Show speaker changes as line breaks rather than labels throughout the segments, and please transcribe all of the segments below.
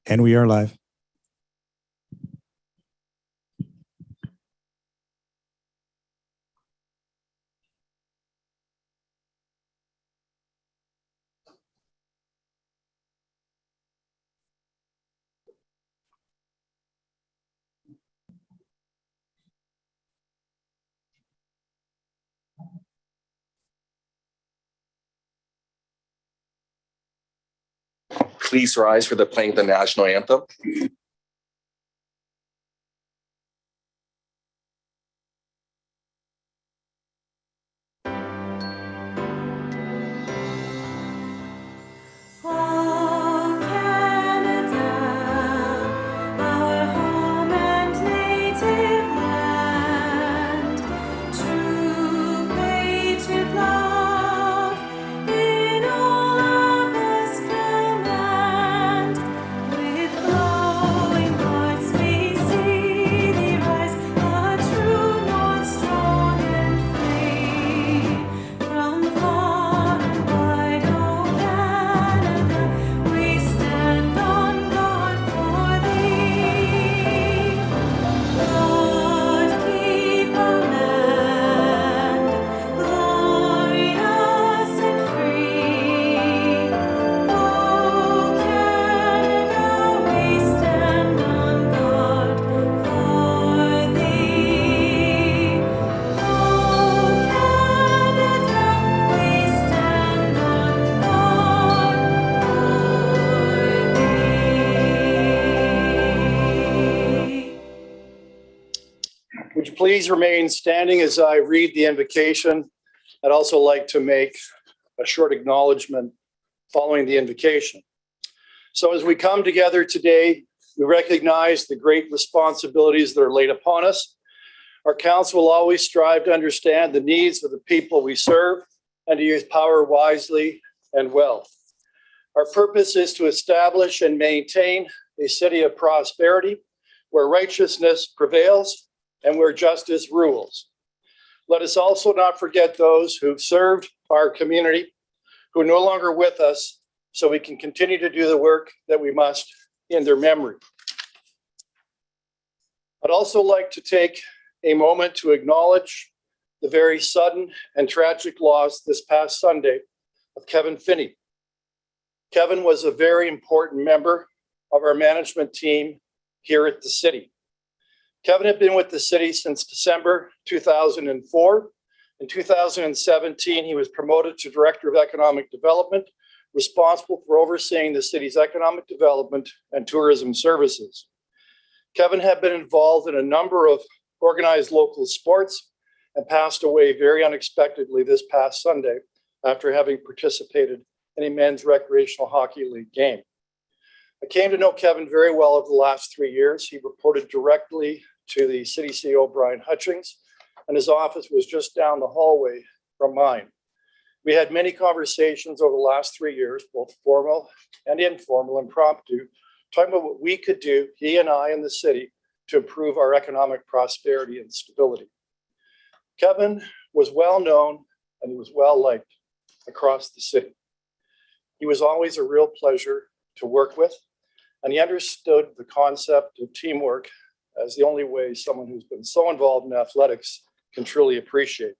And we are live.
Please rise for the playing of the national anthem.
Would you please remain standing as I read the invocation? I'd also like to make a short acknowledgement following the invocation. So as we come together today, we recognize the great responsibilities that are laid upon us. Our council will always strive to understand the needs of the people we serve and to use power wisely and well. Our purpose is to establish and maintain a city of prosperity where righteousness prevails and where justice rules. Let us also not forget those who've served our community, who are no longer with us, so we can continue to do the work that we must in their memory. I'd also like to take a moment to acknowledge the very sudden and tragic loss this past Sunday of Kevin Finney. Kevin was a very important member of our management team here at the city. Kevin had been with the city since December 2004. In 2017, he was promoted to Director of Economic Development, responsible for overseeing the city's economic development and tourism services. Kevin had been involved in a number of organized local sports and passed away very unexpectedly this past Sunday after having participated in a men's recreational hockey league game. I came to know Kevin very well over the last 3 years. He reported directly to the city CEO, Brian Hutchings, and his office was just down the hallway from mine. We had many conversations over the last 3 years, both formal and informal, impromptu, talking about what we could do, he and I in the city, to improve our economic prosperity and stability. Kevin was well known and he was well liked across the city. He was always a real pleasure to work with, and he understood the concept of teamwork as the only way someone who's been so involved in athletics can truly appreciate.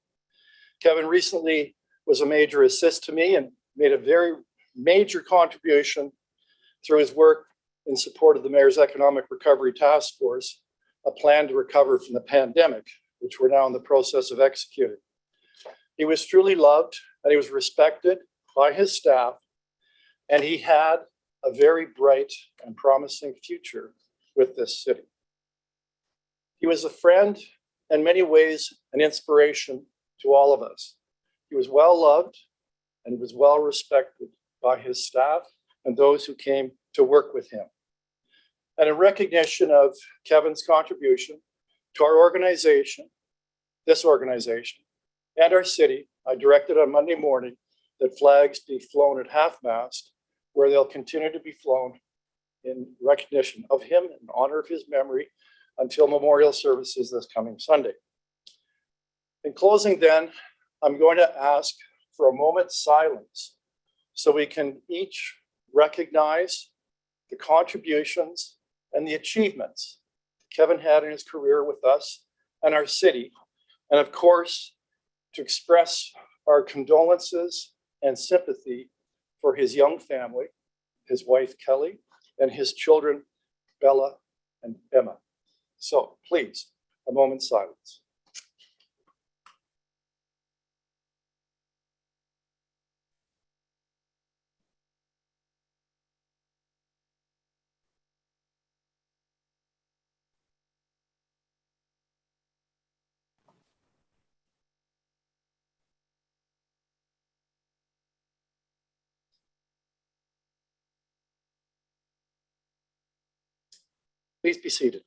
Kevin recently was a major assist to me and made a very major contribution through his work in support of the Mayor's Economic Recovery Task Force, a plan to recover from the pandemic, which we're now in the process of executing. He was truly loved and he was respected by his staff, and he had a very bright and promising future with this city. He was a friend, in many ways, an inspiration to all of us. He was well loved and he was well respected by his staff and those who came to work with him. And in recognition of Kevin's contribution to our organization, this organization, and our city, I directed on Monday morning that flags be flown at half-mast, where they'll continue to be flown in recognition of him, in honor of his memory, until memorial services this coming Sunday. In closing then, I'm going to ask for a moment's silence so we can each recognize the contributions and the achievements Kevin had in his career with us and our city. And of course, to express our condolences and sympathy for his young family, his wife Kelly, and his children Bella and Emma. So please, a moment's silence. Please be seated.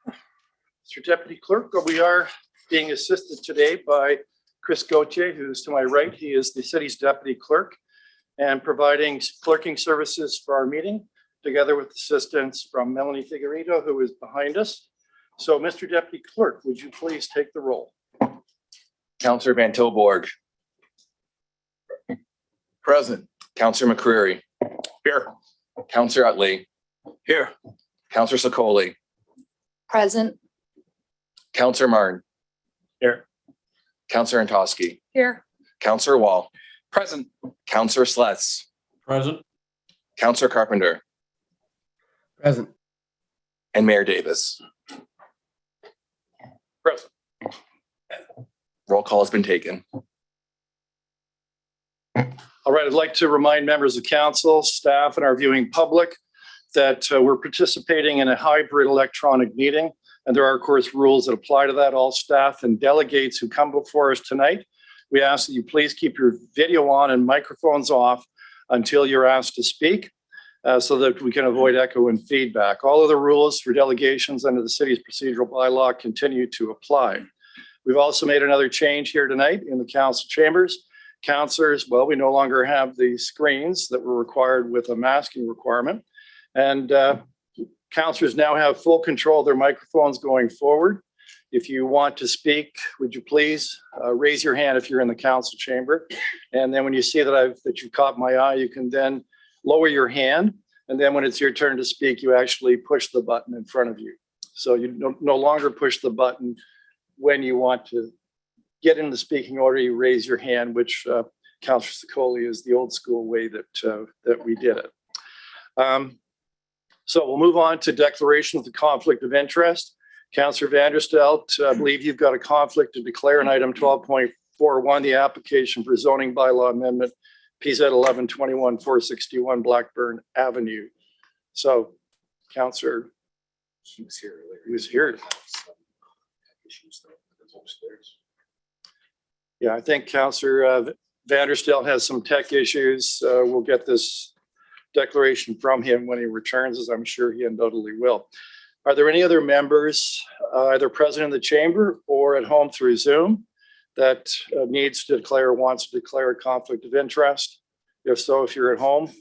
Mr. Deputy Clerk, we are being assisted today by Chris Gauthier, who's to my right. He is the city's deputy clerk and providing clerking services for our meeting, together with assistance from Melanie Figueredo, who is behind us. So, Mr. Deputy Clerk, would you please take the roll?
Councillor Van Tilborg.
Present.
Councillor McCreary.
Here.
Councillor Utley.
Here.
Councillor Sokoli.
Present.
Councillor Martin.
Here.
Councillor Antosky.
Here.
Councillor Wall.
Present.
Councillor Slets.
Present.
Councillor Carpenter.
Present.
And Mayor Davis.
Present.
Roll call has been taken.
All right, I'd like to remind members of council, staff, and our viewing public that we're participating in a hybrid electronic meeting. And there are, of course, rules that apply to that. All staff and delegates who come before us tonight, we ask that you please keep your video on and microphones off until you're asked to speak, so that we can avoid echo and feedback. All of the rules for delegations under the city's procedural bylaw continue to apply. We've also made another change here tonight in the council chambers. Councillors, well, we no longer have the screens that were required with a masking requirement. And councillors now have full control of their microphones going forward. If you want to speak, would you please raise your hand if you're in the council chamber? And then when you see that you caught my eye, you can then lower your hand. And then when it's your turn to speak, you actually push the button in front of you. So you no longer push the button when you want to get in the speaking order. You raise your hand, which Councillor Sokoli is the old school way that we did it. So we'll move on to declaration of the conflict of interest. Councillor Vanderstelt, I believe you've got a conflict to declare in item 12.41, the application for zoning bylaw amendment, PZ 1121-461 Blackburn Avenue. So, Councillor,
He was here earlier.
he was here. Yeah, I think Councillor Vanderstelt has some tech issues. We'll get this declaration from him when he returns, as I'm sure he undoubtedly will. Are there any other members, either present in the chamber or at home through Zoom, that needs to declare or wants to declare a conflict of interest? If so, if you're at home,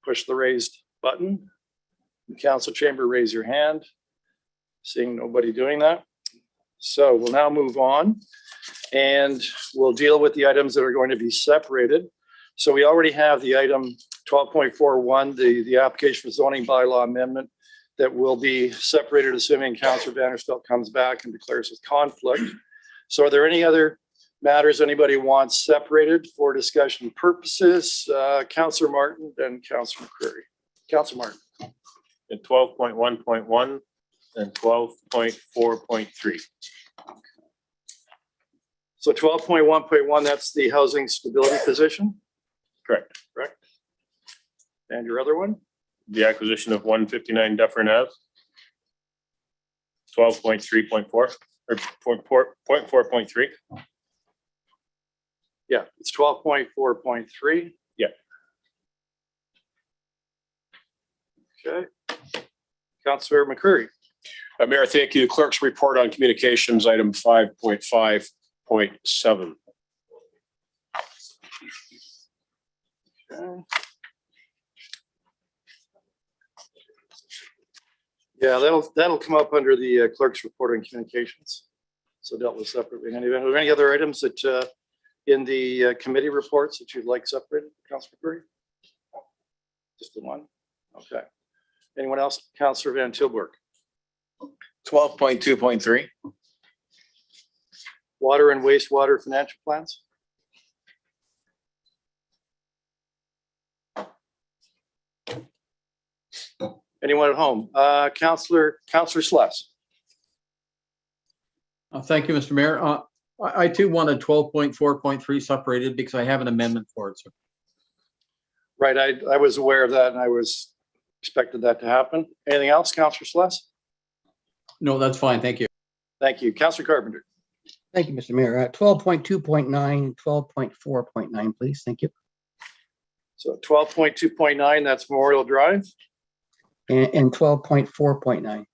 push the raised button. In the council chamber, raise your hand. Seeing nobody doing that. So we'll now move on and we'll deal with the items that are going to be separated. So we already have the item 12.41, the application for zoning bylaw amendment that will be separated, assuming Councillor Vanderstelt comes back and declares his conflict. So are there any other matters anybody wants separated for discussion purposes? Councillor Martin and Councillor McCreary. Councillor Martin.
In 12.1.1 and 12.4.3.
So 12.1.1, that's the housing stability position,
Correct.
correct? And your other one?
The acquisition of 159 Dufferin Ave. 12.3.4 or 4.3.
Yeah, it's 12.4.3.
Yeah.
Okay. Councillor McCreary.
Mayor, thank you. The clerk's report on communications, item 5.5.7.
Okay. Yeah, that'll come up under the clerk's report on communications. So dealt with separately. Are there any other items that in the committee reports that you'd like separated, Councillor Curry? Just the one? Okay. Anyone else? Councillor Van Tilburg.
12.2.3.
Water and wastewater financial plans? Anyone at home? Councillor Sluss.
Thank you, Mr. Mayor. I too wanted 12.4.3 separated because I have an amendment for it. So
Right, I was aware of that and I was expected that to happen. Anything else, Councillor Sluss?
no, that's fine. Thank you.
Thank you. Councillor Carpenter.
Thank you, Mr. Mayor. 12.2.9, 12.4.9, please. Thank you.
So 12.2.9, that's Memorial Drive.
And 12.4.9.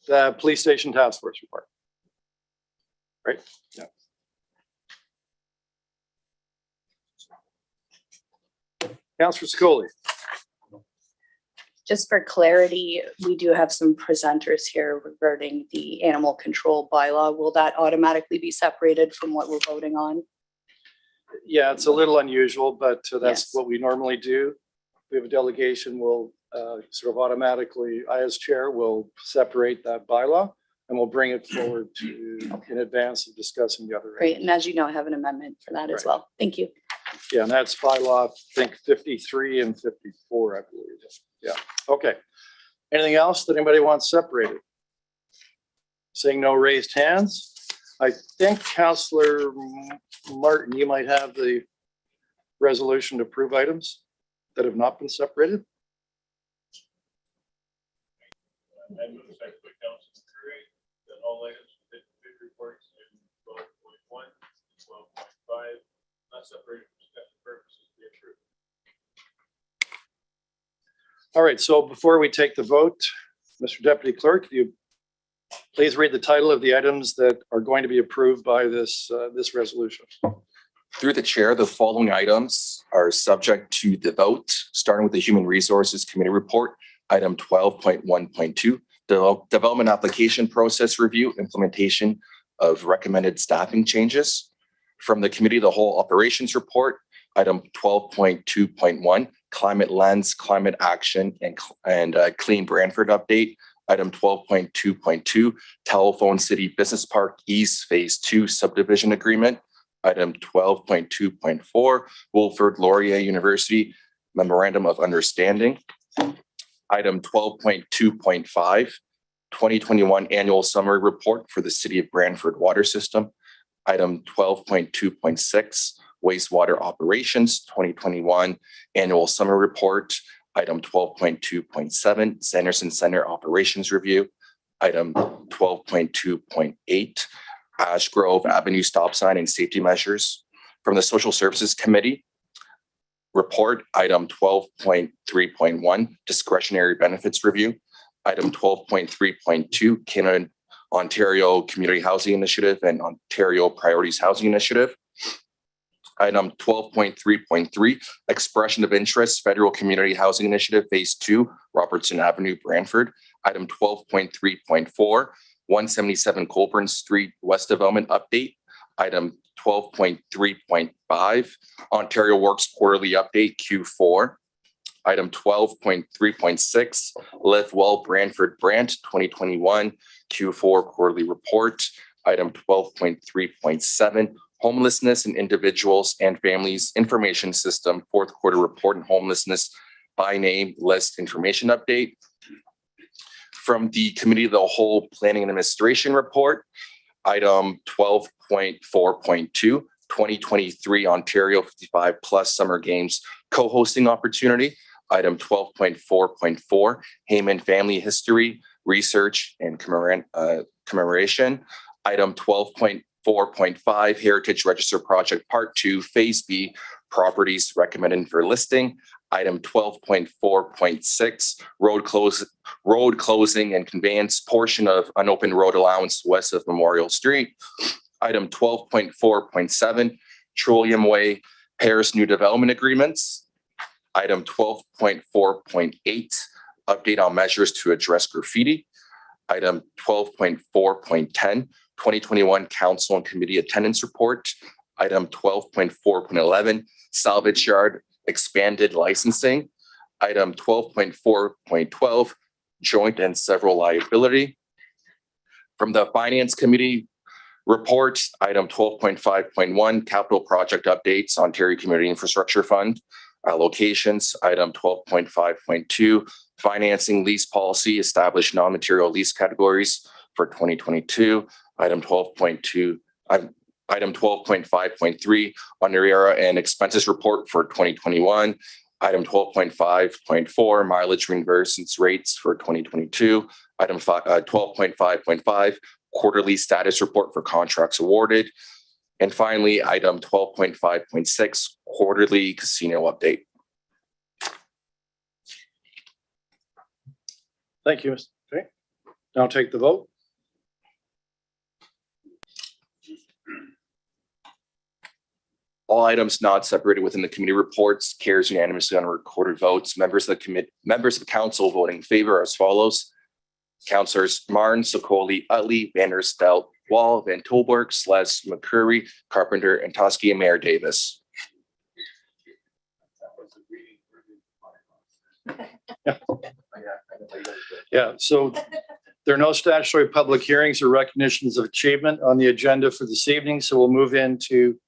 The police station task force report. Right? Yeah. Councillor Scully.
Just for clarity, we do have some presenters here regarding the animal control bylaw. Will that automatically be separated from what we're voting on?
Yeah, it's a little unusual, but that's
Yes.
what we normally do. We have a delegation, we'll sort of automatically, I as chair will separate that bylaw and we'll bring it forward to in advance of discussing the other.
Great, and as you know, I have an amendment for that as
Right.
well. Thank you.
Yeah, and that's bylaw, I think 53 and 54, I believe. Yeah, okay. Anything else that anybody wants separated? Seeing no raised hands, I think Councillor Martin, you might have the resolution to approve items that have not been separated.
I move second by Councillor Curry that all items within the bid reports in 12.1, 12.5, not separated for discussion purposes, be approved.
All right, so before we take the vote, Mr. Deputy Clerk, you please read the title of the items that are going to be approved by this resolution.
Through the chair, the following items are subject to the vote, starting with the Human Resources Committee report, item 12.1.2, development application process review, implementation of recommended staffing changes. From the Committee of the Whole operations report, item 12.2.1, climate lens, climate action, and clean Brantford update. Item 12.2.2, Telephone City Business Park East Phase 2 subdivision agreement. Item 12.2.4, Wilfrid Laurier University Memorandum of Understanding. Item 12.2.5, 2021 Annual Summary Report for the City of Brantford Water System. Item 12.2.6, Wastewater Operations 2021 Annual Summary Report. Item 12.2.7, Sanderson Center Operations Review. Item 12.2.8, Ash Grove Avenue Stop Sign and Safety Measures. From the Social Services Committee report, item 12.3.1, Discretionary Benefits Review. Item 12.3.2, Canada Ontario Community Housing Initiative and Ontario Priorities Housing Initiative. Item 12.3.3, Expression of Interest, Federal Community Housing Initiative, Phase 2, Robertson Avenue, Brantford. Item 12.3.4, 177 Colburn Street, West Development Update. Item 12.3.5, Ontario Works Quarterly Update, Q4. Item 12.3.6, Live Well Brantford Brant 2021 Q4 Quarterly Report. Item 12.3.7, Homelessness and Individuals and Families Information System, Fourth Quarter Report and Homelessness by Name List Information Update. From the Committee of the Whole Planning and Administration Report, item 12.4.2, 2023 Ontario 55 Plus Summer Games Co-hosting Opportunity. Item 12.4.4, Heyman Family History, Research and Commemoration. Item 12.4.5, Heritage Register Project Part 2, Phase B, Properties Recommended for Listing. Item 12.4.6, road closing and conveyance portion of unopened road allowance west of Memorial Street. Item 12.4.7, Trillium Way, Paris New Development Agreements. Item 12.4.8, update on measures to address graffiti. Item 12.4.10, 2021 Council and Committee Attendance Report. Item 12.4.11, Salvage Yard Expanded Licensing. Item 12.4.12, Joint and Several Liability. From the Finance Committee report, item 12.5.1, Capital Project Updates, Ontario Community Infrastructure Fund. Allocations, item 12.5.2, Financing Lease Policy, Establish Non-Material Lease Categories for 2022. Item 12.5.3, Honoraria and Expenses Report for 2021. Item 12.5.4, Mileage Reimbursements Rates for 2022. Item 12.5.5, Quarterly Status Report for Contracts Awarded. And finally, item 12.5.6, Quarterly Casino Update.
Thank you, Mr. Okay. Now take the vote.
All items not separated within the committee reports carries unanimously on recorded votes. Members of the council voting in favor are as follows. Councillors Martin, Sokoli, Utley, Vander Stout, Wall, Van Tilburg, Sles, McCurry, Carpenter, and Toski, and Mayor Davis.
Yeah, so there are no statutory public hearings or recognitions of achievement on the agenda for this evening, so we'll move into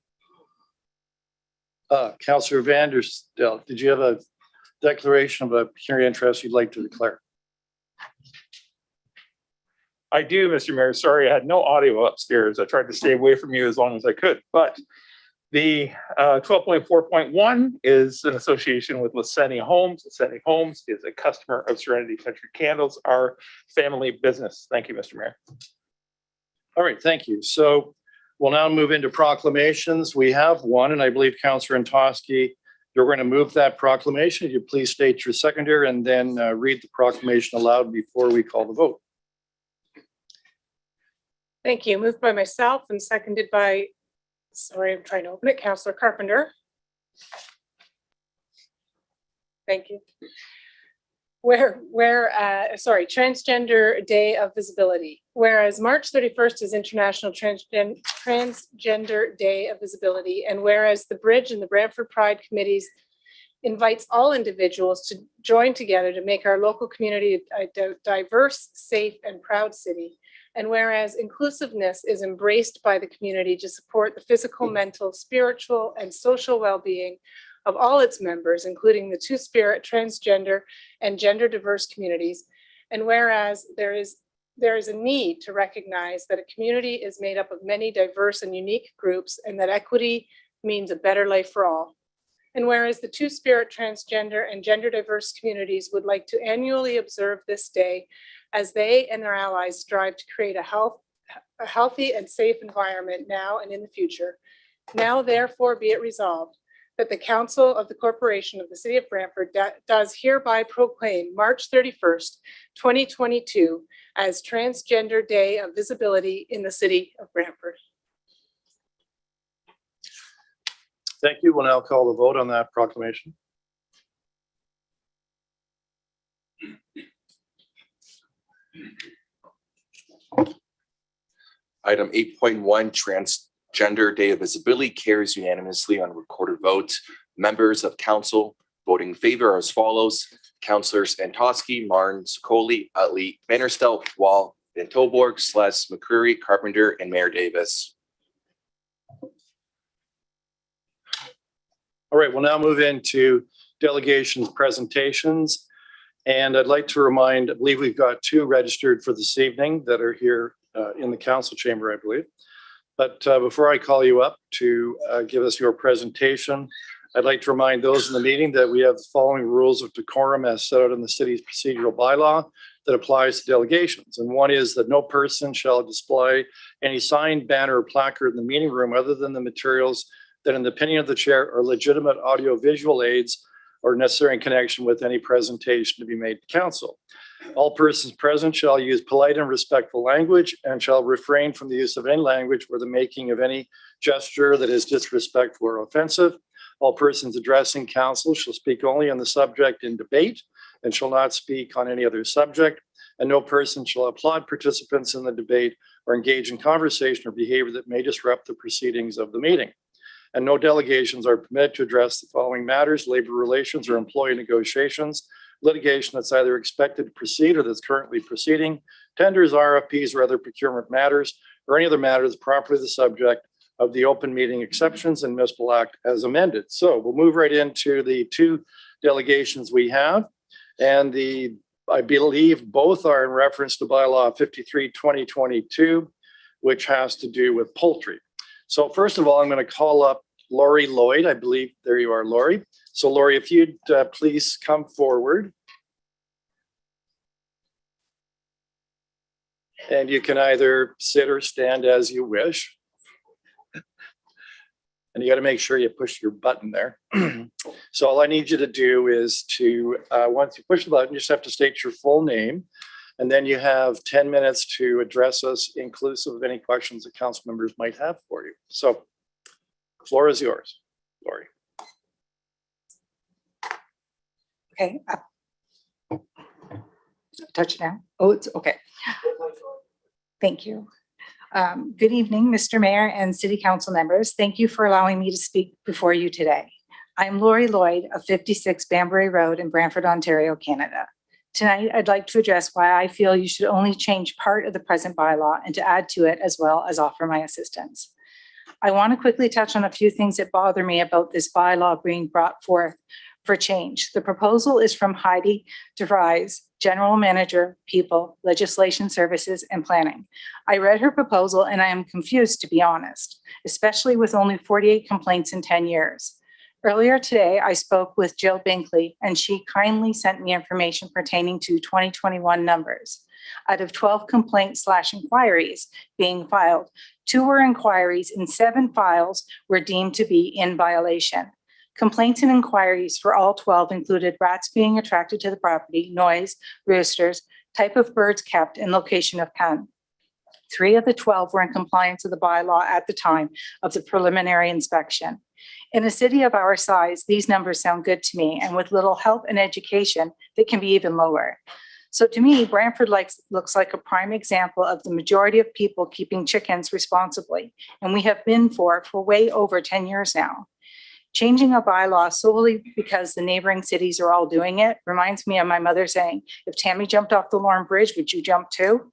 Councillor Vander Stout. Did you have a declaration of a hearing interest you'd like to declare?
I do, Mr. Mayor. Sorry, I had no audio upstairs. I tried to stay away from you as long as I could, but the 12.4.1 is an association with Laseni Homes. Laseni Homes is a customer of Serenity Country Candles, our family business. Thank you, Mr. Mayor.
All right, thank you. So we'll now move into proclamations. We have one, and I believe Councillor Antosky, you're going to move that proclamation. You please state your seconder and then read the proclamation aloud before we call the vote.
Thank you. Moved by myself and seconded by, sorry, I'm trying to open it, Councillor Carpenter. Thank you. Transgender Day of Visibility. Whereas March 31st is International Transgender Day of Visibility, and whereas the Bridge and the Brantford Pride Committees invites all individuals to join together to make our local community a diverse, safe, and proud city. And whereas inclusiveness is embraced by the community to support the physical, mental, spiritual, and social well-being of all its members, including the two-spirit, transgender, and gender diverse communities. And whereas there is a need to recognize that a community is made up of many diverse and unique groups, and that equity means a better life for all. And whereas the two-spirit, transgender, and gender diverse communities would like to annually observe this day as they and their allies strive to create a healthy and safe environment now and in the future. Now, therefore, be it resolved that the Council of the Corporation of the City of Brantford does hereby proclaim March 31st, 2022 as Transgender Day of Visibility in the City of Brantford.
Thank you. We'll now call the vote on that proclamation.
Item 8.1, Transgender Day of Visibility carries unanimously on recorded votes. Members of council voting in favor are as follows. Councillors Antosky, Martin, Sokoli, Utley, Vanderstel, Wall, Van Tilburg, Sles, McCurry, Carpenter, and Mayor Davis.
All right, we'll now move into delegations presentations. And I'd like to remind, I believe we've got two registered for this evening that are here in the council chamber, I believe. But before I call you up to give us your presentation, I'd like to remind those in the meeting that we have the following rules of decorum as set out in the city's procedural bylaw that applies to delegations. And one is that no person shall display any sign, banner, or placard in the meeting room other than the materials that, in the opinion of the chair, are legitimate audio-visual aids or necessary in connection with any presentation to be made to council. All persons present shall use polite and respectful language and shall refrain from the use of any language or the making of any gesture that is disrespectful or offensive. All persons addressing council shall speak only on the subject in debate and shall not speak on any other subject. and no person shall applaud participants in the debate or engage in conversation or behavior that may disrupt the proceedings of the meeting. And no delegations are permitted to address the following matters: labor relations or employee negotiations, litigation that's either expected to proceed or that's currently proceeding, tenders, RFPs, or other procurement matters, or any other matter that's properly the subject of the open meeting exceptions and municipal act as amended. So we'll move right into the two delegations we have. And I believe both are in reference to bylaw 53/2022, which has to do with poultry. So first of all, I'm going to call up Lori Lloyd. I believe there you are, Lori. So Lori, if you'd please come forward. And you can either sit or stand as you wish. And you got to make sure you push your button there. So all I need you to do is to, once you push the button, you just have to state your full name. And then you have 10 minutes to address us, inclusive of any questions that council members might have for you. So the floor is yours, Lori.
Okay. Touch it now. Oh, it's okay. Thank you. Good evening, Mr. Mayor and City Council members. Thank you for allowing me to speak before you today. I'm Lori Lloyd of 56 Banbury Road in Brantford, Ontario, Canada. Tonight, I'd like to address why I feel you should only change part of the present bylaw and to add to it as well as offer my assistance. I want to quickly touch on a few things that bother me about this bylaw being brought forth for change. The proposal is from Heidi DeVries, General Manager, People, Legislation Services, and Planning. I read her proposal and I am confused, to be honest, especially with only 48 complaints in 10 years. Earlier today, I spoke with Jill Binkley and she kindly sent me information pertaining to 2021 numbers. Out of 12 complaints/inquiries being filed, 2 were inquiries and 7 files were deemed to be in violation. Complaints and inquiries for all 12 included rats being attracted to the property, noise, roosters, type of birds kept, and location of pen. 3 of the 12 were in compliance with the bylaw at the time of the preliminary inspection. In a city of our size, these numbers sound good to me, and with little help and education, they can be even lower. So to me, Brantford looks like a prime example of the majority of people keeping chickens responsibly, and we have been for way over 10 years now. Changing a bylaw solely because the neighboring cities are all doing it reminds me of my mother saying, if Tammy jumped off the Lorne Bridge, would you jump too?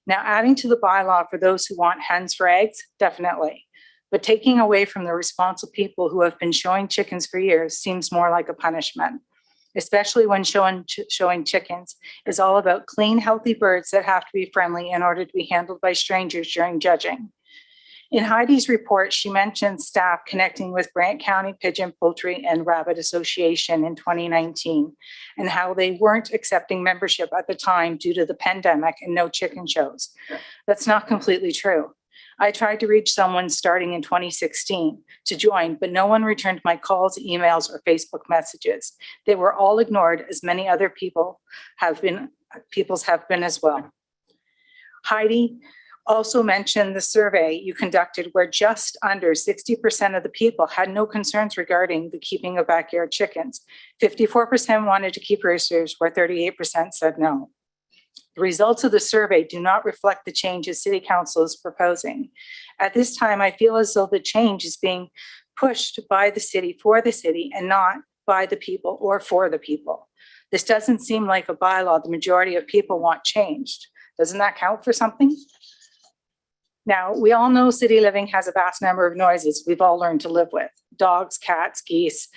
Now, adding to the bylaw for those who want hens for eggs, definitely. But taking away from the responsible people who have been showing chickens for years seems more like a punishment, especially when showing chickens is all about clean, healthy birds that have to be friendly in order to be handled by strangers during judging. In Heidi's report, she mentioned staff connecting with Brant County Pigeon, Poultry, and Rabbit Association in 2019 and how they weren't accepting membership at the time due to the pandemic and no chicken shows. That's not completely true. I tried to reach someone starting in 2016 to join, but no one returned my calls, emails, or Facebook messages. They were all ignored, as many other people's have been as well. Heidi also mentioned the survey you conducted where just under 60% of the people had no concerns regarding the keeping of backyard chickens. 54% wanted to keep roosters, where 38% said no. The results of the survey do not reflect the changes City Council is proposing. At this time, I feel as though the change is being pushed by the city for the city and not by the people or for the people. This doesn't seem like a bylaw the majority of people want changed. Doesn't that count for something? Now, we all know city living has a vast number of noises we've all learned to live with. Dogs, cats, geese,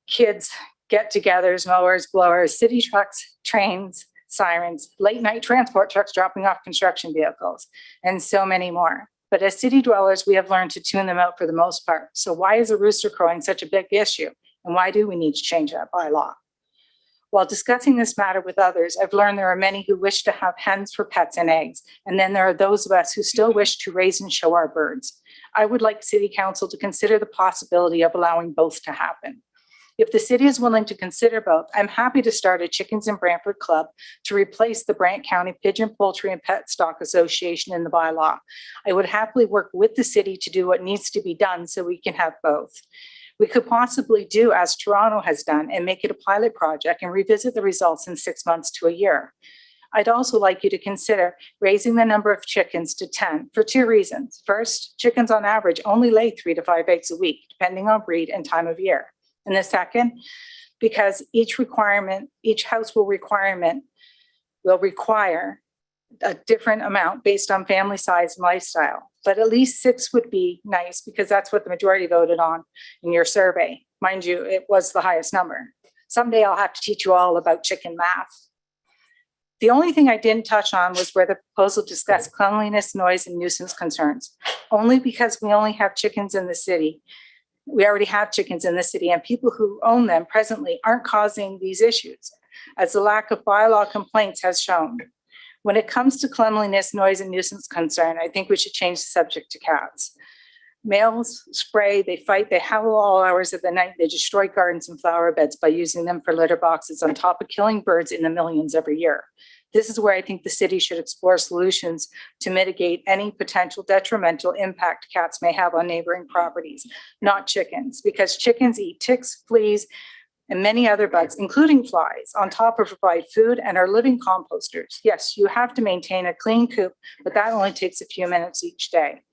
kids, get-togethers, mowers, blowers, city trucks, trains, sirens, late night transport trucks dropping off construction vehicles, and so many more. But as city dwellers, we have learned to tune them out for the most part. So why is a rooster crowing such a big issue? And why do we need to change that bylaw? While discussing this matter with others, I've learned there are many who wish to have hens for pets and eggs. And then there are those of us who still wish to raise and show our birds. I would like City Council to consider the possibility of allowing both to happen. If the city is willing to consider both, I'm happy to start a Chickens in Brantford Club to replace the Brant County Pigeon, Poultry, and Pet Stock Association in the bylaw. I would happily work with the city to do what needs to be done so we can have both. We could possibly do as Toronto has done and make it a pilot project and revisit the results in 6 months to a year. I'd also like you to consider raising the number of chickens to 10 for two reasons. First, chickens on average only lay 3 to 5 eggs a week, depending on breed and time of year. And the second, because each house will require a different amount based on family size and lifestyle. But at least 6 would be nice because that's what the majority voted on in your survey. Mind you, it was the highest number. Someday I'll have to teach you all about chicken math. The only thing I didn't touch on was where the proposal discussed cleanliness, noise, and nuisance concerns. Only because we only have chickens in the city. We already have chickens in the city, and people who own them presently aren't causing these issues, as the lack of bylaw complaints has shown. When it comes to cleanliness, noise, and nuisance concern, I think we should change the subject to cats. Males spray, they fight, they howl all hours of the night, they destroy gardens and flower beds by using them for litter boxes on top of killing birds in the millions every year. This is where I think the city should explore solutions to mitigate any potential detrimental impact cats may have on neighboring properties, not chickens, because chickens eat ticks, fleas, and many other bugs, including flies, on top of provide food and are living composters. Yes, you have to maintain a clean coop, but that only takes a few minutes each day.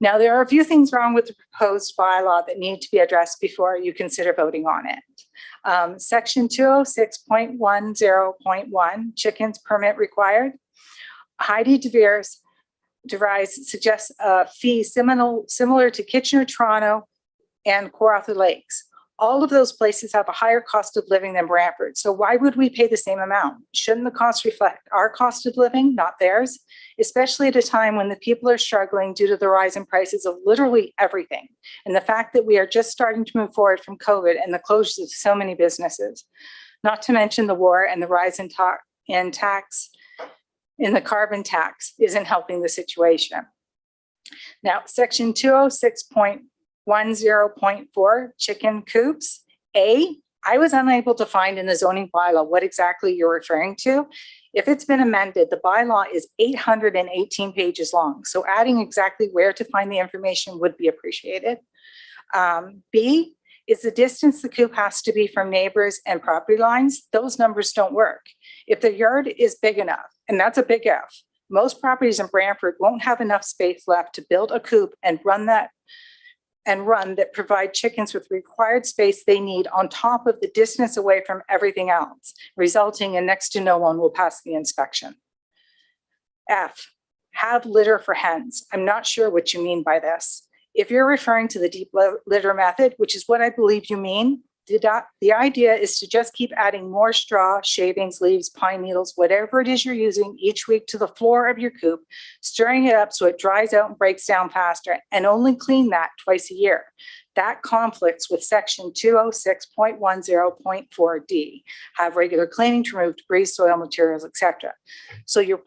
Now, there are a few things wrong with the proposed bylaw that need to be addressed before you consider voting on it. Section 206.10.1, chickens permit required. Heidi DeVries suggests a fee similar to Kitchener, Toronto, and Kawartha Lakes. All of those places have a higher cost of living than Brantford. So why would we pay the same amount? Shouldn't the cost reflect our cost of living, not theirs? Especially at a time when the people are struggling due to the rise in prices of literally everything. And the fact that we are just starting to move forward from COVID and the closures of so many businesses. Not to mention the war and the rise in the carbon tax isn't helping the situation. Now, section 206.10.4, chicken coops. I was unable to find in the zoning bylaw what exactly you're referring to. If it's been amended, the bylaw is 818 pages long. So adding exactly where to find the information would be appreciated. B is the distance the coop has to be from neighbors and property lines. Those numbers don't work. If the yard is big enough, and that's a big F, most properties in Brantford won't have enough space left to build a coop and run that provide chickens with required space they need on top of the distance away from everything else, resulting in next to no one will pass the inspection. F, have litter for hens. I'm not sure what you mean by this. If you're referring to the deep litter method, which is what I believe you mean, the idea is to just keep adding more straw, shavings, leaves, pine needles, whatever it is you're using each week to the floor of your coop, stirring it up so it dries out and breaks down faster, and only clean that twice a year. That conflicts with section 206.10.4D, have regular cleaning to remove debris, soil materials, etc. So your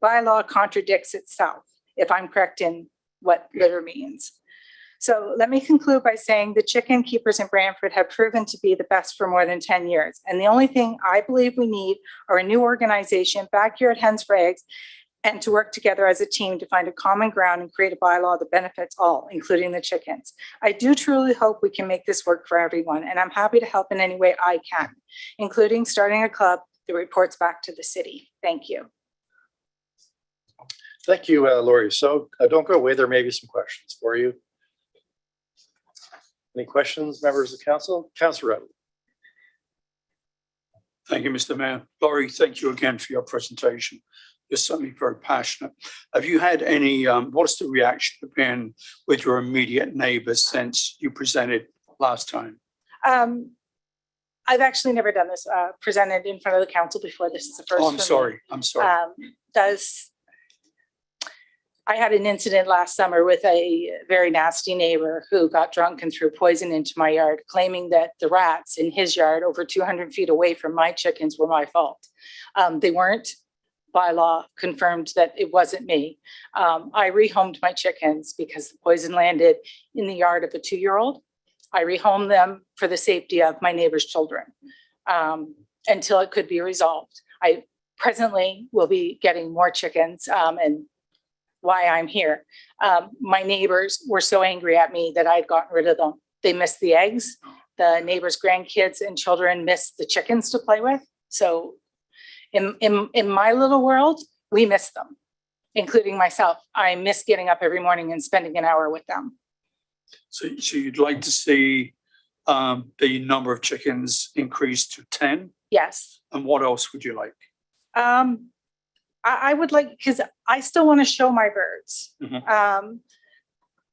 bylaw contradicts itself, if I'm correct in what litter means. So let me conclude by saying the chicken keepers in Brantford have proven to be the best for more than 10 years. And the only thing I believe we need are a new organization, backyard hens for eggs, and to work together as a team to find a common ground and create a bylaw that benefits all, including the chickens. I do truly hope we can make this work for everyone, and I'm happy to help in any way I can, including starting a club that reports back to the city. Thank you.
Thank you, Lori. So don't go away. There may be some questions for you. Any questions, members of council? Councillor Rudd.
Thank you, Mr. Mayor. Laurie, thank you again for your presentation. You're certainly very passionate. Have you had any, what's the reaction been with your immediate neighbors since you presented last time?
I've actually never done this, presented in front of the council before. This is the first.
Oh, I'm sorry. I'm sorry.
I had an incident last summer with a very nasty neighbor who got drunk and threw poison into my yard, claiming that the rats in his yard over 200 feet away from my chickens were my fault. They weren't. Bylaw confirmed that it wasn't me. I rehomed my chickens because the poison landed in the yard of a 2-year-old. I rehomed them for the safety of my neighbor's children until it could be resolved. I presently will be getting more chickens and why I'm here. My neighbors were so angry at me that I'd gotten rid of them. They missed the eggs. The neighbors' grandkids and children missed the chickens to play with. So In my little world, we miss them, including myself. I miss getting up every morning and spending an hour with them.
So you'd like to see the number of chickens increase to 10?
Yes.
And what else would you like?
I would like, because I still want to show my birds.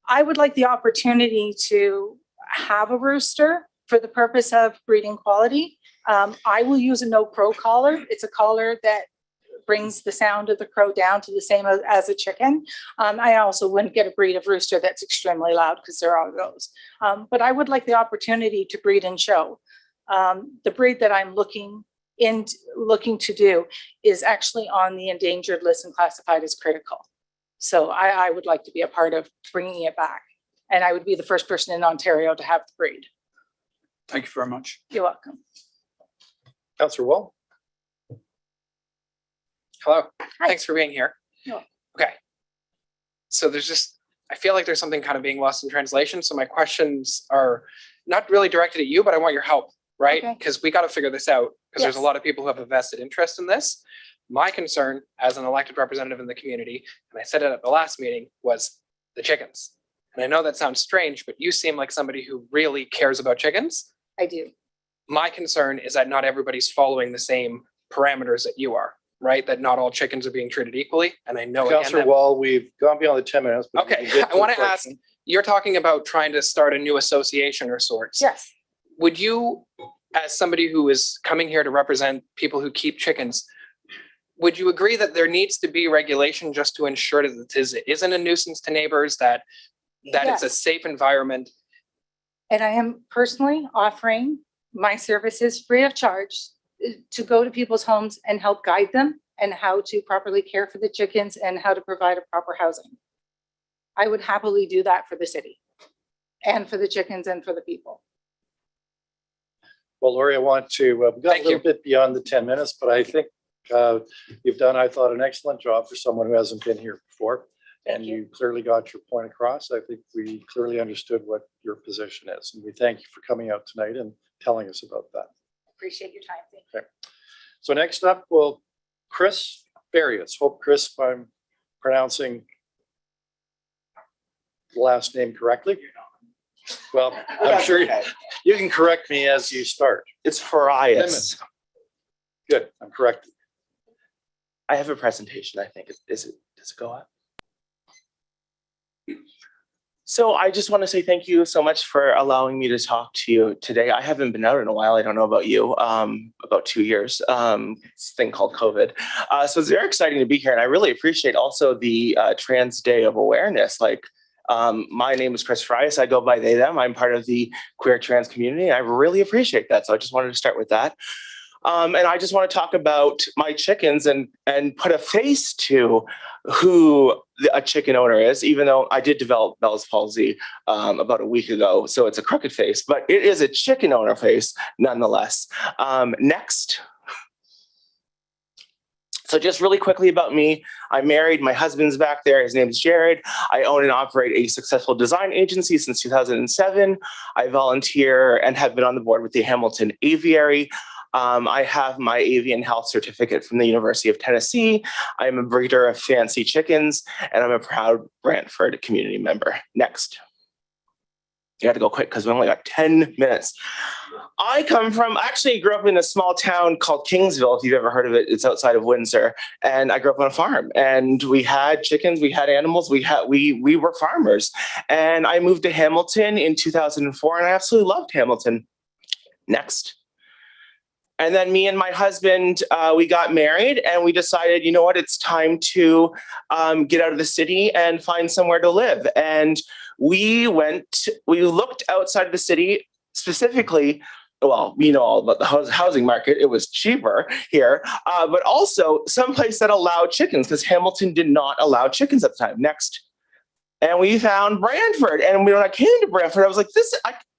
I would like the opportunity to have a rooster for the purpose of breeding quality. I will use a no crow collar. It's a collar that brings the sound of the crow down to the same as a chicken. I also wouldn't get a breed of rooster that's extremely loud because there are those. But I would like the opportunity to breed and show. The breed that I'm looking to do is actually on the endangered list and classified as critical. So I would like to be a part of bringing it back. And I would be the first person in Ontario to have the breed.
Thank you very much.
You're welcome.
Councillor Wall.
Hello,
Hi.
thanks for being here.
Yeah.
Okay. So I feel like there's something kind of being lost in translation. So my questions are not really directed at you, but I want your help, right?
Okay.
Because we got to figure this out because there's a
Yes.
lot of people who have a vested interest in this. My concern as an elected representative in the community, and I said it at the last meeting, was the chickens. And I know that sounds strange, but you seem like somebody who really cares about chickens.
I do.
My concern is that not everybody's following the same parameters that you are, right? That not all chickens are being treated equally. And I know again
Councillor
that-
Wall, we've gone beyond the 10 minutes. but we
Okay,
can get
I want
the
to ask,
question.
you're talking about trying to start a new association or sorts.
Yes.
Would you, as somebody who is coming here to represent people who keep chickens, would you agree that there needs to be regulation just to ensure that it isn't a nuisance to neighbors, that it's a
Yes.
safe environment?
And I am personally offering my services free of charge to go to people's homes and help guide them and how to properly care for the chickens and how to provide a proper housing. I would happily do that for the city and for the chickens and for the people.
Well, Lori, I want to, we've got a
Thank
little
you.
bit beyond the 10 minutes, but I think you've done, I thought, an excellent job for someone who hasn't been here before. And
Thank you.
you clearly got your point across. I think we clearly understood what your position is. And we thank you for coming out tonight and telling us about that.
Appreciate your time. Thank you.
Okay. So next up, Chris Barrios. Hope, Chris, if I'm pronouncing the last name correctly. Well, I'm sure you can correct me as you start.
It's Farias.
Good, I'm corrected.
I have a presentation, I think. Does it go up? So I just want to say thank you so much for allowing me to talk to you today. I haven't been out in a while. I don't know about you, about 2 years, this thing called COVID. So it's very exciting to be here. And I really appreciate also the Trans Day of Awareness. Like, my name is Chris Farias. I go by they, them. I'm part of the queer trans community. I really appreciate that. So I just wanted to start with that. And I just want to talk about my chickens and put a face to who a chicken owner is, even though I did develop Bell's palsy about a week ago. So it's a crooked face, but it is a chicken owner face nonetheless. Next. So just really quickly about me, I'm married, my husband's back there, his name is Jared. I own and operate a successful design agency since 2007. I volunteer and have been on the board with the Hamilton Aviary. I have my avian health certificate from the University of Tennessee. I'm a breeder of fancy chickens, and I'm a proud Brantford community member. Next. You got to go quick because we only got 10 minutes. I actually grew up in a small town called Kingsville, if you've ever heard of it. It's outside of Windsor. And I grew up on a farm, and we had chickens, we had animals, we were farmers. And I moved to Hamilton in 2004, and I absolutely loved Hamilton. Next. And then me and my husband, we got married, and we decided, you know what, it's time to get out of the city and find somewhere to live. And we looked outside of the city, specifically, well, we know all about the housing market. It was cheaper here, but also someplace that allowed chickens, because Hamilton did not allow chickens at the time. Next. And we found Brantford. And when I came to Brantford, I was like,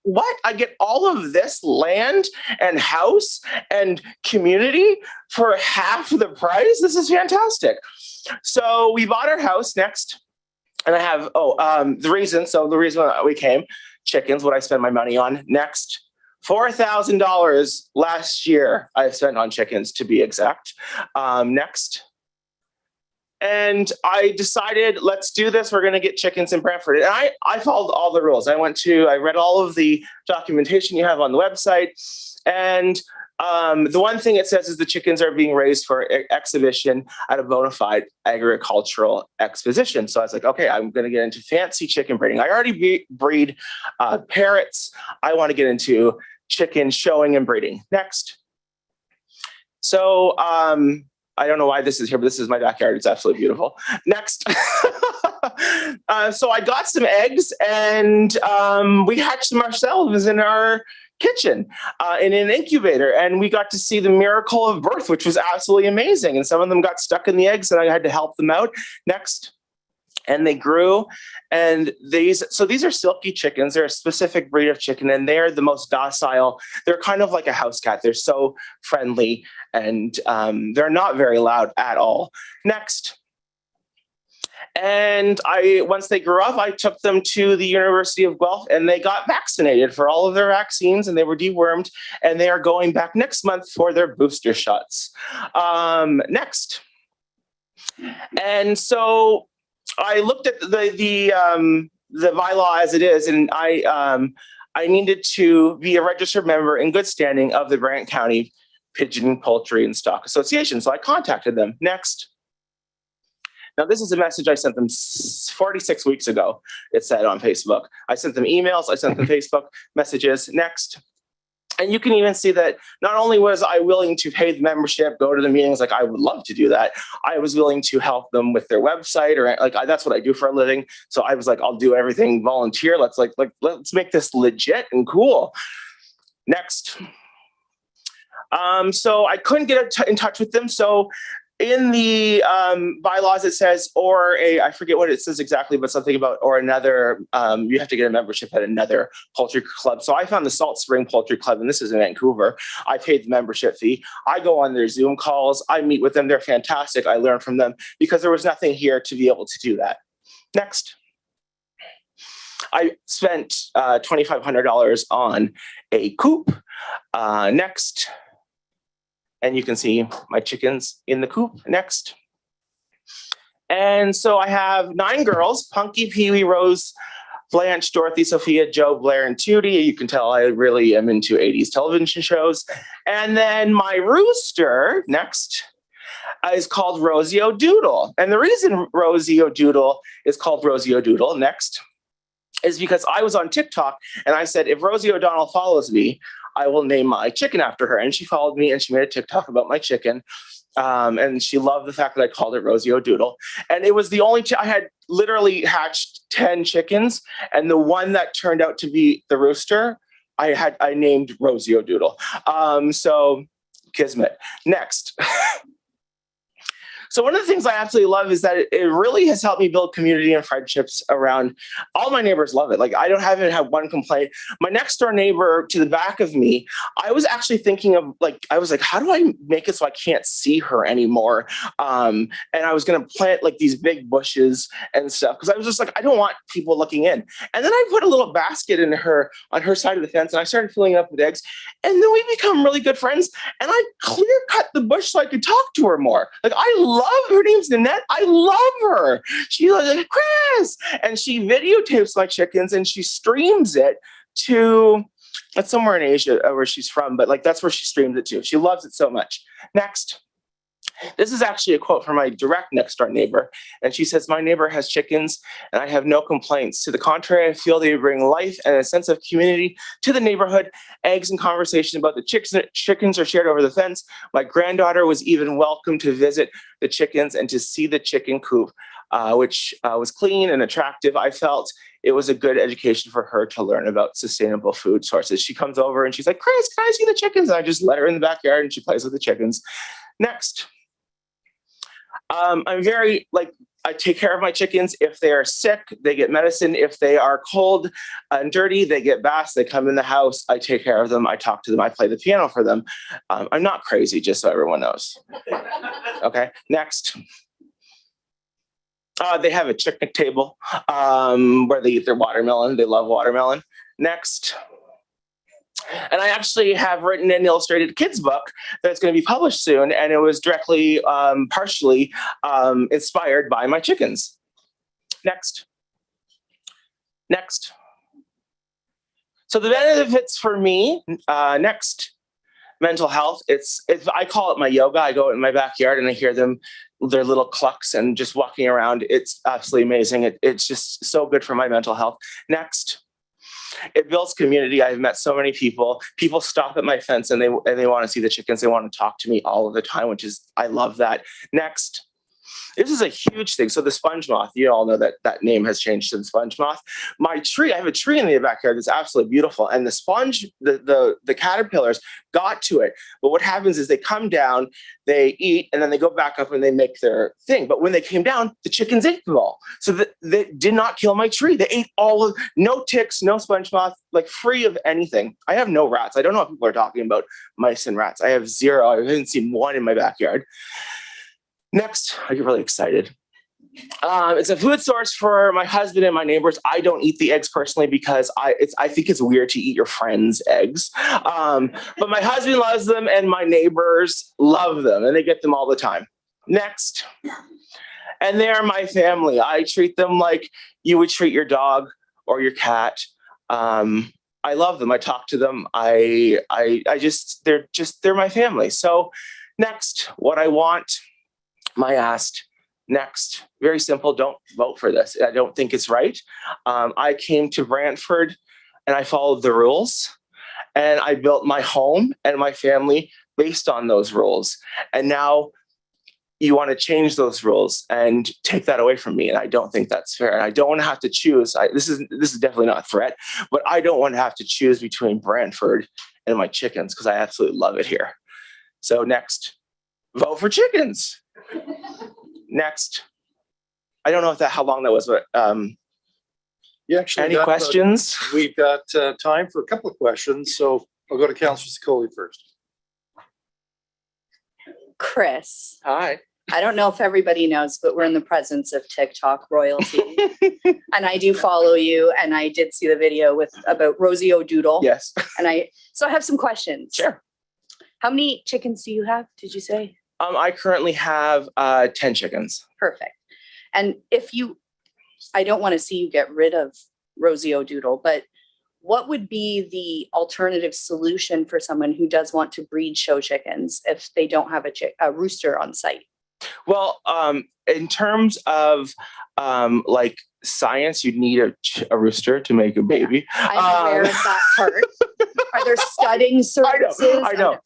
what? I get all of this land and house and community for half the price? This is fantastic. So we bought our house. Next. And I have, the reason we came, chickens, what I spend my money on. Next. $4,000 last year I've spent on chickens, to be exact. Next. And I decided, let's do this. We're going to get chickens in Brantford. And I followed all the rules. I read all of the documentation you have on the website. And the one thing it says is the chickens are being raised for exhibition at a bona fide agricultural exposition. So I was like, okay, I'm going to get into fancy chicken breeding. I already breed parrots. I want to get into chicken showing and breeding. Next. So I don't know why this is here, but this is my backyard. It's absolutely beautiful. Next. So I got some eggs and we hatched them ourselves in our kitchen in an incubator. And we got to see the miracle of birth, which was absolutely amazing. And some of them got stuck in the eggs and I had to help them out. Next. And they grew. And these are silky chickens. They're a specific breed of chicken and they're the most docile. They're kind of like a house cat. They're so friendly and they're not very loud at all. Next. And once they grew up, I took them to the University of Guelph and they got vaccinated for all of their vaccines and they were dewormed and they are going back next month for their booster shots. Next. And so I looked at the bylaw as it is, and I needed to be a registered member in good standing of the Brant County Pigeon, Poultry, and Stock Association. So I contacted them. Next. Now, this is a message I sent them 46 weeks ago, it said on Facebook. I sent them emails, I sent them Facebook messages. Next. And you can even see that not only was I willing to pay the membership, go to the meetings, like I would love to do that, I was willing to help them with their website, or that's what I do for a living. So I was like, I'll do everything volunteer. Let's make this legit and cool. Next. So I couldn't get in touch with them. So in the bylaws, it says, I forget what it says exactly, but something about, or another, you have to get a membership at another poultry club. So I found the Salt Spring Poultry Club, and this is in Vancouver. I paid the membership fee. I go on their Zoom calls. I meet with them. They're fantastic. I learn from them because there was nothing here to be able to do that. Next. I spent $2,500 on a coop. Next. And you can see my chickens in the coop. Next. And so I have 9 girls: Punky, Pee-wee, Rose, Blanche, Dorothy, Sophia, Joe, Blair, and Tootie. You can tell I really am into 80s television shows. And then my rooster, next, is called Rosie O'Doodle. And the reason Rosie O'Doodle is called Rosie O'Doodle, next, is because I was on TikTok and I said, if Rosie O'Donnell follows me, I will name my chicken after her. And she followed me and she made a TikTok about my chicken. And she loved the fact that I called it Rosie O'Doodle. And it was the only, I had literally hatched 10 chickens. And the one that turned out to be the rooster, I named Rosie O'Doodle. So kismet. Next. So one of the things I absolutely love is that it really has helped me build community and friendships around. All my neighbors love it. Like I haven't had one complaint. My next door neighbor to the back of me, I was actually thinking of I was like, how do I make it so I can't see her anymore? And I was going to plant like these big bushes and stuff because I was just like, I don't want people looking in. And then I put a little basket on her side of the fence and I started filling it up with eggs. And then we become really good friends. And I clear cut the bush so I could talk to her more. Like I love her name's Nanette. I love her. She's like, Chris. And she videotapes my chickens and she streams it to, it's somewhere in Asia where she's from, but that's where she streams it to. She loves it so much. Next. This is actually a quote from my direct next door neighbor. And she says, my neighbor has chickens and I have no complaints. To the contrary, I feel they bring life and a sense of community to the neighborhood. Eggs and conversation about the chickens are shared over the fence. My granddaughter was even welcome to visit the chickens and to see the chicken coop, which was clean and attractive. I felt it was a good education for her to learn about sustainable food sources. She comes over and she's like, Chris, can I see the chickens? And I just let her in the backyard and she plays with the chickens. Next. I'm very, I take care of my chickens. If they are sick, they get medicine. If they are cold and dirty, they get baths. They come in the house. I take care of them. I talk to them. I play the piano for them. I'm not crazy, just so everyone knows. Okay, next. They have a picnic table where they eat their watermelon. They love watermelon. Next. And I actually have written an illustrated kids book that's going to be published soon. And it was directly, partially inspired by my chickens. Next. Next. So the benefits for me, next, mental health. I call it my yoga. I go in my backyard and I hear them, their little clucks and just walking around. It's absolutely amazing. It's just so good for my mental health. Next. It builds community. I've met so many people. People stop at my fence and they want to see the chickens. They want to talk to me all of the time, I love that. Next. This is a huge thing. So the sponge moth, you all know that name has changed to the sponge moth. My tree, I have a tree in the backyard that's absolutely beautiful. And the sponge, the caterpillars got to it. But what happens is they come down, they eat, and then they go back up and they make their thing. But when they came down, the chickens ate them all. So they did not kill my tree. They ate no ticks, no sponge moth, like free of anything. I have no rats. I don't know if people are talking about mice and rats. I have zero. I haven't seen one in my backyard. Next, I get really excited. It's a food source for my husband and my neighbors. I don't eat the eggs personally because I think it's weird to eat your friends' eggs. But my husband loves them and my neighbors love them and they get them all the time. Next. And they're my family. I treat them like you would treat your dog or your cat. I love them. I talk to them. They're my family. So next, what I want. My asked. Next, very simple. Don't vote for this. I don't think it's right. I came to Brantford and I followed the rules and I built my home and my family based on those rules. And now you want to change those rules and take that away from me. And I don't think that's fair. And I don't want to have to choose. This is definitely not a threat, but I don't want to have to choose between Brantford and my chickens because I absolutely love it here. So next, vote for chickens. Next, I don't know how long that was, but
You actually
any
got,
questions?
We've got time for a couple of questions, so I'll go to Councillor Secoli first.
Chris,
Hi.
I don't know if everybody knows, but we're in the presence of TikTok royalty. And I do follow you and I did see the video about Rosie O'Doodle.
Yes.
So I have some questions.
Sure.
How many chickens do you have, did you say?
I currently have 10 chickens.
Perfect. And I don't want to see you get rid of Rosie O'Doodle, but what would be the alternative solution for someone who does want to breed show chickens if they don't have a rooster on site?
Well, in terms of like science, you'd need a rooster to make a baby.
I'm aware of that part. Are there studying services?
I know.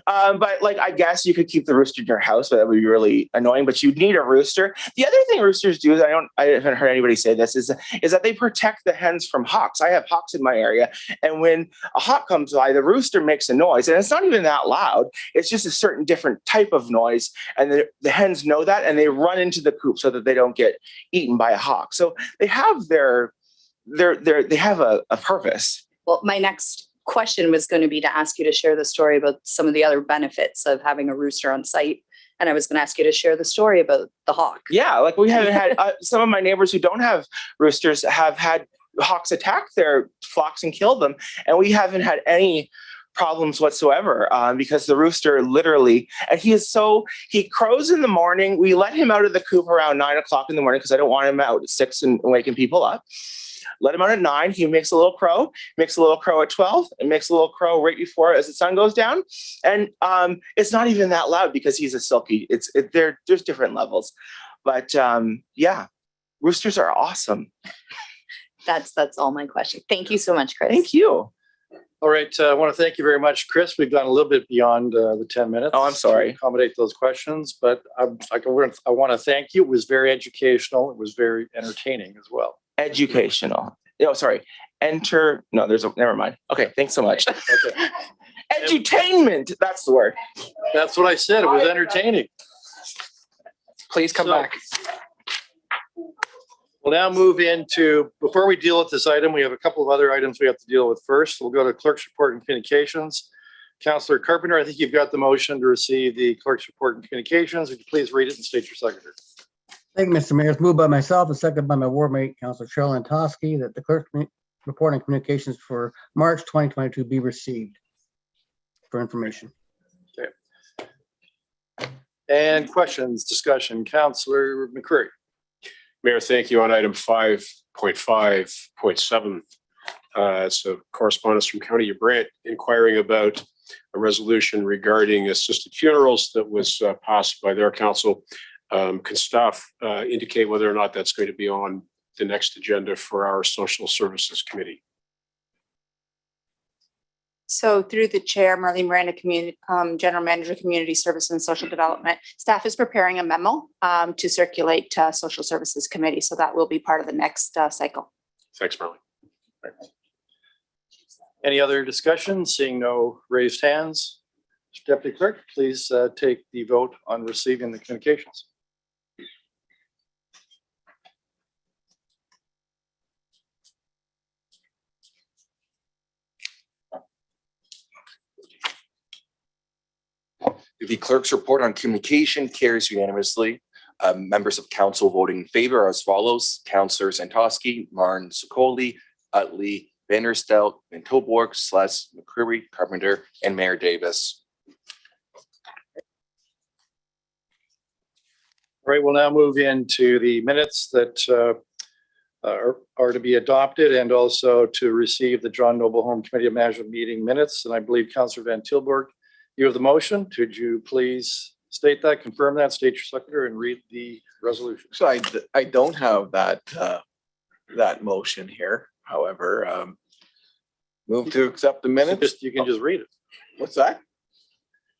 But like, I guess you could keep the rooster in your house, but that would be really annoying. But you'd need a rooster. The other thing roosters do, I haven't heard anybody say this, is that they protect the hens from hawks. I have hawks in my area, and when a hawk comes by, the rooster makes a noise, and it's not even that loud. It's just a certain different type of noise, and the hens know that, and they run into the coop so that they don't get eaten by a hawk. So they have they have a purpose.
Well, my next question was going to be to ask you to share the story about some of the other benefits of having a rooster on site. And I was going to ask you to share the story about the hawk.
Yeah, like we haven't had some of my neighbors who don't have roosters have had hawks attack their flocks and kill them. And we haven't had any problems whatsoever because the rooster literally, and he crows in the morning. We let him out of the coop around 9 o'clock in the morning because I don't want him out at 6 and waking people up. Let him out at 9. He makes a little crow, at 12, and makes a little crow right before as the sun goes down. And it's not even that loud because he's a silky. There's different levels, but yeah, roosters are awesome.
That's all my question. Thank you so much, Chris.
Thank you.
All right, I want to thank you very much, Chris. We've gone a little bit beyond the 10 minutes.
Oh, I'm sorry.
To accommodate those questions, but I want to thank you. It was very educational. It was very entertaining as well.
Educational. No, sorry. Never mind. Okay, thanks so much.
Okay.
Edutainment. That's the word.
That's what I said. It was entertaining.
Please come back.
We'll now move into, before we deal with this item, we have a couple of other items we have to deal with first. We'll go to clerk's report and communications. Councillor Carpenter, I think you've got the motion to receive the clerk's report and communications. Would you please read it and state your seconder?
Thank you, Mr. Mayor. It's moved by myself and seconded by my ward mate, Councillor Cheryl Antosky, that the clerk's report on communications for March 2022 be received for information.
And questions, discussion, Councillor McCreary.
Mayor, thank you. On item 5.5.7, so correspondence from County of Brant inquiring about a resolution regarding assisted funerals that was passed by their council. Can staff indicate whether or not that's going to be on the next agenda for our Social Services Committee?
So through the chair, Marlene Miranda, General Manager, Community Service and Social Development, staff is preparing a memo to circulate to Social Services Committee. So that will be part of the next cycle.
Thanks, Marlene.
Any other discussion? Seeing no raised hands. Deputy Clerk, please take the vote on receiving the communications.
The clerk's report on communication carries unanimously. Members of council voting in favor are as follows: Councillors Antosky, Marn, Sokoli, Utley, Vanderstel, Van Tilborg, Sless, McCreary, Carpenter, and Mayor Davis.
All right, we'll now move into the minutes that are to be adopted and also to receive the John Noble Home Committee of Management meeting minutes. And I believe Councillor Van Tilborg, you have the motion. Could you please state that, confirm that, state your seconder, and read the resolution?
So I don't have that that motion here. However, move to accept the minutes.
You can just read it.
What's that?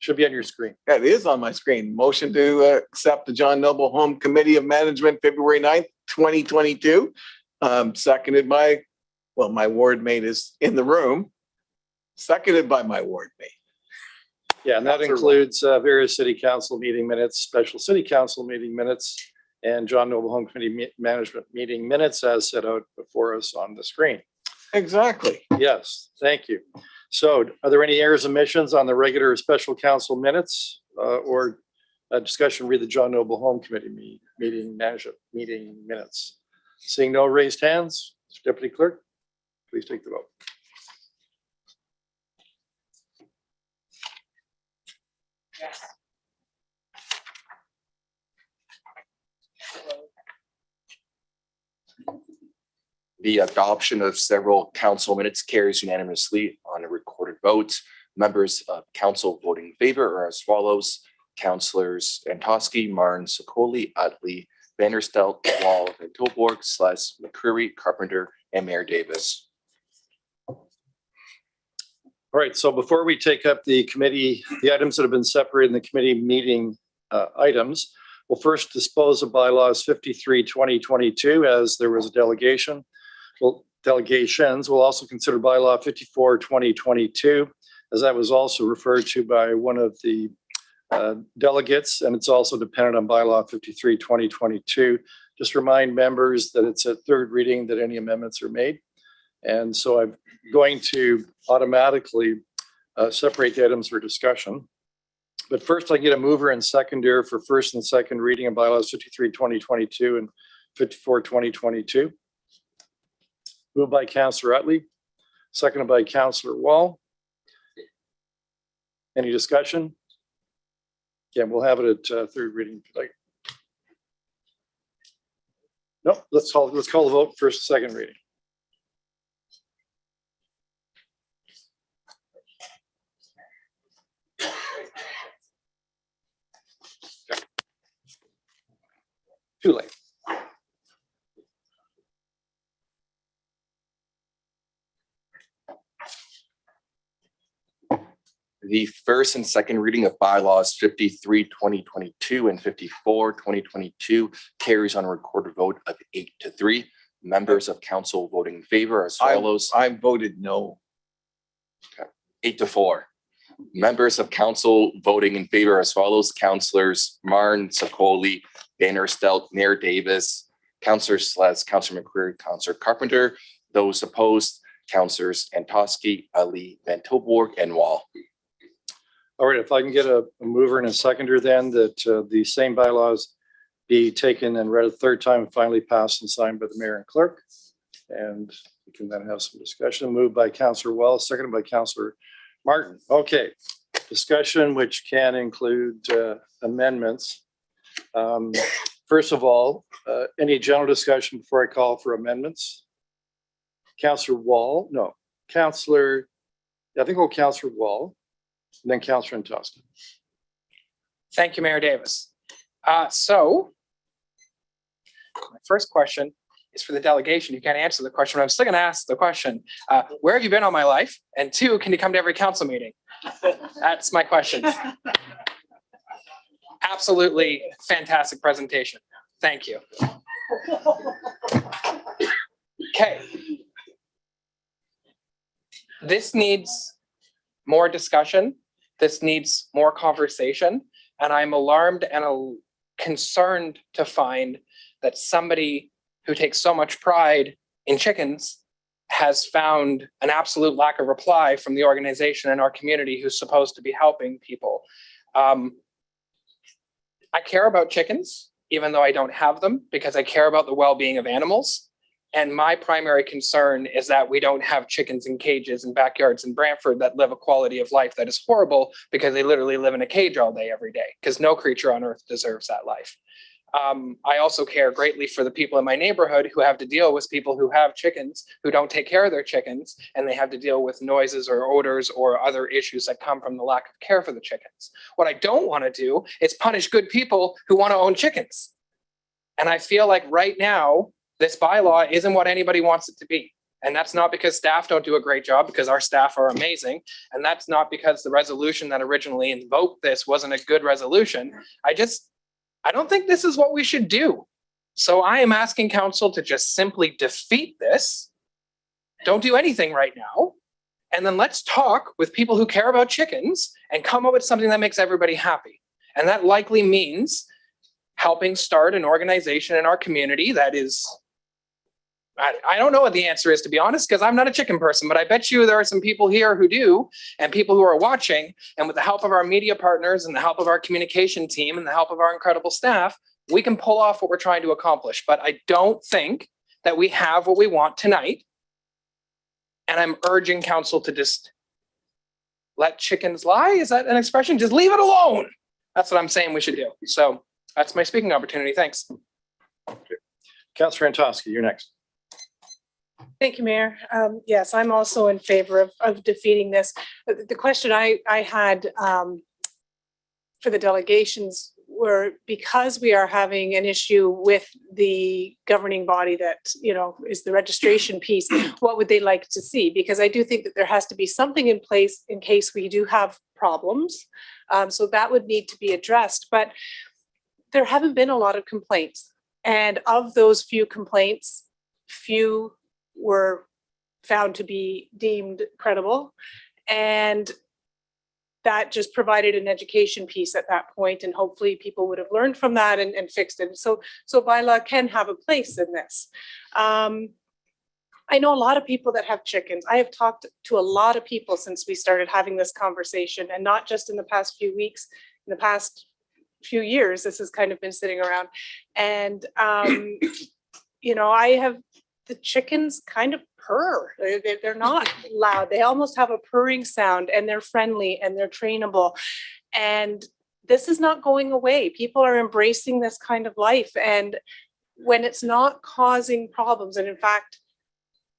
Should be on your screen.
Yeah, it is on my screen. Motion to accept the John Noble Home Committee of Management, February 9th, 2022. Seconded by, well, my ward mate is in the room. Seconded by my ward mate.
Yeah, and that includes various city council meeting minutes, special city council meeting minutes, and John Noble Home Committee Management meeting minutes as set out before us on the screen.
Exactly.
Yes, thank you. So are there any errors and omissions on the regular or special council minutes or a discussion read the John Noble Home Committee meeting management meeting minutes? Seeing no raised hands, Deputy Clerk, please take the vote.
Yes.
The adoption of several council minutes carries unanimously on a recorded vote. Members of council voting in favor are as follows: Councillors Antosky, Marn, Sokoli, Utley, Vanderstel, Wall, Van Tilborg, Sless, McCreary, Carpenter, and Mayor Davis.
All right, so before we take up the committee, the items that have been separated in the committee meeting items, we'll first dispose of bylaws 53/2022 as there was a delegation. Well, delegations. We'll also consider bylaw 54/2022 as that was also referred to by one of the delegates, and it's also dependent on bylaw 53/2022. Just remind members that it's at third reading that any amendments are made. And so I'm going to automatically separate the items for discussion. But first I get a mover and seconder for first and second reading of bylaws 53/2022 and 54/2022. Moved by Councillor Utley, seconded by Councillor Wall. Any discussion? Yeah, we'll have it at third reading. No, let's call the vote first, second reading. Too late.
The first and second reading of bylaws 53/2022 and 54/2022 carries on a recorded vote of 8-3. Members of council voting in favor as follows.
I voted no.
Okay. 8-4. Members of council voting in favor as follows: Councillors Marn, Sokoli, Vanderstel, Mayor Davis, Councillor Sless, Councillor McCreary, Councillor Carpenter. Those opposed, Councillors Antosky, Ali, Van Tilborg, and Wall.
All right, if I can get a mover and a seconder then that the same bylaws be taken and read a third time and finally passed and signed by the mayor and clerk. And we can then have some discussion. Moved by Councillor Wells, seconded by Councillor Martin. Okay, discussion which can include amendments. First of all, any general discussion before I call for amendments? Councillor Wall, no, Councillor, I think we'll Councillor Wall, and then Councillor Antosky.
Thank you, Mayor Davis. So my first question is for the delegation. You can't answer the question, but I'm still going to ask the question. Where have you been all my life? And two, can you come to every council meeting? That's my question. Absolutely fantastic presentation. Thank you. Okay. This needs more discussion. This needs more conversation. And I'm alarmed and concerned to find that somebody who takes so much pride in chickens has found an absolute lack of reply from the organization in our community who's supposed to be helping people. I care about chickens, even though I don't have them, because I care about the well-being of animals. And my primary concern is that we don't have chickens in cages in backyards in Brantford that live a quality of life that is horrible because they literally live in a cage all day, every day, because no creature on earth deserves that life. I also care greatly for the people in my neighborhood who have to deal with people who have chickens, who don't take care of their chickens, and they have to deal with noises or odors or other issues that come from the lack of care for the chickens. What I don't want to do is punish good people who want to own chickens. And I feel like right now, this bylaw isn't what anybody wants it to be. And that's not because staff don't do a great job, because our staff are amazing. And that's not because the resolution that originally invoked this wasn't a good resolution. I don't think this is what we should do. So I am asking council to just simply defeat this. Don't do anything right now. And then let's talk with people who care about chickens and come up with something that makes everybody happy. And that likely means helping start an organization in our community that is, I don't know what the answer is, to be honest, because I'm not a chicken person, but I bet you there are some people here who do, and people who are watching, and with the help of our media partners and the help of our communication team and the help of our incredible staff, we can pull off what we're trying to accomplish. But I don't think that we have what we want tonight. And I'm urging council to just let chickens lie. Is that an expression? Just leave it alone. That's what I'm saying we should do. So that's my speaking opportunity. Thanks.
Okay. Councillor Antosky, you're next.
Thank you, Mayor. Yes, I'm also in favor of defeating this. The question I had for the delegations were, because we are having an issue with the governing body that, you know, is the registration piece, what would they like to see? Because I do think that there has to be something in place in case we do have problems. So that would need to be addressed. But there haven't been a lot of complaints. And of those few complaints, few were found to be deemed credible. And that just provided an education piece at that point, and hopefully people would have learned from that and fixed it. So bylaw can have a place in this. I know a lot of people that have chickens. I have talked to a lot of people since we started having this conversation, and not just in the past few weeks, in the past few years, this has kind of been sitting around. And, you know, the chickens kind of purr. They're not loud. They almost have a purring sound, and they're friendly and they're trainable. And this is not going away. People are embracing this kind of life. And when it's not causing problems, and in fact,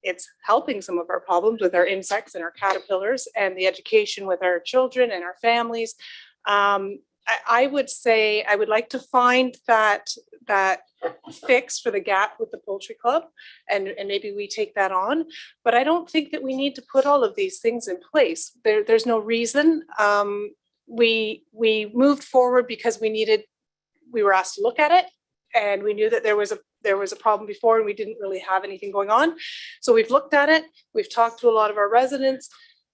it's helping some of our problems with our insects and our caterpillars and the education with our children and our families, I would say I would like to find that fix for the gap with the Poultry Club, and maybe we take that on. But I don't think that we need to put all of these things in place. There's no reason. We moved forward because we were asked to look at it, and we knew that there was a problem before, and we didn't really have anything going on. So we've looked at it. We've talked to a lot of our residents.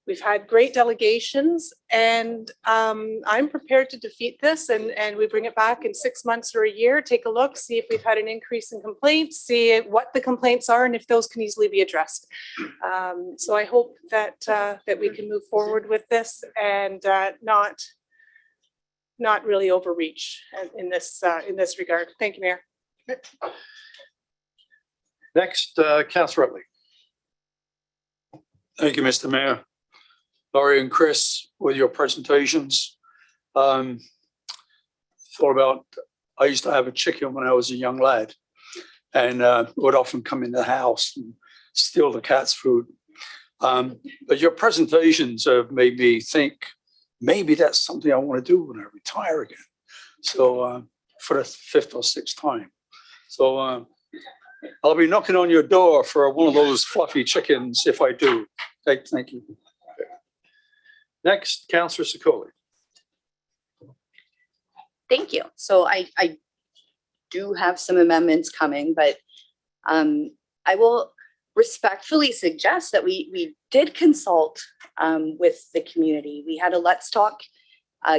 We've had great delegations, and I'm prepared to defeat this, and we bring it back in 6 months or a year, take a look, see if we've had an increase in complaints, see what the complaints are, and if those can easily be addressed. So I hope that we can move forward with this and not really overreach in this regard. Thank you, Mayor.
Next, Councillor Rutley.
Thank you, Mr. Mayor. Laurie and Chris, with your presentations. Thought about, I used to have a chicken when I was a young lad and would often come in the house and steal the cat's food. But your presentations have made me think maybe that's something I want to do when I retire again. So for the 5th or 6th time. So I'll be knocking on your door for one of those fluffy chickens if I do. Thank you.
Next, Councillor Sikoli.
Thank you. So I do have some amendments coming, but I will respectfully suggest that we did consult with the community. We had a Let's Talk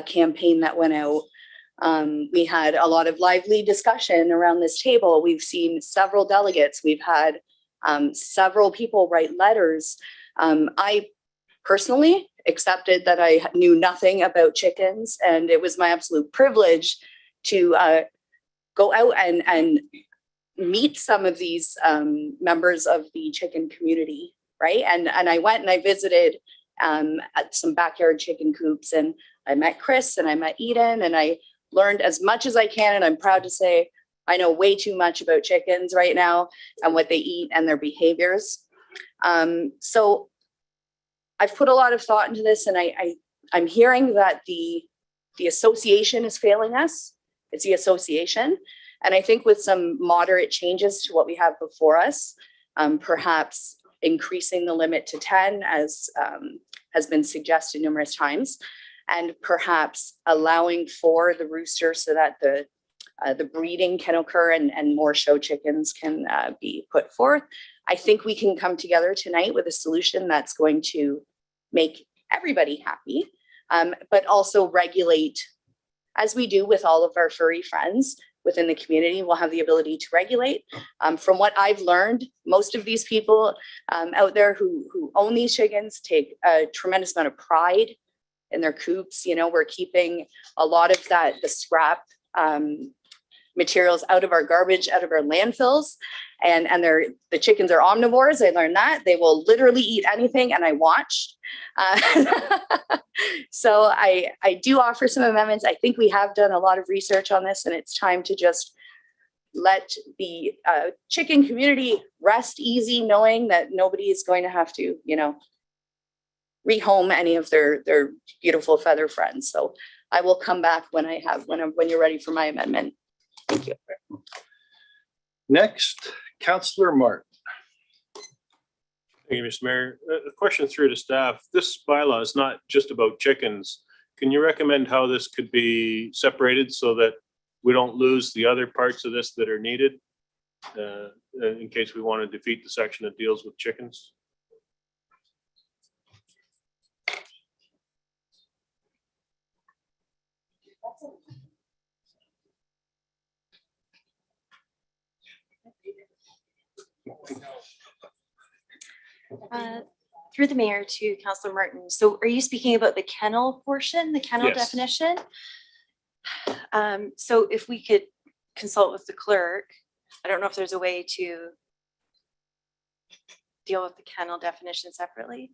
campaign that went out. We had a lot of lively discussion around this table. We've seen several delegates. We've had several people write letters. I personally accepted that I knew nothing about chickens, and it was my absolute privilege to go out and meet some of these members of the chicken community, right? And I went and I visited at some backyard chicken coops, and I met Chris and I met Eden, and I learned as much as I can, and I'm proud to say I know way too much about chickens right now and what they eat and their behaviors. So I've put a lot of thought into this, and I'm hearing that the association is failing us. It's the association. And I think with some moderate changes to what we have before us, perhaps increasing the limit to 10 as has been suggested numerous times, and perhaps allowing for the rooster so that the breeding can occur and more show chickens can be put forth. I think we can come together tonight with a solution that's going to make everybody happy, but also regulate, as we do with all of our furry friends within the community. We'll have the ability to regulate. From what I've learned, most of these people out there who own these chickens take a tremendous amount of pride in their coops. You know, we're keeping a lot of the scrap materials out of our garbage, out of our landfills, and the chickens are omnivores. I learned that they will literally eat anything, and I watched. So I do offer some amendments. I think we have done a lot of research on this, and it's time to just let the chicken community rest easy, knowing that nobody is going to have to, you know, rehome any of their beautiful feather friends. So I will come back when you're ready for my amendment. Thank you.
Next, Councillor Martin.
Thank you, Mr. Mayor. A question through to staff. This bylaw is not just about chickens. Can you recommend how this could be separated so that we don't lose the other parts of this that are needed in case we want to defeat the section that deals with chickens?
Through the mayor to Councillor Martin. So are you speaking about the kennel portion, the kennel
Yes.
definition? So if we could consult with the clerk, I don't know if there's a way to deal with the kennel definition separately.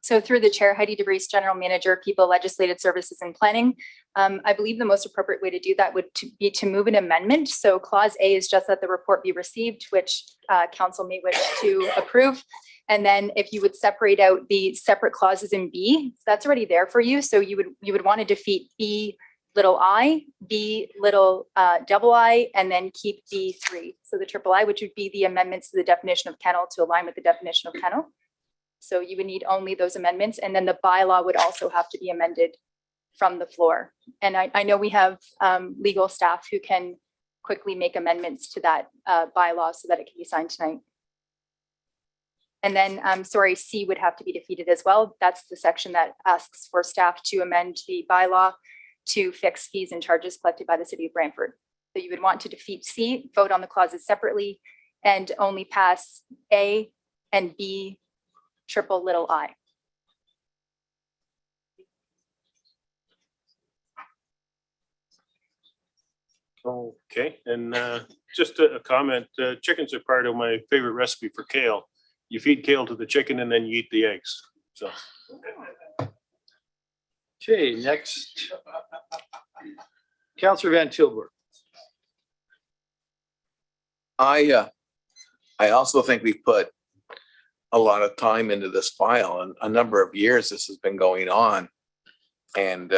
So through the chair, Heidi DeVries, General Manager, People, Legislative Services and Planning. I believe the most appropriate way to do that would be to move an amendment. So clause A is just that the report be received, which council may wish to approve. And then if you would separate out the separate clauses in B, that's already there for you. So you would want to defeat B little I, B little double I, and then keep B3. So the triple I, which would be the amendments to the definition of kennel to align with the definition of kennel. So you would need only those amendments, and then the bylaw would also have to be amended from the floor. And I know we have legal staff who can quickly make amendments to that bylaw so that it can be signed tonight. And then, sorry, C would have to be defeated as well. That's the section that asks for staff to amend the bylaw to fix fees and charges collected by the city of Brantford. So you would want to defeat C, vote on the clauses separately, and only pass A and B triple little I.
Okay, and Just a comment, chickens are part of my favorite recipe for kale. You feed kale to the chicken and then you eat the eggs, so.
Okay, next. Councillor Van Tilburg.
I also think we've put a lot of time into this file, and a number of years this has been going on. And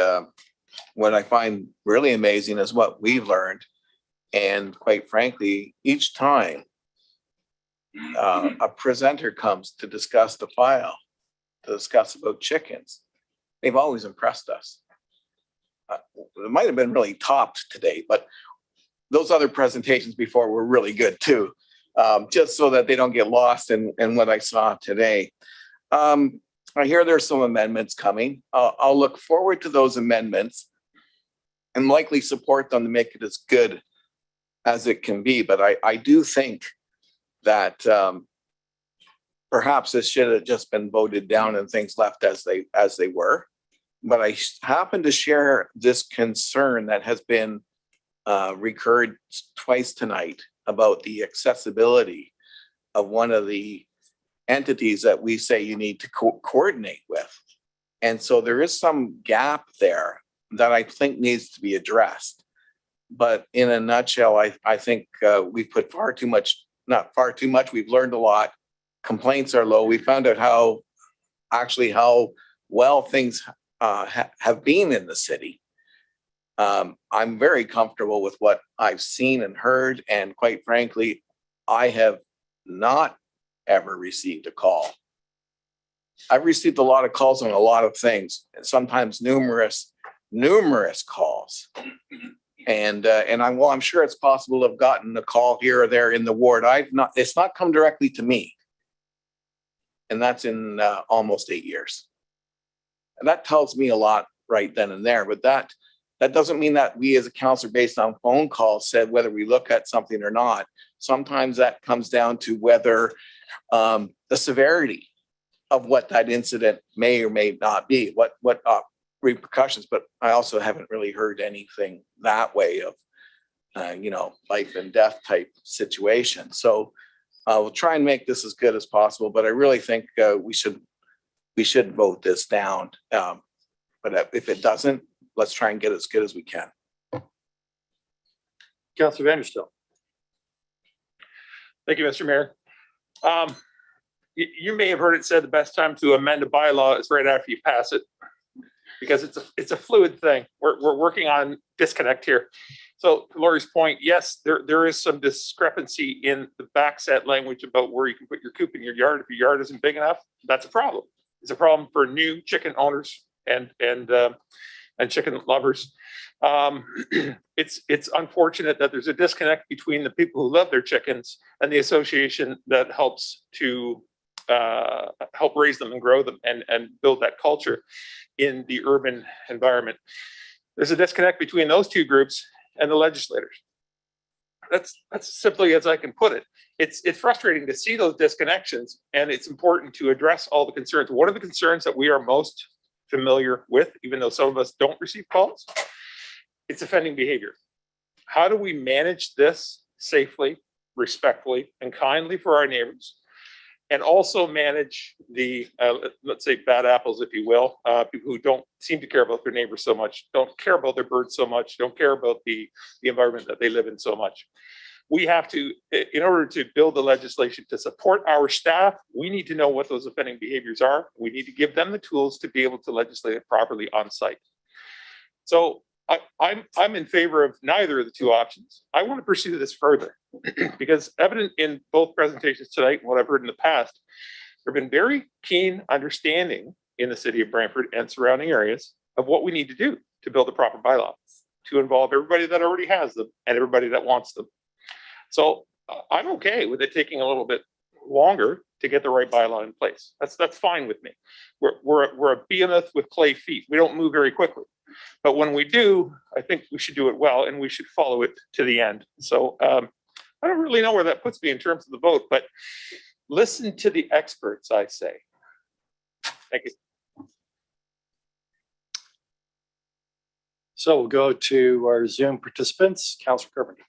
what I find really amazing is what we've learned. And quite frankly, each time a presenter comes to discuss the file, to discuss about chickens, they've always impressed us. It might have been really topped today, but those other presentations before were really good too, just so that they don't get lost in what I saw today. I hear there's some amendments coming. I'll look forward to those amendments and likely support them to make it as good as it can be. But I do think that perhaps this should have just been voted down and things left as they were. But I happen to share this concern that has been recurred twice tonight about the accessibility of one of the entities that we say you need to coordinate with. And so there is some gap there that I think needs to be addressed. But in a nutshell, I think we've put far too much, not far too much, we've learned a lot. Complaints are low. We found out how well things have been in the city. I'm very comfortable with what I've seen and heard, and quite frankly, I have not ever received a call. I've received a lot of calls on a lot of things, and sometimes numerous calls. And I'm sure it's possible to have gotten a call here or there in the ward. It's not come directly to me. And that's in almost 8 years. And that tells me a lot right then and there. But that doesn't mean that we as a council, based on phone calls, said whether we look at something or not. Sometimes that comes down to whether the severity of what that incident may or may not be, what repercussions. But I also haven't really heard anything that way of life and death type situation. So we'll try and make this as good as possible. But I really think we should vote this down. But if it doesn't, let's try and get it as good as we can.
Councillor Vanderstel.
Thank you, Mr. Mayor. You may have heard it said the best time to amend a bylaw is right after you pass it, because it's a fluid thing. We're working on disconnect here. So to Lori's point, yes, there is some discrepancy in the backset language about where you can put your coop in your yard. If your yard isn't big enough, that's a problem. It's a problem for new chicken owners and chicken lovers. It's unfortunate that there's a disconnect between the people who love their chickens and the association that helps to help raise them and grow them and build that culture in the urban environment. There's a disconnect between those two groups and the legislators. That's simply as I can put it. It's frustrating to see those disconnections, and it's important to address all the concerns. One of the concerns that we are most familiar with, even though some of us don't receive calls, it's offending behavior. How do we manage this safely, respectfully, and kindly for our neighbors, and also manage the, let's say, bad apples, if you will, people who don't seem to care about their neighbors so much, don't care about their birds so much, don't care about the environment that they live in so much. We have to, in order to build the legislation to support our staff, we need to know what those offending behaviors are. We need to give them the tools to be able to legislate it properly on site. So I'm in favor of neither of the two options. I want to pursue this further because evident in both presentations tonight and what I've heard in the past, there have been very keen understanding in the city of Brantford and surrounding areas of what we need to do to build a proper bylaw to involve everybody that already has them and everybody that wants them. So I'm okay with it taking a little bit longer to get the right bylaw in place. That's fine with me. We're a behemoth with clay feet. We don't move very quickly. But when we do, I think we should do it well and we should follow it to the end. So I don't really know where that puts me in terms of the vote, but listen to the experts, I say. Thank you.
So we'll go to our Zoom participants. Councillor Carpenter.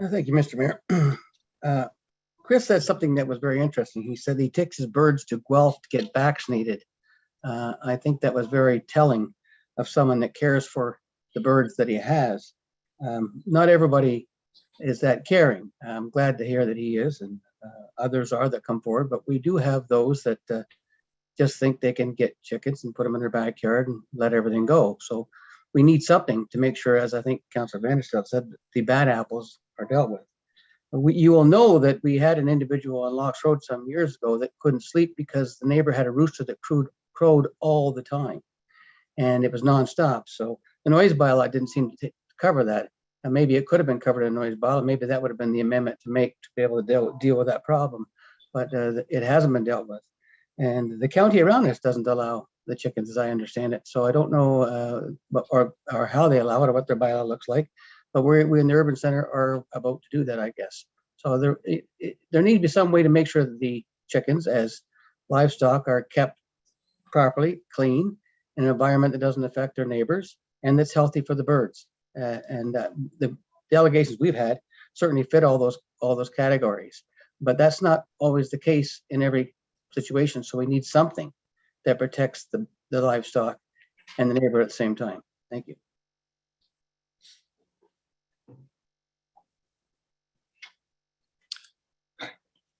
Thank you, Mr. Mayor. Chris said something that was very interesting. He said he takes his birds to Guelph to get vaccinated. I think that was very telling of someone that cares for the birds that he has. Not everybody is that caring. I'm glad to hear that he is, and others are that come forward, but we do have those that just think they can get chickens and put them in their backyard and let everything go. So we need something to make sure, as I think Councillor Vanderstelt said, the bad apples are dealt with. You will know that we had an individual on Locks Road some years ago that couldn't sleep because the neighbor had a rooster that crowed all the time, and it was nonstop. So the noise bylaw didn't seem to cover that. And maybe it could have been covered in noise bylaw. Maybe that would have been the amendment to make to be able to deal with that problem, but it hasn't been dealt with. And the county around us doesn't allow the chickens, as I understand it. So I don't know or how they allow it or what their bylaw looks like. But we in the urban center are about to do that, I guess. So there needs to be some way to make sure that the chickens as livestock are kept properly, clean, in an environment that doesn't affect their neighbors and that's healthy for the birds. The delegations we've had certainly fit all those categories, but that's not always the case in every situation. So we need something that protects the livestock and the neighbor at the same time. Thank you.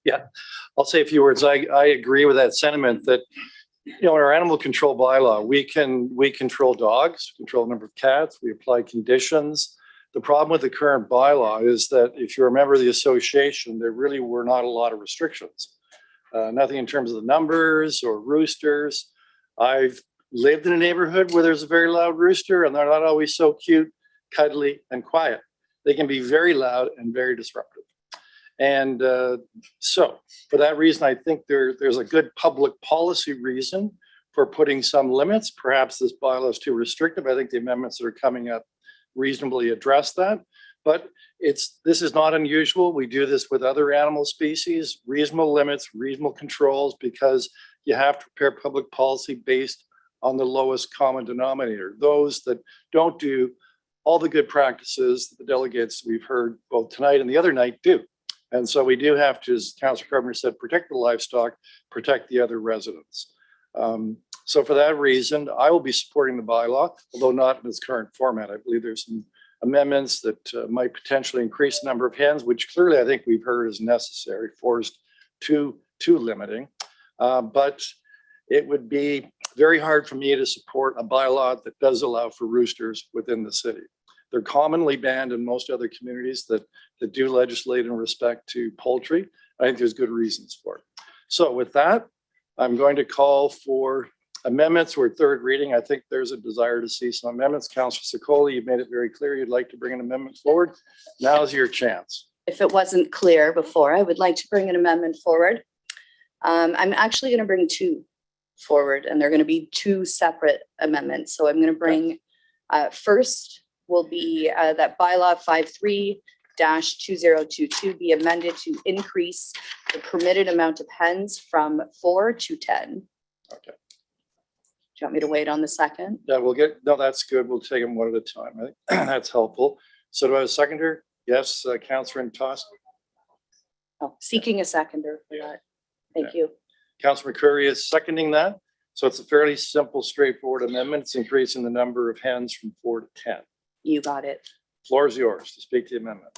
Yeah, I'll say a few words. I agree with that sentiment that, in our animal control bylaw, we control dogs, control the number of cats, we apply conditions. The problem with the current bylaw is that if you're a member of the association, there really were not a lot of restrictions. Nothing in terms of the numbers or roosters. I've lived in a neighborhood where there's a very loud rooster and they're not always so cute, cuddly, and quiet. They can be very loud and very disruptive. And so for that reason, I think there's a good public policy reason for putting some limits. Perhaps this bylaw is too restrictive. I think the amendments that are coming up reasonably address that. But this is not unusual. We do this with other animal species, reasonable limits, reasonable controls, because you have to prepare public policy based on the lowest common denominator. Those that don't do all the good practices that the delegates we've heard both tonight and the other night do. And so we do have to, as Councillor Carpenter said, protect the livestock, protect the other residents. So for that reason, I will be supporting the bylaw, although not in its current format. I believe there's some amendments that might potentially increase the number of hens, which clearly I think we've heard is necessary, forced too limiting. But it would be very hard for me to support a bylaw that does allow for roosters within the city. They're commonly banned in most other communities that do legislate in respect to poultry. I think there's good reasons for it. So with that, I'm going to call for amendments or third reading. I think there's a desire to see some amendments. Councillor Sikoli, you've made it very clear you'd like to bring an amendment forward. Now's your chance.
If it wasn't clear before, I would like to bring an amendment forward. I'm actually going to bring two forward, and they're going to be two separate amendments. So I'm going to bring first will be that bylaw 53-2022 be amended to increase the permitted amount of hens from 4 to 10.
Okay.
Do you want me to wait on the second?
Yeah, no, that's good. We'll take them one at a time. I think that's helpful. So do I have a seconder? Yes, Councillor Tosk.
Oh, seeking a seconder for that. Thank you.
Councillor McCurry is seconding that. So it's a fairly simple, straightforward amendment. It's increasing the number of hens from 4 to 10.
You got it.
Floor is yours to speak to the amendment.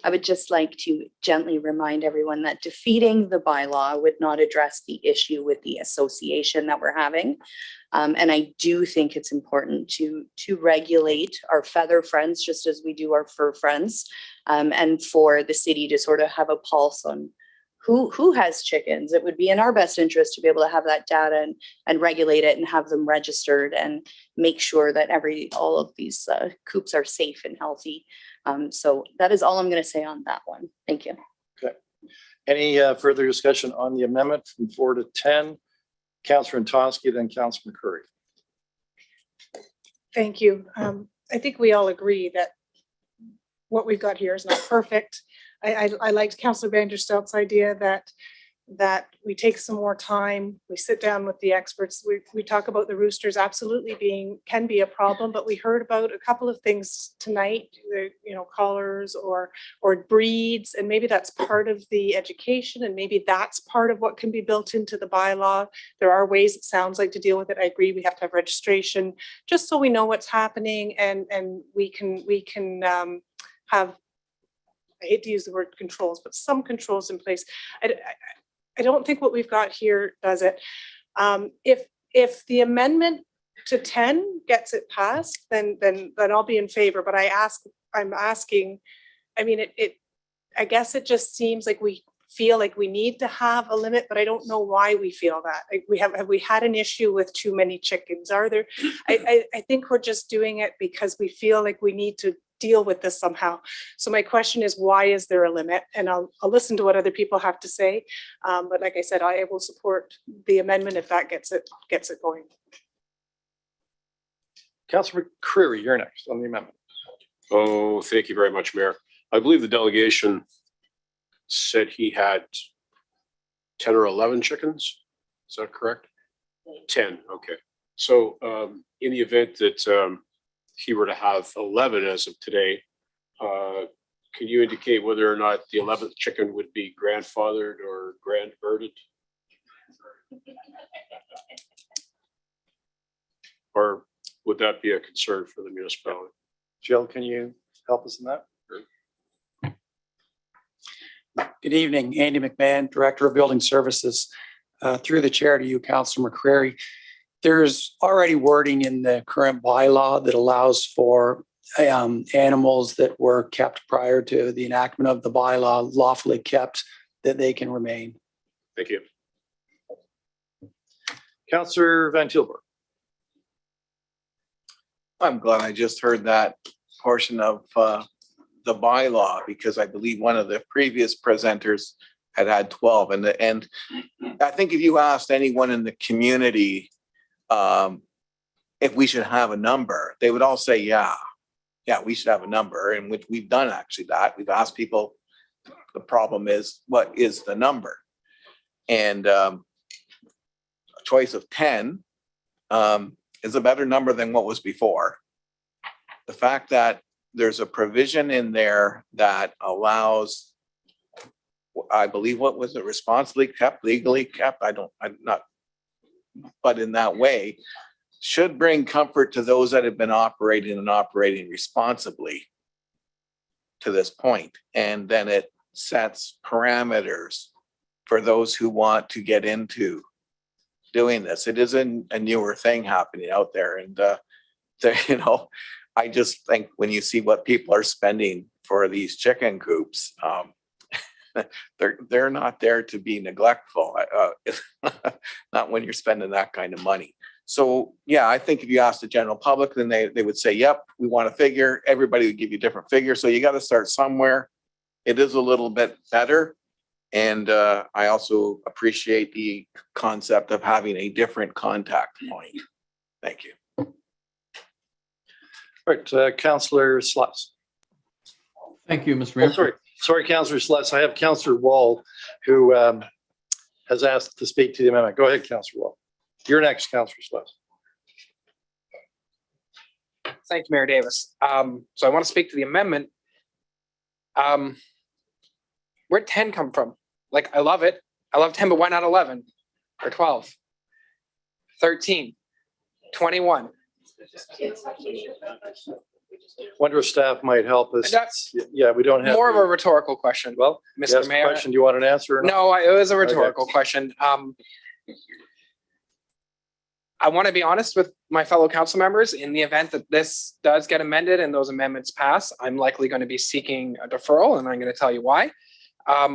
I would just like to gently remind everyone that defeating the bylaw would not address the issue with the association that we're having. And I do think it's important to regulate our feather friends just as we do our fur friends, and for the city to sort of have a pulse on who has chickens. It would be in our best interest to be able to have that data and regulate it and have them registered and make sure that all of these coops are safe and healthy. So that is all I'm going to say on that one. Thank you.
Okay. Any further discussion on the amendment from 4 to 10? Councillor Toski, then Councillor McCurry.
Thank you. I think we all agree that what we've got here is not perfect. I liked Councillor Vanderstelt's idea that that we take some more time, we sit down with the experts, we talk about the roosters absolutely can be a problem, but we heard about a couple of things tonight, collars or breeds, and maybe that's part of the education, and maybe that's part of what can be built into the bylaw. There are ways, it sounds like, to deal with it. I agree, we have to have registration, just so we know what's happening, and we can have, I hate to use the word controls, but some controls in place. I don't think what we've got here does it. If the amendment to 10 gets it passed, then I'll be in favor. But I'm asking, I mean, I guess it just seems like we feel like we need to have a limit, but I don't know why we feel that. Like have we had an issue with too many chickens? Are there? I think we're just doing it because we feel like we need to deal with this somehow. So my question is, why is there a limit? And I'll listen to what other people have to say. But like I said, I will support the amendment if that gets it going.
Councillor McCreary, you're next on the amendment.
Oh, thank you very much, Mayor. I believe the delegation said he had 10 or 11 chickens. Is that correct? 10, okay. So in the event that he were to have 11 as of today, can you indicate whether or not the 11th chicken would be grandfathered or grandbirded? Or would that be a concern for the municipality?
Jill, can you help us in that?
Good evening, Andy McMahon, Director of Building Services. Through the chair to you, Councillor McCreary. There's already wording in the current bylaw that allows for animals that were kept prior to the enactment of the bylaw, lawfully kept, that they can remain.
Thank you.
Councillor Van Tilburg.
I'm glad I just heard that portion of the bylaw, because I believe one of the previous presenters had 12. And I think if you asked anyone in the community if we should have a number, they would all say, yeah, we should have a number, and which we've done actually that. We've asked people, the problem is, what is the number? And a choice of 10 is a better number than what was before. The fact that there's a provision in there that allows, I believe, what was it, responsibly kept, legally kept? I'm not, but in that way, should bring comfort to those that have been operating responsibly to this point. And then it sets parameters for those who want to get into doing this. It isn't a newer thing happening out there. And, I just think when you see what people are spending for these chicken coops, they're not there to be neglectful, not when you're spending that kind of money. So yeah, I think if you ask the general public, then they would say, yep, we want a figure. Everybody would give you a different figure. So you got to start somewhere. It is a little bit better. And I also appreciate the concept of having a different contact point. Thank you.
All right, Councillor Sluts.
Thank you, Mr. Mayor.
Sorry, Councillor Sluts. I have Councillor Wall who has asked to speak to the amendment. Go ahead, Councillor Wall. You're next, Councillor Sluts.
Thank you, Mayor Davis. So I want to speak to the amendment. Where'd 10 come from? Like, I love it. I love 10, but why not 11 or 12, 13, 21?
Wonder if staff might help us.
That's
yeah, we don't have
more of a rhetorical question.
Well,
Mr. Mayor,
question. Do you want an answer? Or not?
No, it was a rhetorical question. I want to be honest with my fellow council members. In the event that this does get amended and those amendments pass, I'm likely going to be seeking a deferral, and I'm going to tell you why. I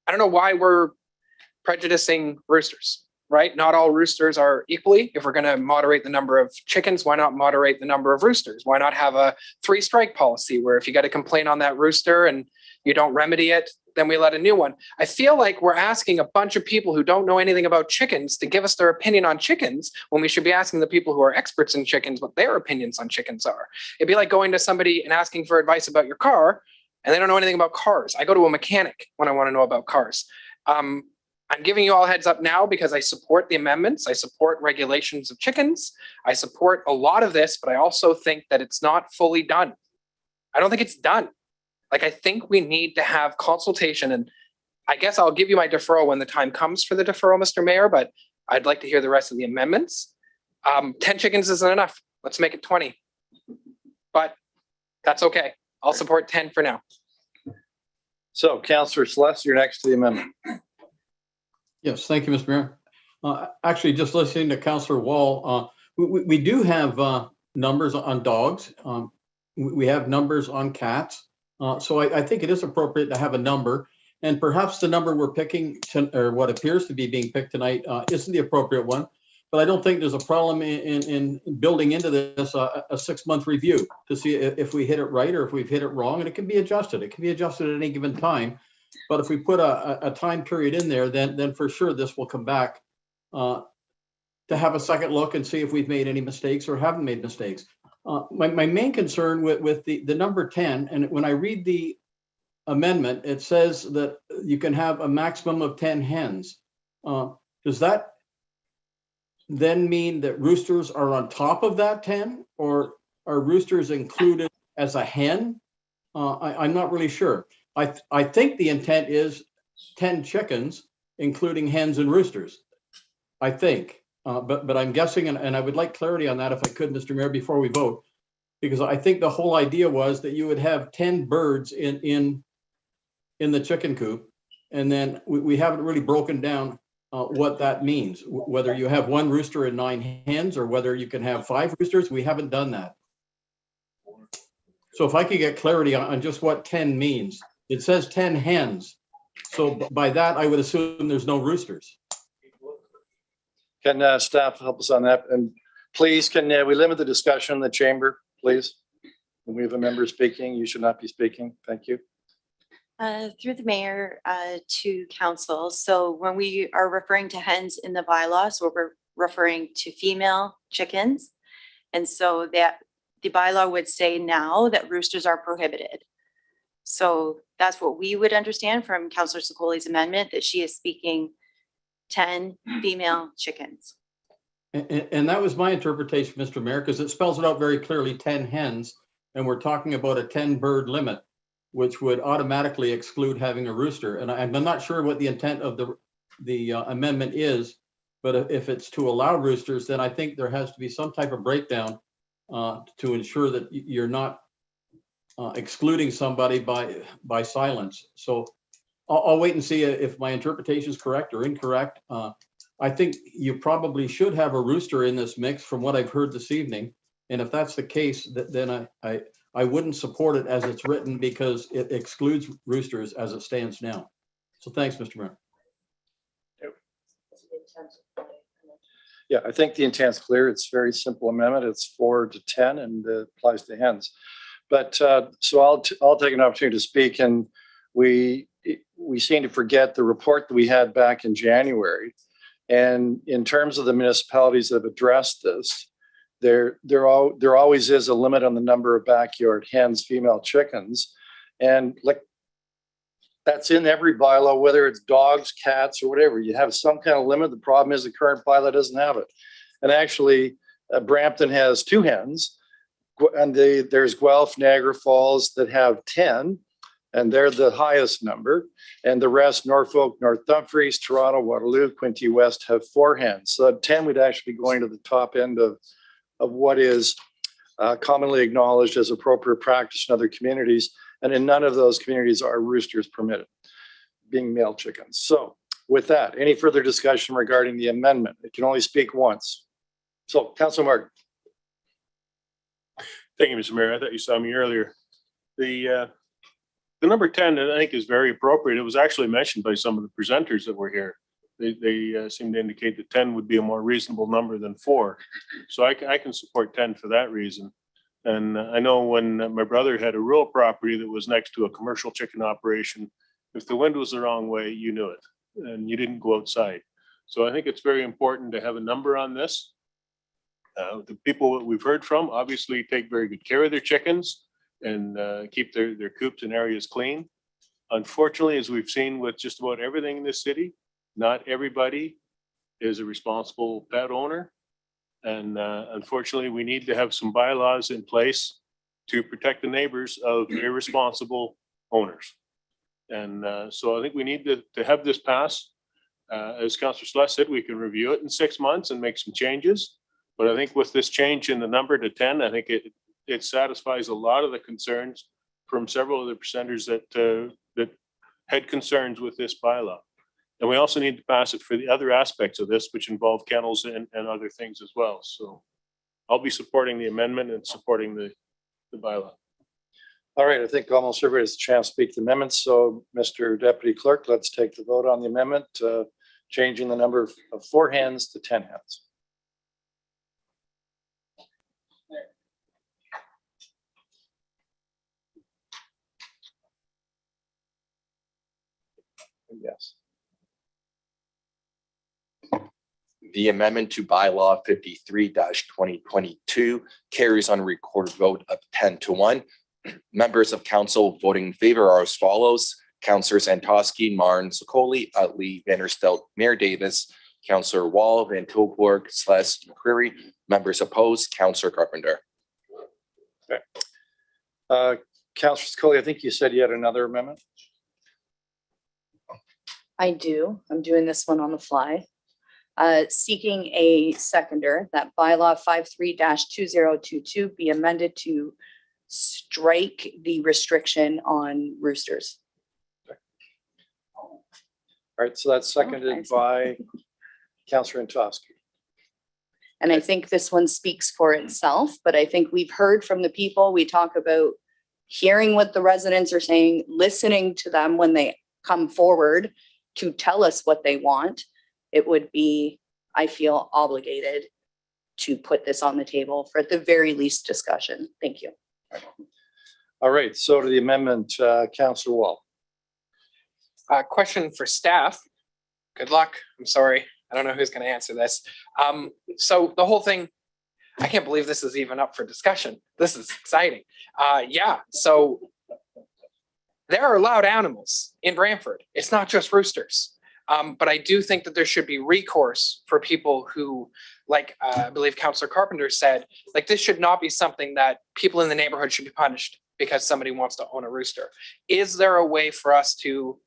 don't know why we're prejudicing roosters, right? Not all roosters are equally. If we're going to moderate the number of chickens, why not moderate the number of roosters? Why not have a 3-strike policy where if you get a complaint on that rooster and you don't remedy it, then we let a new one? I feel like we're asking a bunch of people who don't know anything about chickens to give us their opinion on chickens when we should be asking the people who are experts in chickens what their opinions on chickens are. It'd be like going to somebody and asking for advice about your car and they don't know anything about cars. I go to a mechanic when I want to know about cars. I'm giving you all a heads up now because I support the amendments. I support regulations of chickens. I support a lot of this, but I also think that it's not fully done. I don't think it's done. Like, I think we need to have consultation, and I guess I'll give you my deferral when the time comes for the deferral, Mr. Mayor, but I'd like to hear the rest of the amendments. 10 chickens isn't enough. Let's make it 20. But that's okay. I'll support 10 for now.
So Councillor Celeste, you're next to the amendment.
Yes, thank you, Mr. Mayor. Actually, just listening to Councillor Wall, we do have numbers on dogs. We have numbers on cats. So I think it is appropriate to have a number. And perhaps the number we're picking, or what appears to be being picked tonight, isn't the appropriate one. But I don't think there's a problem in building into this a 6-month review to see if we hit it right or if we've hit it wrong. And it can be adjusted. It can be adjusted at any given time. But if we put a time period in there, then for sure this will come back to have a second look and see if we've made any mistakes or haven't made mistakes. My main concern with the number 10, and when I read the amendment, it says that you can have a maximum of 10 hens. Does that then mean that roosters are on top of that 10, or are roosters included as a hen? I'm not really sure. I think the intent is 10 chickens, including hens and roosters, I think. But I'm guessing, and I would like clarity on that if I could, Mr. Mayor, before we vote, because I think the whole idea was that you would have 10 birds in the chicken coop, and then we haven't really broken down what that means, whether you have 1 rooster and 9 hens, or whether you can have 5 roosters. We haven't done that. So if I could get clarity on just what 10 means. It says 10 hens. So by that, I would assume there's no roosters.
Can staff help us on that? And please, can we limit the discussion in the chamber, please? When we have a member speaking, you should not be speaking. Thank you.
Through the mayor to council. So when we are referring to hens in the bylaws, we're referring to female chickens. And so that the bylaw would say now that roosters are prohibited. So that's what we would understand from Councillor Sokoli's amendment, that she is speaking 10 female chickens.
And that was my interpretation, Mr. Mayor, because it spells it out very clearly, 10 hens, and we're talking about a 10 bird limit, which would automatically exclude having a rooster. And I'm not sure what the intent of the amendment is, but if it's to allow roosters, then I think there has to be some type of breakdown to ensure that you're not excluding somebody by silence. So I'll wait and see if my interpretation is correct or incorrect. I think you probably should have a rooster in this mix from what I've heard this evening. And if that's the case, then I wouldn't support it as it's written, because it excludes roosters as it stands now. So thanks, Mr. Mayor.
Yeah, I think the intent's clear. It's a very simple amendment. It's 4 to 10 and applies to hens. But so I'll take an opportunity to speak. And we seem to forget the report that we had back in January. And in terms of the municipalities that have addressed this, there always is a limit on the number of backyard hens, female chickens. And like, that's in every bylaw, whether it's dogs, cats, or whatever. You have some kind of limit. The problem is the current bylaw doesn't have it. And actually, Brampton has 2 hens, and there's Guelph, Niagara Falls, that have 10, and they're the highest number. And the rest, Norfolk, North Dumfries, Toronto, Waterloo, Quinte West, have 4 hens. So 10 would actually be going to the top end of what is commonly acknowledged as appropriate practice in other communities. And in none of those communities are roosters permitted, being male chickens. So with that, any further discussion regarding the amendment? It can only speak once. So Councilor Martin.
Thank you, Mr. Mayor. I thought you saw me earlier. The number 10, I think, is very appropriate. It was actually mentioned by some of the presenters that were here. They seem to indicate that 10 would be a more reasonable number than 4. So I can support 10 for that reason. And I know when my brother had a rural property that was next to a commercial chicken operation, if the wind was the wrong way, you knew it, and you didn't go outside. So I think it's very important to have a number on this. The people that we've heard from obviously take very good care of their chickens. and keep their coops and areas clean. Unfortunately, as we've seen with just about everything in this city, not everybody is a responsible pet owner. And unfortunately, we need to have some bylaws in place to protect the neighbors of irresponsible owners. And so I think we need to have this pass. As Councillor Slush said, we can review it in 6 months and make some changes. But I think with this change in the number to 10, I think it satisfies a lot of the concerns from several of the presenters that had concerns with this bylaw. And we also need to pass it for the other aspects of this, which involve kennels and other things as well. So I'll be supporting the amendment and supporting the bylaw.
All right, I think almost everybody has a chance to speak to the amendments. So Mr. Deputy Clerk, let's take the vote on the amendment, changing the number of 4 hens to 10 hens. Yes.
The amendment to bylaw 53-2022 carries on a recorded vote of 10-1. Members of council voting in favor are as follows: Councillors Antosky, Marn, Sokoli, Utley, Vanderstelt, Mayor Davis, Councillor Wall, Van Tilburg, Celeste, McCreary. Members opposed, Councillor Carpenter.
Okay. Councillor Scully, I think you said you had another amendment.
I do. I'm doing this one on the fly. Seeking a seconder that bylaw 53-2022 be amended to strike the restriction on roosters.
All right, so that's seconded by Councillor Antosky.
And I think this one speaks for itself, but I think we've heard from the people. We talk about hearing what the residents are saying, listening to them when they come forward to tell us what they want. It would be, I feel, obligated to put this on the table for at the very least discussion. Thank you.
All right, so to the amendment, Councillor Wall.
Question for staff. Good luck. I'm sorry. I don't know who's going to answer this. So the whole thing, I can't believe this is even up for discussion. This is exciting. Yeah, so there are loud animals in Brantford. It's not just roosters. But I do think that there should be recourse for people who, like I believe Councillor Carpenter said, like this should not be something that people in the neighborhood should be punished because somebody wants to own a rooster. Is there a way for us to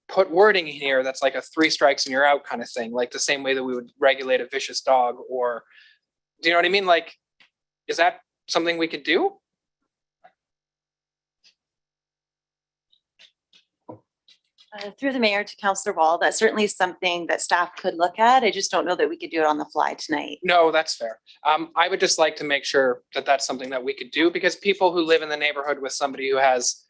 put wording in here that's like a 3 strikes and you're out kind of thing, like the same way that we would regulate a vicious dog? Or do you know what I mean? Like, is that something we could do?
Through the mayor to Councillor Wall, that's certainly something that staff could look at. I just don't know that we could do it on the fly tonight.
No, that's fair. I would just like to make sure that that's something that we could do, because people who live in the neighborhood with somebody who has,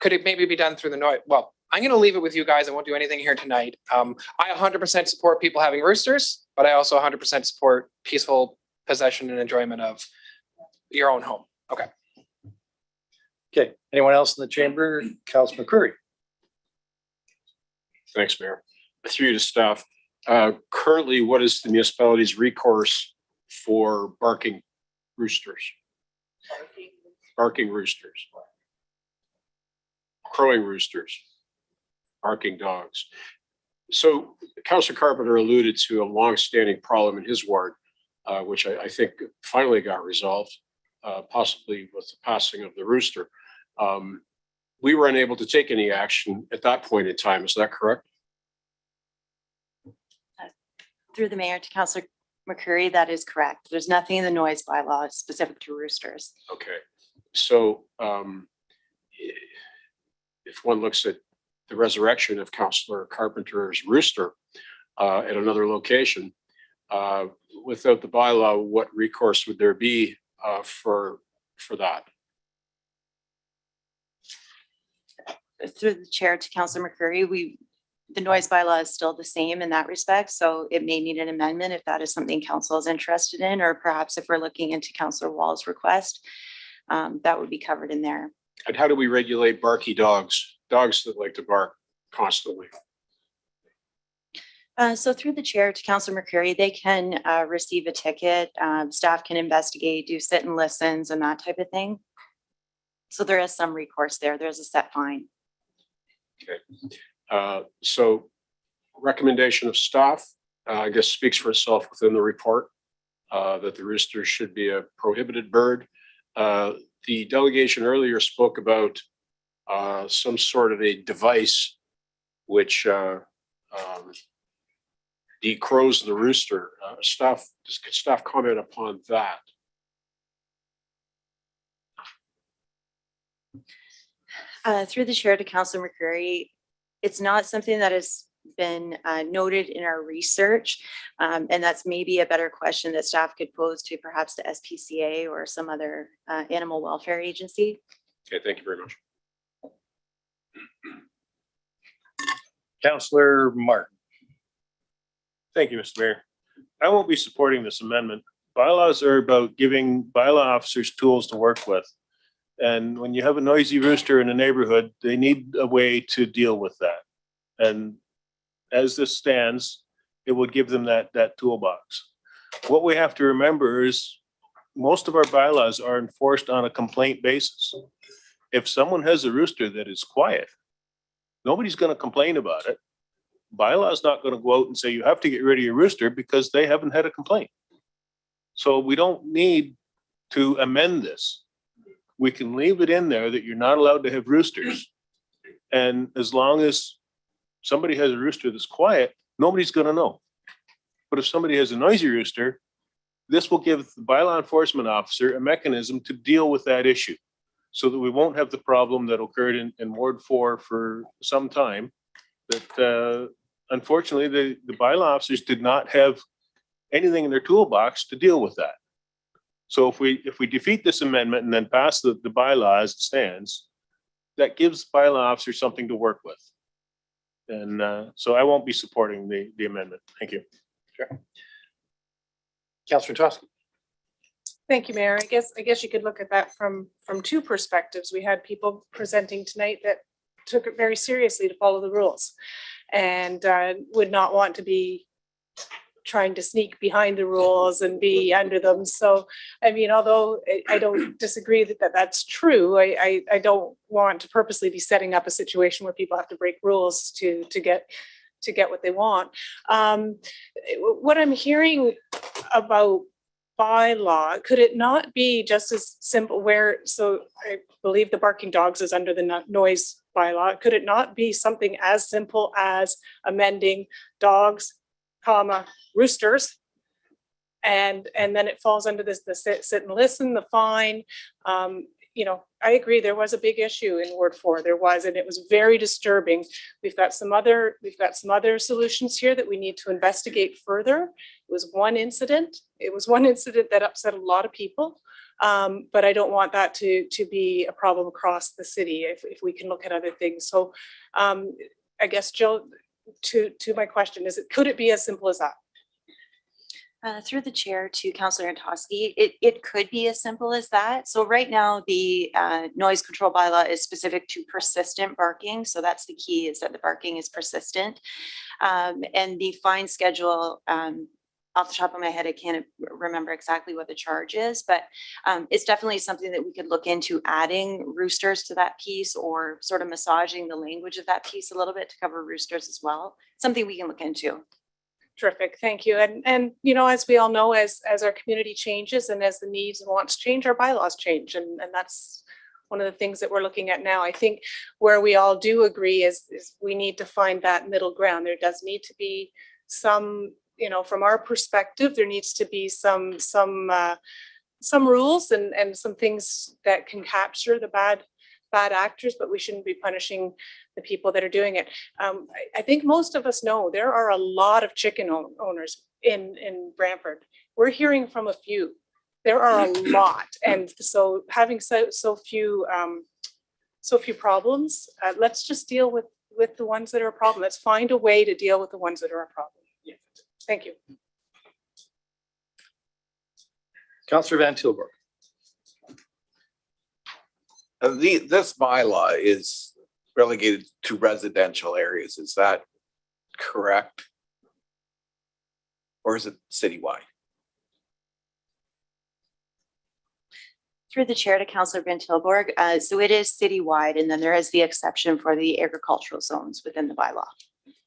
could it maybe be done through the noise? Well, I'm going to leave it with you guys. I won't do anything here tonight. I 100% support people having roosters, but I also 100% support peaceful possession and enjoyment of your own home. Okay.
Okay, anyone else in the chamber? Councillor McCreary.
Thanks, Mayor. Through you to staff. Currently, what is the municipality's recourse for barking roosters? Barking roosters. Crowing roosters. Barking dogs. So Councillor Carpenter alluded to a longstanding problem in his ward, which I think finally got resolved, possibly with the passing of the rooster. We were unable to take any action at that point in time. Is that correct?
Through the mayor to Councillor McCreary, that is correct. There's nothing in the noise bylaw specific to roosters.
Okay. So if one looks at the resurrection of Councillor Carpenter's rooster at another location, without the bylaw, what recourse would there be for that?
Through the chair to Councillor McCreary, the noise bylaw is still the same in that respect, so it may need an amendment if that is something council is interested in, or perhaps if we're looking into Councillor Wall's request, that would be covered in there.
And how do we regulate barky dogs, dogs that like to bark constantly?
So through the chair to Councillor McCreary, they can receive a ticket. Staff can investigate, do sit and listens and that type of thing. So there is some recourse there. There's a set fine.
So recommendation of staff, I guess speaks for itself within the report, that the rooster should be a prohibited bird. The delegation earlier spoke about some sort of a device which decrows the rooster. Could staff comment upon that?
Through the chair to Councilor McCreary, it's not something that has been noted in our research. And that's maybe a better question that staff could pose to perhaps the SPCA or some other animal welfare agency.
Okay, thank you very much.
Councillor Martin. Thank you, Mr. Mayor. I won't be supporting this amendment. Bylaws are about giving bylaw officers tools to work with. And when you have a noisy rooster in a neighborhood, they need a way to deal with that. And as this stands, it would give them that toolbox. What we have to remember is most of our bylaws are enforced on a complaint basis. If someone has a rooster that is quiet, nobody's going to complain about it. Bylaw is not going to go out and say you have to get rid of your rooster because they haven't had a complaint. So we don't need to amend this. We can leave it in there that you're not allowed to have roosters. And as long as somebody has a rooster that's quiet, nobody's going to know. But if somebody has a noisy rooster, this will give the bylaw enforcement officer a mechanism to deal with that issue so that we won't have the problem that occurred in Ward 4 for some time, that unfortunately the bylaw officers did not have anything in their toolbox to deal with that. So if we defeat this amendment and then pass the bylaw as it stands, that gives bylaw officers something to work with. And so I won't be supporting the amendment. Thank you.
Sure. Councillor Toski.
Thank you, Mayor. I guess you could look at that from two perspectives. We had people presenting tonight that took it very seriously to follow the rules and would not want to be trying to sneak behind the rules and be under them. So, I mean, although I don't disagree that that's true, I don't want to purposely be setting up a situation where people have to break rules to get what they want. What I'm hearing about bylaw, could it not be just as simple so I believe the barking dogs is under the noise bylaw. Could it not be something as simple as amending dogs, roosters, and then it falls under the sit and listen, the fine. I agree, there was a big issue in Ward 4. There was, and it was very disturbing. We've got some other solutions here that we need to investigate further. It was one incident. It was one incident that upset a lot of people. But I don't want that to be a problem across the city if we can look at other things. So I guess, Jill, to my question, could it be as simple as that?
Through the chair to Councillor Antosky, it could be as simple as that. So right now, the noise control bylaw is specific to persistent barking. So that's the key, is that the barking is persistent. And the fine schedule, off the top of my head, I can't remember exactly what the charge is, but it's definitely something that we could look into adding roosters to that piece, or sort of massaging the language of that piece a little bit to cover roosters as well. Something we can look into.
Terrific, thank you. And as we all know, as our community changes and as the needs and wants change, our bylaws change, and that's one of the things that we're looking at now. I think where we all do agree is we need to find that middle ground. There does need to be some, from our perspective, there needs to be some rules and some things that can capture the bad actors, but we shouldn't be punishing the people that are doing it. I think most of us know there are a lot of chicken owners in Brantford. We're hearing from a few. There are a lot, and so having so few problems, let's just deal with the ones that are a problem. Let's find a way to deal with the ones that are a problem. Yeah. Thank you.
Councillor Van Tilburg.
This bylaw is relegated to residential areas. Is that correct? Or is it citywide?
Through the chair to Councillor Van Tilburg. So it is citywide, and then there is the exception for the agricultural zones within the bylaw.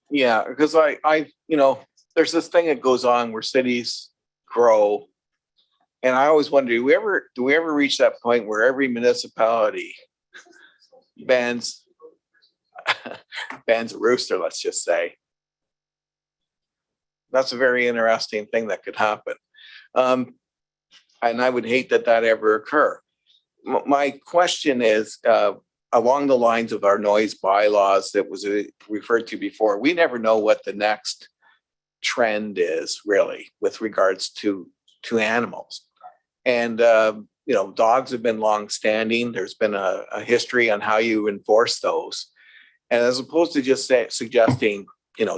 Yeah, because there's this thing that goes on where cities grow. And I always wonder, do we ever reach that point where every municipality bans a rooster, let's just say? That's a very interesting thing that could happen. And I would hate that ever occur. My question is, along the lines of our noise bylaws that was referred to before, we never know what the next trend is really with regards to animals. And, dogs have been long-standing. There's been a history on how you enforce those. And as opposed to just suggesting,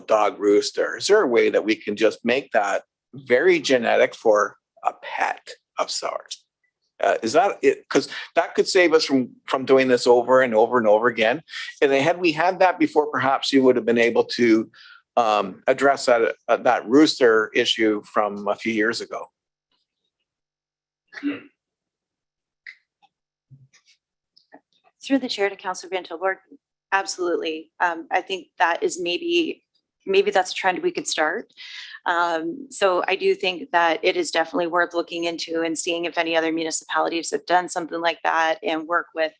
dog rooster, is there a way that we can just make that very genetic for a pet of sorts? Is that it? Because that could save us from doing this over and over and over again. And had we had that before, perhaps you would have been able to address that rooster issue from a few years ago.
Through the chair to Councillor Van Tilburg, absolutely. I think that is maybe that's a trend we could start. So I do think that it is definitely worth looking into and seeing if any other municipalities have done something like that, and work with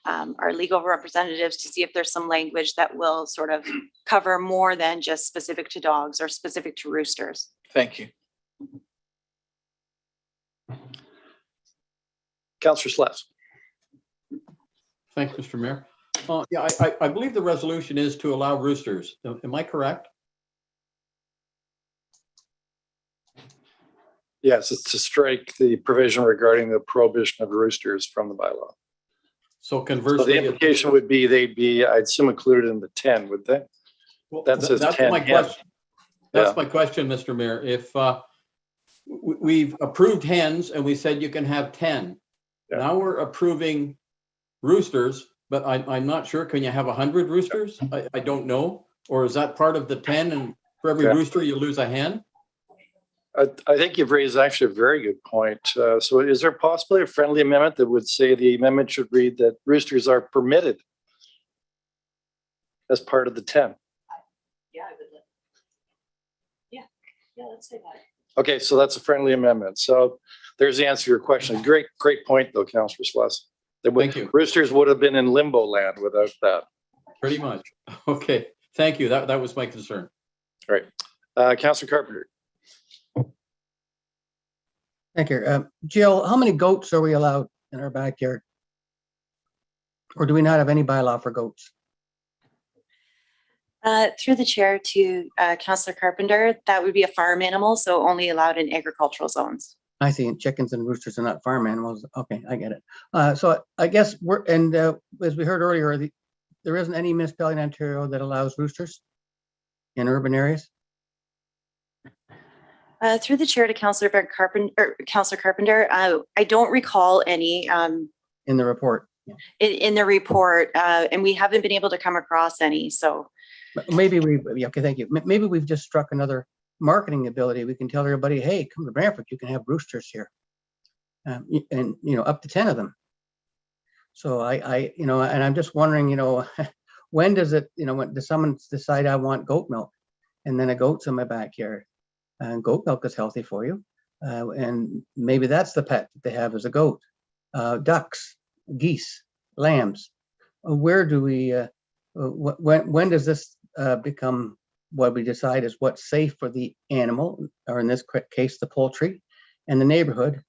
our legal representatives to see if there's some language that will sort of cover more than just specific to dogs or specific to roosters.
Thank you.
Councillor Sless.
Thanks, Mr. Mayor. Yeah, I believe the resolution is to allow roosters. Am I correct?
Yes, it's to strike the provision regarding the prohibition of roosters from the bylaw.
So
So
conversely,
the implication would be they'd be, I'd assume, included in the 10, would they?
well,
that says
that's
10
my
hens.
question. That's
Yeah.
my question, Mr. Mayor. If we've approved hens and we said you can have 10,
Yeah.
now we're approving roosters, but I'm not sure. Can you have 100 roosters? I don't know. Or is that part of the 10, and for every
Yeah.
rooster you lose a hen?
I think you've raised actually a very good point. So is there possibly a friendly amendment that would say the amendment should read that roosters are permitted as part of the 10?
Yeah, I would. Yeah, let's say that.
Okay, so that's a friendly amendment. So there's the answer to your question. Great point though, Councillor Sless.
Thank you.
Roosters would have been in limbo land without that.
Pretty much. Okay, thank you. That was my concern.
All right. Councillor Carpenter.
Thank you. Jill, how many goats are we allowed in our backyard? Or do we not have any bylaw for goats?
Through the chair to Councillor Carpenter, that would be a farm animal, so only allowed in agricultural zones.
I see, chickens and roosters are not farm animals. Okay, I get it. So I guess as we heard earlier, there isn't any municipality in Ontario that allows roosters in urban areas?
Through the chair to Councillor Carpenter, I don't recall any
In the report?
in the report, and we haven't been able to come across any, so.
Maybe okay, thank you. Maybe we've just struck another marketing ability. We can tell everybody, hey, come to Brantford, you can have roosters here. And, up to 10 of them. So and I'm just wondering, when does it, when does someone decide I want goat milk? And then a goat's in my backyard. And goat milk is healthy for you. And maybe that's the pet that they have as a goat. Ducks, geese, lambs. Where do we, when does this become what we decide is what's safe for the animal, or in this case, the poultry, and the neighborhood,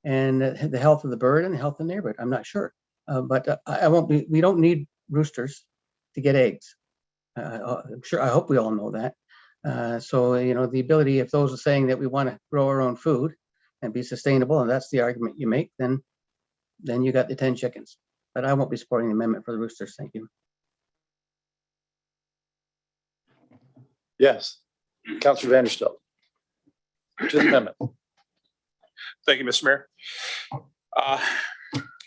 and the health of the bird and the health of the neighborhood? I'm not sure. But we don't need roosters to get eggs. I'm sure, I hope we all know that. So, the ability, if those are saying that we want to grow our own food and be sustainable, and that's the argument you make, then you got the 10 chickens. But I won't be supporting the amendment for the roosters. Thank you.
Yes. Councillor Vanderstel. To the amendment.
Thank you, Mr. Mayor.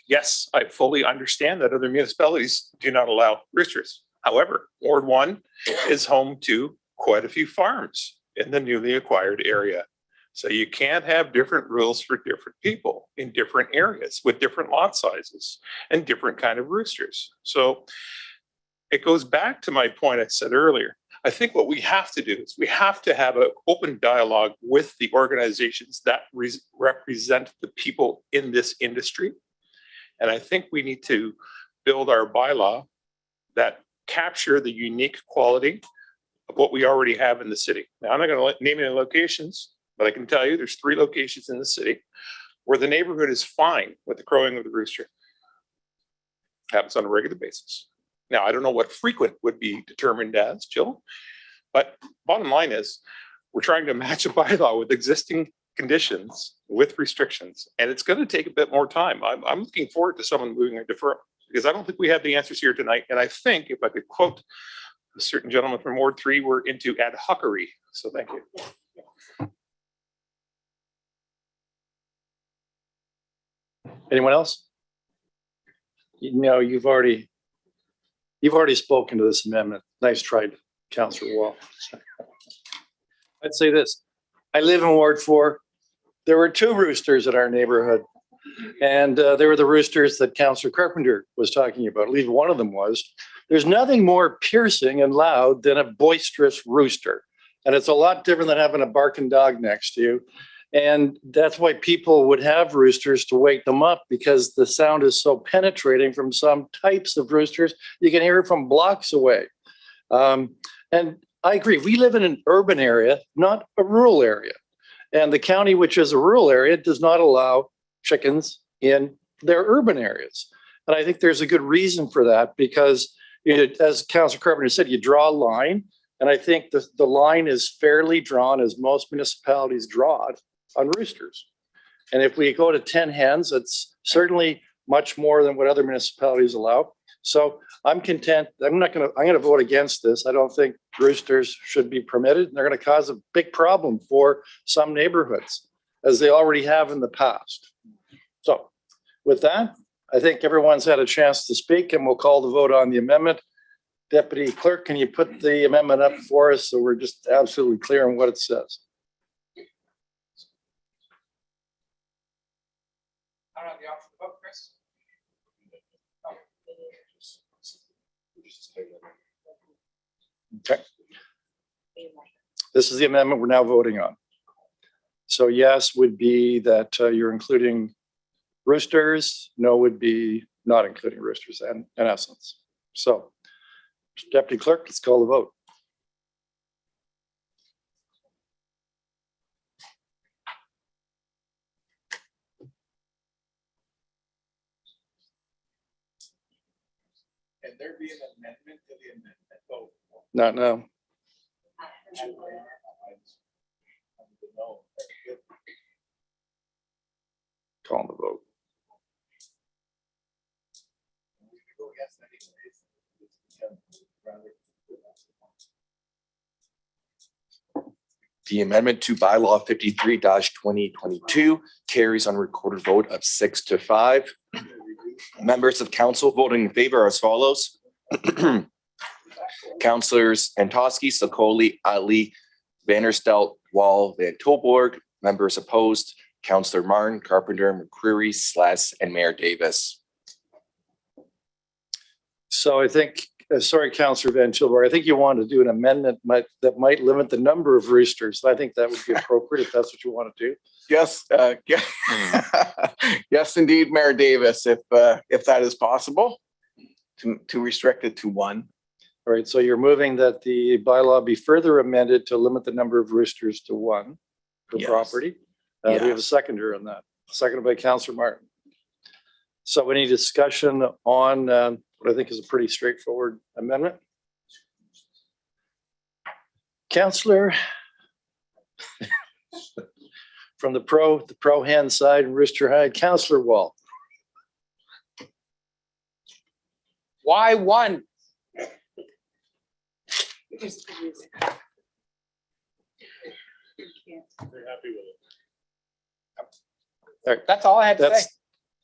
Yes, I fully understand that other municipalities do not allow roosters. However, Ward 1 is home to quite a few farms in the newly acquired area. So you can't have different rules for different people in different areas with different lot sizes and different kind of roosters. So it goes back to my point I said earlier. I think what we have to do is we have to have an open dialogue with the organizations that represent the people in this industry. And I think we need to build our bylaw that capture the unique quality of what we already have in the city. Now, I'm not going to name any locations, but I can tell you there's 3 locations in the city where the neighborhood is fine with the crowing of the rooster. Happens on a regular basis. Now, I don't know what frequent would be determined as, Jill, but bottom line is we're trying to match a bylaw with existing conditions with restrictions, and it's going to take a bit more time. I'm looking forward to someone moving a deferral because I don't think we have the answers here tonight. And I think if I could quote a certain gentleman from Ward 3, we're into ad hocery. So thank you.
Anyone else? You know, you've already spoken to this amendment. Nice try, Councillor Wall. I'd say this. I live in Ward 4. There were 2 roosters in our neighborhood. And they were the roosters that Councillor Carpenter was talking about. At least one of them was. There's nothing more piercing and loud than a boisterous rooster. And it's a lot different than having a barking dog next to you. And that's why people would have roosters to wake them up, because the sound is so penetrating from some types of roosters. You can hear it from blocks away. And I agree. We live in an urban area, not a rural area. And the county, which is a rural area, does not allow chickens in their urban areas. And I think there's a good reason for that, because as Councillor Carpenter said, you draw a line. And I think the line is fairly drawn, as most municipalities draw it, on roosters. And if we go to 10 hens, it's certainly much more than what other municipalities allow. So I'm content. I'm going to vote against this. I don't think roosters should be permitted. They're going to cause a big problem for some neighborhoods, as they already have in the past. So with that, I think everyone's had a chance to speak, and we'll call the vote on the amendment. Deputy Clerk, can you put the amendment up for us so we're just absolutely clear on what it says?
I don't have the option to vote, Chris.
Okay. This is the amendment we're now voting on. So yes would be that you're including roosters. No would be not including roosters in essence. So Deputy Clerk, let's call the vote.
Can there be an amendment to the amendment vote?
Not now. Call the vote.
The amendment to bylaw 53-2022 carries on recorded vote of 6-5. Members of council voting in favor are as follows. Councillors Antosky, Sokoli, Ali, Vanderstelt, Wall, Van Tilburg. Members opposed, Councillor Martin, Carpenter, McCreary, Sless, and Mayor Davis.
So I think, sorry, Councillor Van Tilburg, I think you want to do an amendment that might limit the number of roosters. I think that would be appropriate if that's what you want to do.
Yes, yes, indeed, Mayor Davis, if that is possible, to restrict it to 1.
All right, so you're moving that the bylaw be further amended to limit the number of roosters to 1 per
Yes.
property. We have a seconder on that, seconded by Councillor Martin. So any discussion on what I think is a pretty straightforward amendment? Councillor from the pro hen side, Rooster Hide, Councillor Wall.
Why 1?
They're happy with it.
All right,
That's all I had to say.
that's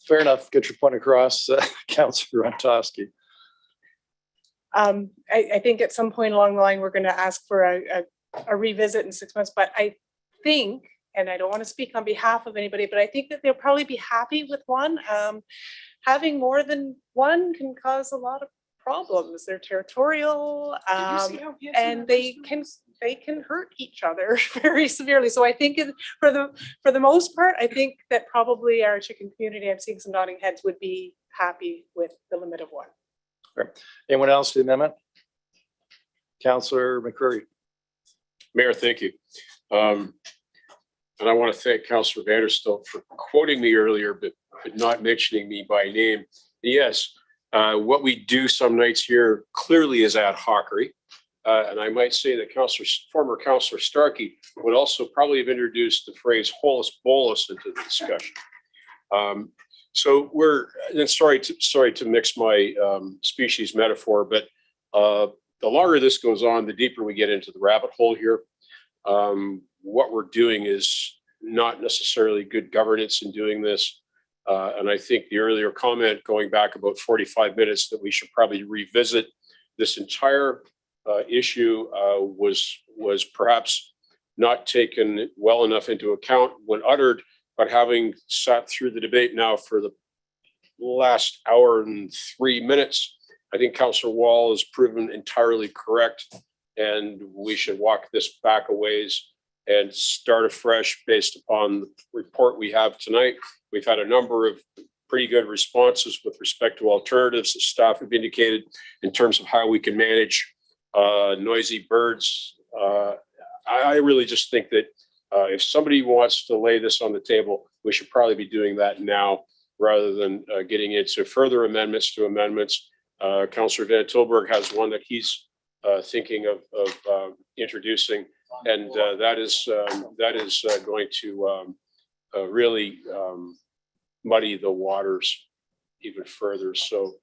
fair enough. Get your point across, Councillor Antosky.
I think at some point along the line, we're going to ask for a revisit in 6 months, but I think, and I don't want to speak on behalf of anybody, but I think that they'll probably be happy with one. Having more than one can cause a lot of problems. They're territorial, and they can hurt each other very severely. So I think for the most part, I think that probably our chicken community, I'm seeing some nodding heads, would be happy with the limit of one.
Anyone else to the amendment? Councillor McCreary.
Mayor, thank you. And I want to thank Councillor Vanderstel for quoting me earlier, but not mentioning me by name. Yes, what we do some nights here clearly is ad hocery. And I might say that former Councillor Starkey would also probably have introduced the phrase holus bolus into the discussion. So sorry to mix my species metaphor, but the longer this goes on, the deeper we get into the rabbit hole here. What we're doing is not necessarily good governance in doing this. And I think the earlier comment going back about 45 minutes that we should probably revisit this entire issue was perhaps not taken well enough into account when uttered, but having sat through the debate now for the last hour and 3 minutes, I think Councillor Wall has proven entirely correct, and we should walk this back a ways and start afresh based upon the report we have tonight. We've had a number of pretty good responses with respect to alternatives that staff have indicated in terms of how we can manage noisy birds. I really just think that if somebody wants to lay this on the table, we should probably be doing that now rather than getting into further amendments to amendments. Councillor Van Tilburg has one that he's thinking of introducing, and that is going to really muddy the waters even further. So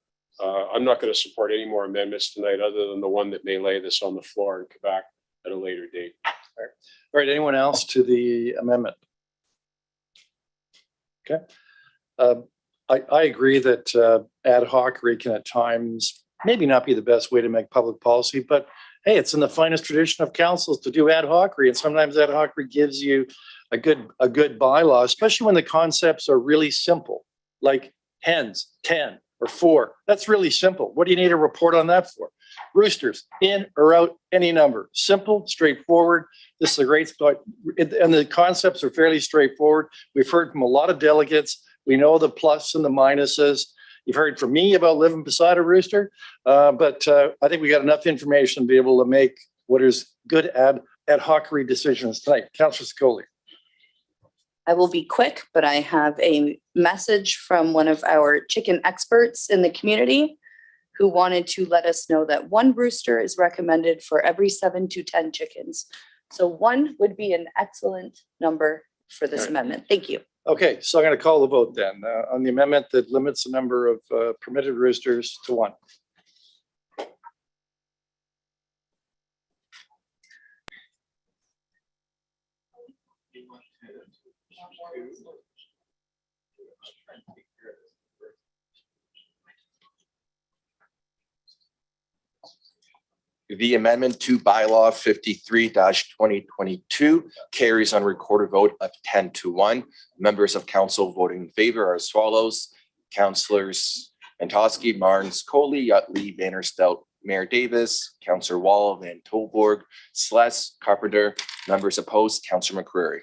I'm not going to support any more amendments tonight other than the one that may lay this on the floor and come back at a later date.
All right, anyone else to the amendment? Okay. I agree that ad hocery can at times maybe not be the best way to make public policy, but hey, it's in the finest tradition of councils to do ad hocery, and sometimes ad hocery gives you a good bylaw, especially when the concepts are really simple, like hens, 10 or 4. That's really simple. What do you need a report on that for? Roosters, in or out, any number. Simple, straightforward. This is a great spot. And the concepts are fairly straightforward. We've heard from a lot of delegates. We know the plus and the minuses. You've heard from me about living beside a rooster, but I think we got enough information to be able to make what is good ad hocery decisions tonight. Councillor Scoli.
I will be quick, but I have a message from one of our chicken experts in the community who wanted to let us know that 1 rooster is recommended for every 7 to 10 chickens. So 1 would be an excellent number for this amendment. Thank you.
Okay, so I'm going to call the vote then on the amendment that limits the number of permitted roosters to 1.
The amendment to bylaw 53-2022 carries on recorded vote of 10-1. Members of council voting in favor are as follows: Councillors Antosky, Marnes, Coley, Utley, Vanderstel, Mayor Davis, Councillor Wall, Van Tilburg, Sless, Carpenter. Members opposed, Councillor McCreary.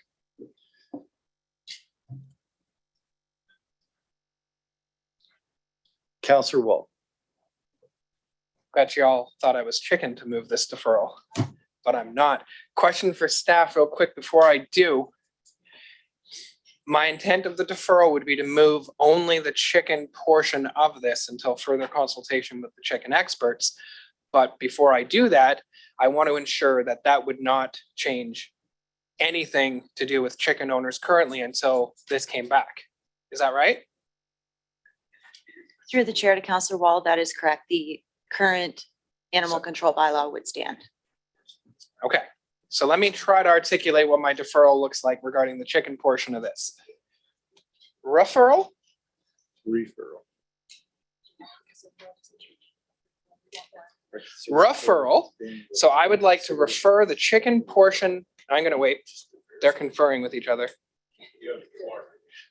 Councillor Wall.
Bet you all thought I was chicken to move this deferral, but I'm not. Question for staff real quick before I do. My intent of the deferral would be to move only the chicken portion of this until further consultation with the chicken experts. But before I do that, I want to ensure that that would not change anything to do with chicken owners currently until this came back. Is that right?
Through the chair to Councillor Wall, that is correct. The current animal control bylaw would stand.
Okay, so let me try to articulate what my deferral looks like regarding the chicken portion of this. Referral? Referral. So I would like to refer the chicken portion. I'm going to wait. They're conferring with each other.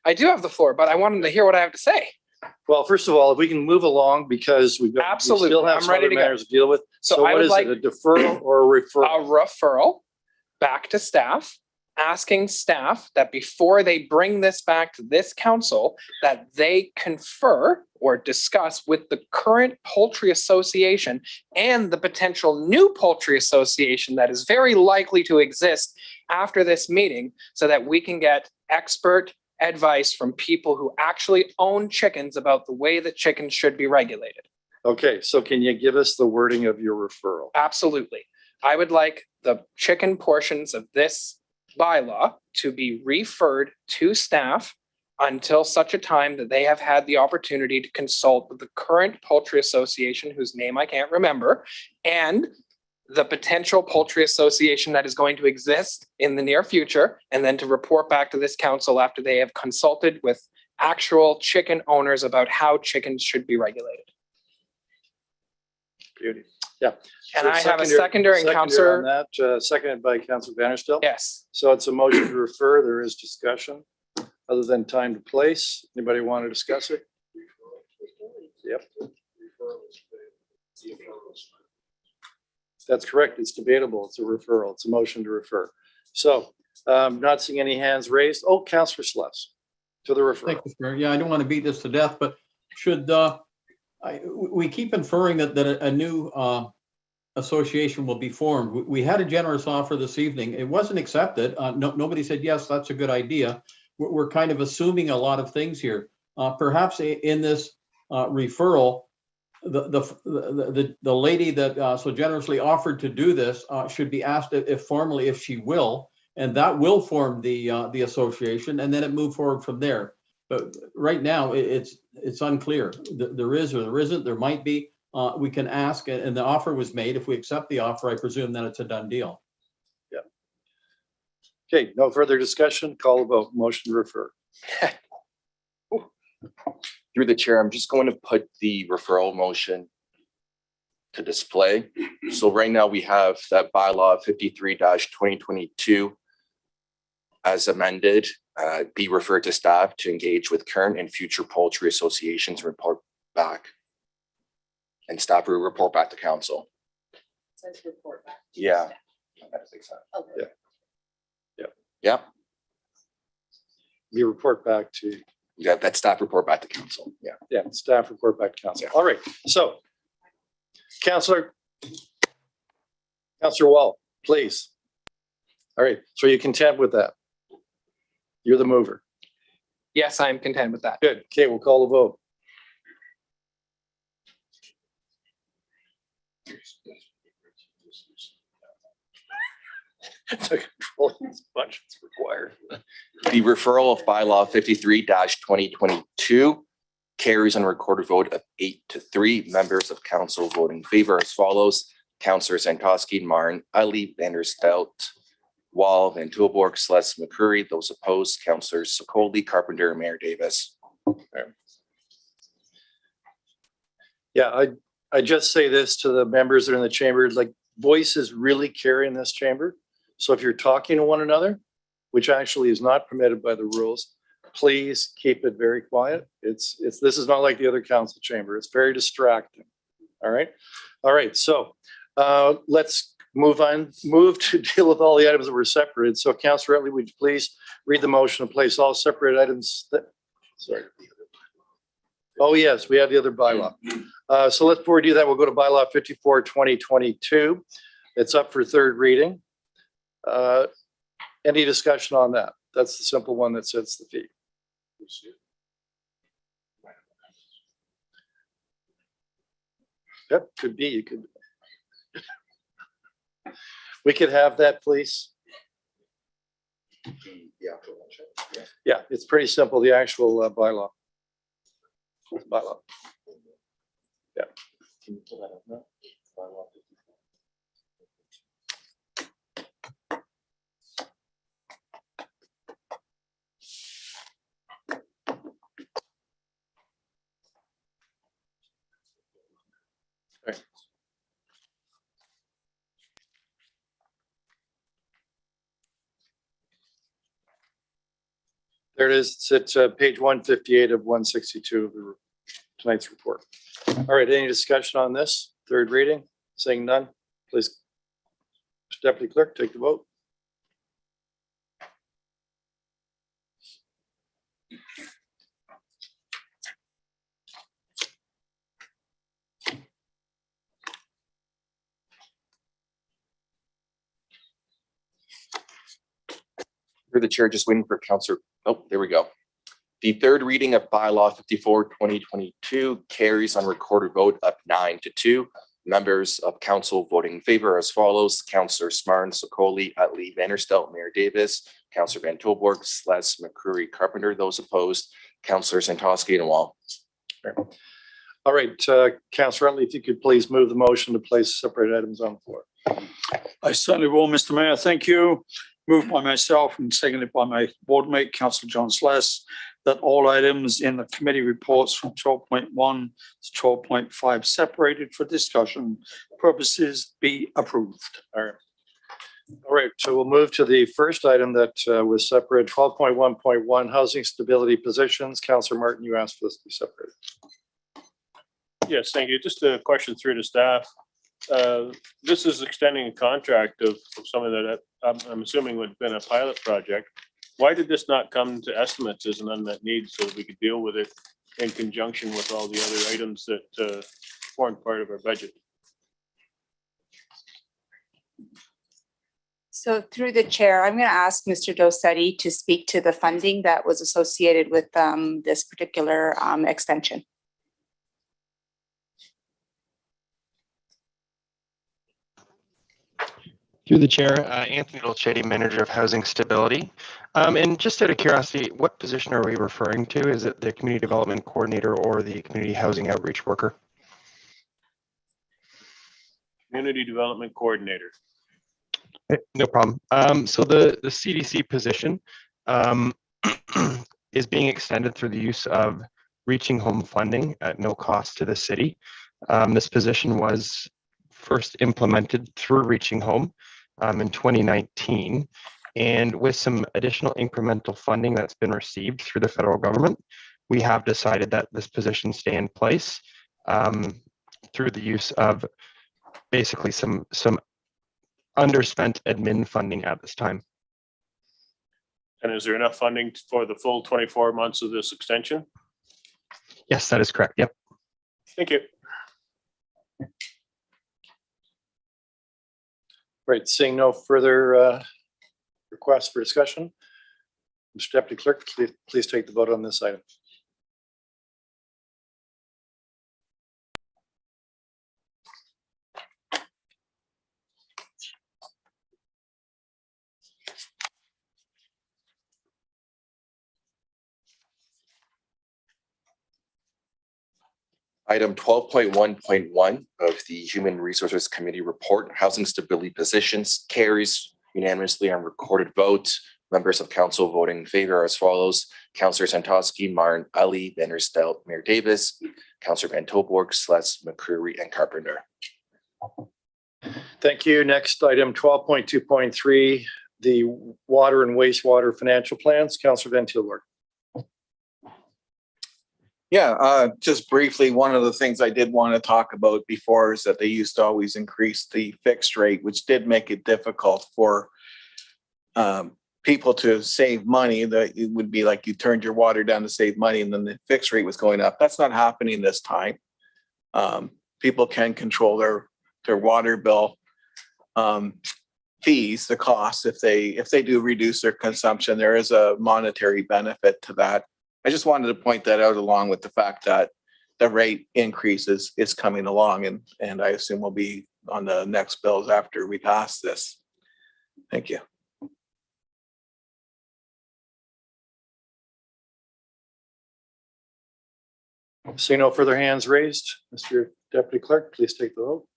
I do have the floor, but I want them to hear what I have to say.
Well, first of all, if we can move along because we
Absolutely.
still have
I'm
some
ready
other
to go.
matters to deal with.
So
So
I
what
would
is
like-
it, a deferral or a
A
referral?
referral back to staff, asking staff that before they bring this back to this council, that they confer or discuss with the current poultry association and the potential new poultry association that is very likely to exist after this meeting, so that we can get expert advice from people who actually own chickens about the way that chickens should be regulated.
Okay, so can you give us the wording of your referral?
Absolutely. I would like the chicken portions of this bylaw to be referred to staff until such a time that they have had the opportunity to consult with the current poultry association, whose name I can't remember, and the potential poultry association that is going to exist in the near future, and then to report back to this council after they have consulted with actual chicken owners about how chickens should be regulated.
Beauty. Yeah.
And I have a secondary,
on
Counselor.
that, seconded by Councilor Vanderstel.
Yes.
So it's a motion to refer. There is discussion. Other than time to place, anybody want to discuss it? Yep. That's correct. It's debatable. It's a referral. It's a motion to refer. So not seeing any hands raised. Oh, Councilor Sluss to the referral.
Thank you, Mr. Mayor. Yeah, I don't want to beat this to death, but should, we keep inferring that a new association will be formed. We had a generous offer this evening. It wasn't accepted. Nobody said, yes, that's a good idea. We're kind of assuming a lot of things here. Perhaps in this referral, the lady that so generously offered to do this should be asked if formally if she will, and that will form the association, and then it move forward from there. But right now it's unclear. There is or there isn't. There might be. We can ask, and the offer was made. If we accept the offer, I presume that it's a done deal.
Yeah. Okay. No further discussion. Call the vote. Motion to refer.
Through the chair, I'm just going to put the referral motion to display. So right now we have that bylaw 53-2022 as amended, be referred to staff to engage with current and future poultry associations and report back. And staff will report back to council.
Says report back.
Yeah.
Okay.
Yeah.
You report back to.
Yeah, that staff report back to council. Yeah.
Yeah, staff report back to council. All right, so Councilor Wall, please. All right, so you're content with that? You're the mover.
Yes, I am content with that.
Good. Okay, we'll call the vote. To control this bunch is required.
The referral of bylaw 53-2022 carries on a recorded vote of 8-3. Members of council voting in favor as follows: Councillor Santosky, Martin, Ali, Vanderstelt, Wall, Van Tilborg, Celeste, McCurry. Those opposed, Councillors Sokoli, Carpenter, and Mayor Davis.
Yeah, I just say this to the members that are in the chamber, like voices really carry in this chamber. So if you're talking to one another, which actually is not permitted by the rules, please keep it very quiet. This is not like the other council chamber. It's very distracting. All right. All right. So let's move to deal with all the items that were separated. So Councillor Utley, would you please read the motion to place all separate items sorry. Oh, yes, we have the other bylaw. So let's, before we do that, we'll go to bylaw 54-2022. It's up for third reading. Any discussion on that? That's the simple one that sets the fee. Yep, could be. You could. We could have that, please. Yeah, it's pretty simple. The actual bylaw. Bylaw. Yeah. Can you pull that up now? Bylaw. There it is. It's at page 158 of 162 of tonight's report. All right, any discussion on this? Third reading? Seeing none, please. Deputy Clerk, take the vote.
Through the chair, just waiting for Councillor. Oh, there we go. The third reading of bylaw 54/2022 carries on recorded vote of 9-2. Members of council voting in favor as follows: Councillor Smarn, Sokoli, Utley, Vanderstel, Mayor Davis, Councillor Van Tilburg, Sless, McCreary, Carpenter. Those opposed, Councillor Santosky and Wall.
All right, Councillor Utley, if you could please move the motion to place separate items on the floor.
I certainly will, Mr. Mayor. Thank you. Moved by myself and seconded by my board mate, Councillor John Sless, that all items in the committee reports from 12.1 to 12.5 separated for discussion purposes be approved.
All right, so we'll move to the first item that was separated, 12.1.1 housing stability positions. Councillor Martin, you asked for this to be separated.
Yes, thank you. Just a question through to staff. This is extending a contract of something that I'm assuming would have been a pilot project. Why did this not come to estimates as an unmet need so that we could deal with it in conjunction with all the other items that form part of our budget?
So through the chair, I'm going to ask Mr. Dossetti to speak to the funding that was associated with this particular extension.
Through the chair, Anthony Dolcetti, Manager of Housing Stability. And just out of curiosity, what position are we referring to? Is it the Community Development Coordinator or the Community Housing Outreach Worker?
Community Development Coordinator.
No problem. So the CDC position is being extended through the use of Reaching Home funding at no cost to the city. This position was first implemented through Reaching Home in 2019, and with some additional incremental funding that's been received through the federal government, we have decided that this position stay in place through the use of basically some underspent admin funding at this time.
And is there enough funding for the full 24 months of this extension?
Yes, that is correct. Yep.
Thank you.
Right, seeing no further requests for discussion, Mr. Deputy Clerk, please take the vote on this item.
Item 12.1.1 of the Human Resources Committee report, housing stability positions, carries unanimously on recorded vote. Members of council voting in favor as follows: Councillor Santosky, Martin, Ali, Vanderstel, Mayor Davis, Councillor Van Tilburg, Sless, McCreary, and Carpenter.
Thank you. Next item 12.2.3, the water and wastewater financial plans. Councillor Van Tilburg.
Yeah, just briefly, one of the things I did want to talk about before is that they used to always increase the fixed rate, which did make it difficult for people to save money. That it would be like you turned your water down to save money and then the fixed rate was going up. That's not happening this time. People can control their water bill fees, the costs, if they do reduce their consumption. There is a monetary benefit to that. I just wanted to point that out, along with the fact that the rate increase is coming along, and I assume will be on the next bills after we pass this. Thank you.
Seeing no further hands raised, Mr. Deputy Clerk, please take the vote.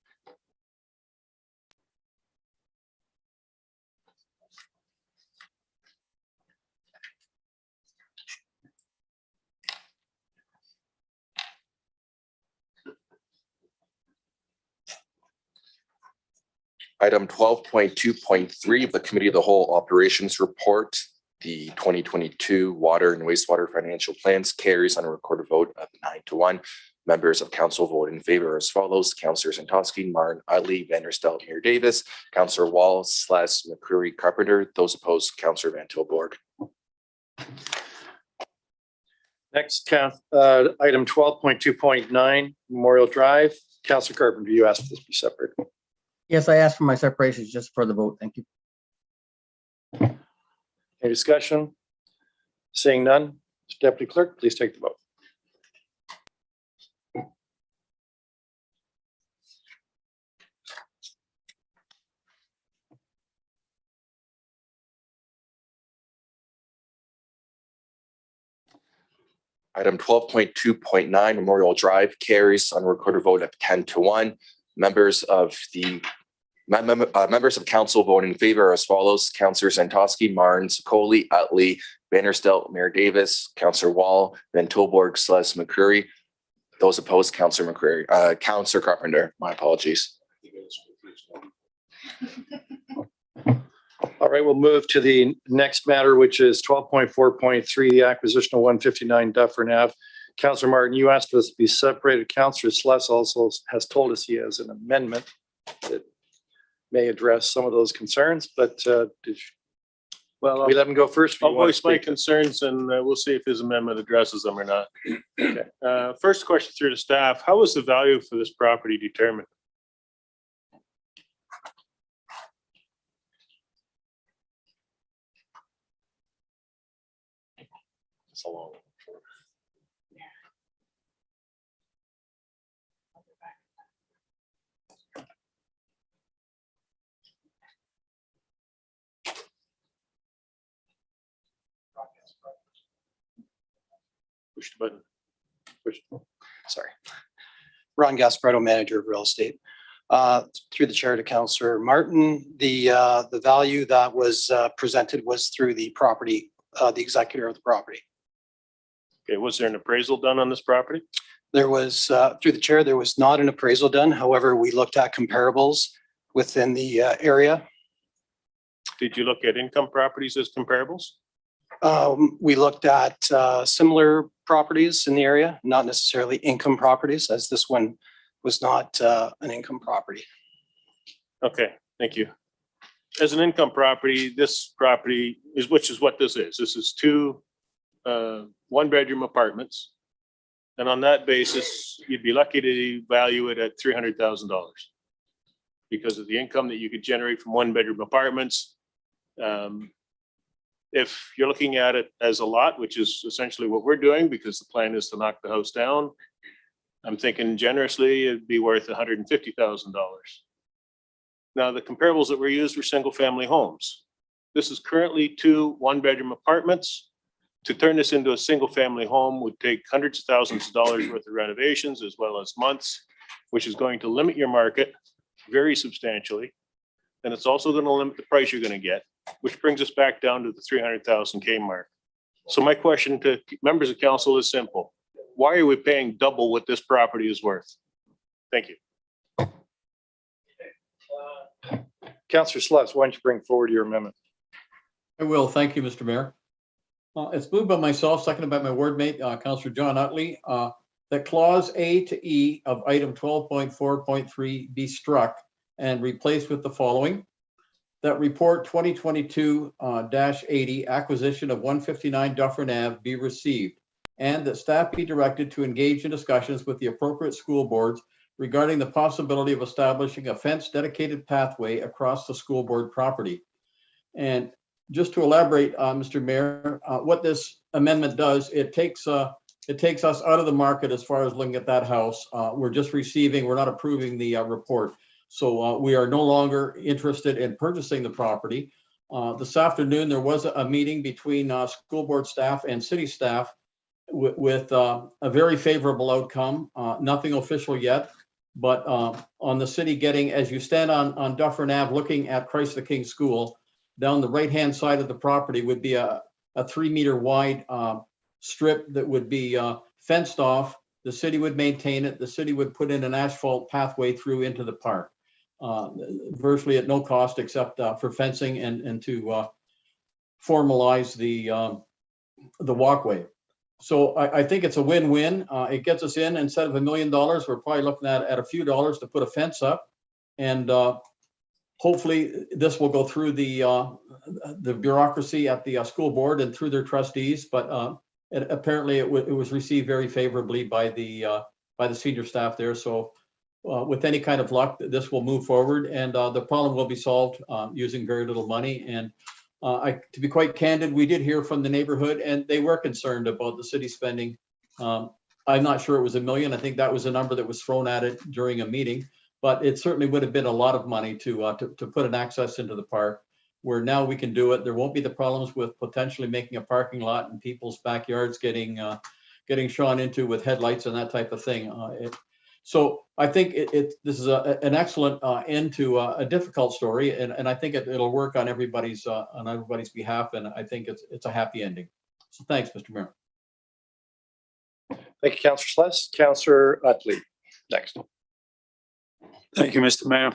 Item 12.2.3 of the Committee of the Whole Operations Report, the 2022 water and wastewater financial plans carries on a recorded vote of 9-1. Members of council vote in favor as follows: Councillor Santosky, Martin, Utley, Vanderstel, Mayor Davis, Councillor Wall, McCreary, Carpenter. Those opposed, Councillor Van Tilburg.
Next, item 12.2.9, Memorial Drive. Councillor Carpenter, you asked for this to be separate.
Yes, I asked for my separation just for the vote. Thank you.
Any discussion? Seeing none, Deputy Clerk, please take the vote.
Item 12.2.9 Memorial Drive carries on a recorded vote of 10-1. Members of council vote in favor as follows: Councillor Santosky, Martin, Sokoli, Utley, Vanderstel, Mayor Davis, Councillor Wall, Van Tilburg, McCreary. Those opposed, Councillor Councillor Carpenter. My apologies.
All right, we'll move to the next matter, which is 12.4.3, the acquisition of 159 Dufferin Ave. Councillor Martin, you asked for this to be separated. Councillor Sluss also has told us he has an amendment that may address some of those concerns, but
Well,
we let him go first?
I'll voice my concerns and we'll see if his amendment addresses them or not. First question through to staff: how was the value for this property determined?
It's a long one.
Push the button.
Sorry. Ron Gasparetto, manager of real estate. Through the chair to Councillor Martin, the value that was presented was through the property, the executor of the property.
Okay, was there an appraisal done on this property?
There was, through the chair, there was not an appraisal done. However, we looked at comparables within the area.
Did you look at income properties as comparables?
We looked at similar properties in the area, not necessarily income properties, as this one was not an income property.
Okay, thank you. As an income property, this property is, which is what this is. This is two one-bedroom apartments. And on that basis, you'd be lucky to value it at $300,000 because of the income that you could generate from one-bedroom apartments. If you're looking at it as a lot, which is essentially what we're doing because the plan is to knock the house down, I'm thinking generously it'd be worth $150,000. Now, the comparables that were used were single-family homes. This is currently two one-bedroom apartments. To turn this into a single-family home would take hundreds of thousands of dollars worth of renovations as well as months, which is going to limit your market very substantially. And it's also going to limit the price you're going to get, which brings us back down to the 300,000 K mark. So my question to members of council is simple. Why are we paying double what this property is worth? Thank you.
Councillor Sluss, why don't you bring forward your amendment?
I will. Thank you, Mr. Mayor. It's moved by myself, seconded by my ward mate, Councillor John Utley, that clause A to E of item 12.4.3 be struck and replaced with the following. That report 2022-80 acquisition of 159 Dufferin Ave be received, and that staff be directed to engage in discussions with the appropriate school boards regarding the possibility of establishing a fence dedicated pathway across the school board property. And just to elaborate, Mr. Mayor, what this amendment does, it takes us out of the market as far as looking at that house. We're just receiving, we're not approving the report. So we are no longer interested in purchasing the property. This afternoon, there was a meeting between school board staff and city staff with a very favorable outcome. Nothing official yet, but on the city getting, as you stand on Dufferin Ave looking at Christ the King School, down the right-hand side of the property would be a 3-meter wide strip that would be fenced off. The city would maintain it. The city would put in an asphalt pathway through into the park, virtually at no cost except for fencing and to formalize the walkway. So I think it's a win-win. It gets us in. Instead of $1 million, we're probably looking at a few dollars to put a fence up. And hopefully this will go through the bureaucracy at the school board and through their trustees. But apparently it was received very favorably by the senior staff there. So with any kind of luck, this will move forward and the problem will be solved using very little money. And to be quite candid, we did hear from the neighborhood and they were concerned about the city spending. I'm not sure it was $1 million. I think that was a number that was thrown at it during a meeting, but it certainly would have been a lot of money to put an access into the park where now we can do it. There won't be the problems with potentially making a parking lot in people's backyards getting shone into with headlights and that type of thing. So I think this is an excellent end to a difficult story, and I think it'll work on everybody's behalf, and I think it's a happy ending. So thanks, Mr. Mayor.
Thank you, Councillor Sless. Councillor Utley, next.
Thank you, Mr. Mayor.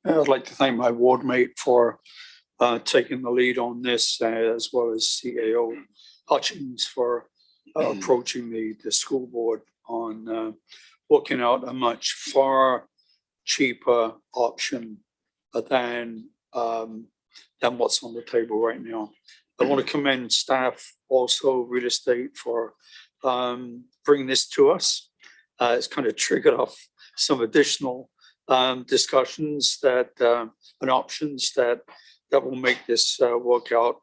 I'd like to thank my ward mate for taking the lead on this, as well as CAO Hutchins for approaching the school board on working out a much far cheaper option than what's on the table right now. I want to commend staff, also real estate, for bringing this to us. It's kind of triggered off some additional discussions and options that will make this work out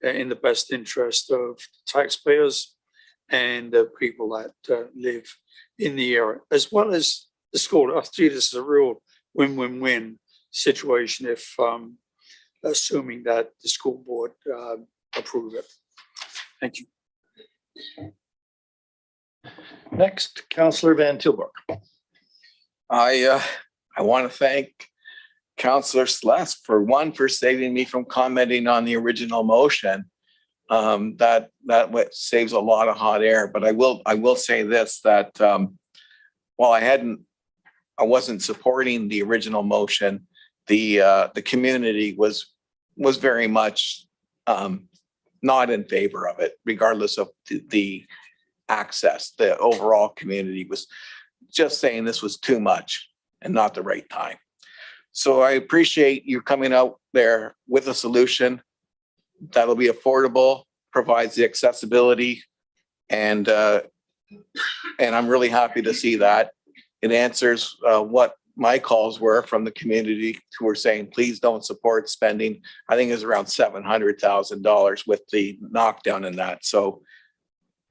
in the best interest of taxpayers and the people that live in the area, as well as the school. I see this is a real win-win-win situation if assuming that the school board approve it. Thank you.
Next, Councillor Van Tilburg.
I want to thank Councillor Sless for saving me from commenting on the original motion. That saves a lot of hot air. But I will say this, that while I wasn't supporting the original motion, the community was very much not in favor of it, regardless of the access. The overall community was just saying this was too much and not the right time. So I appreciate you coming out there with a solution that'll be affordable, provides the accessibility, and I'm really happy to see that. It answers what my calls were from the community who were saying, please don't support spending. I think it's around $700,000 with the knockdown in that. So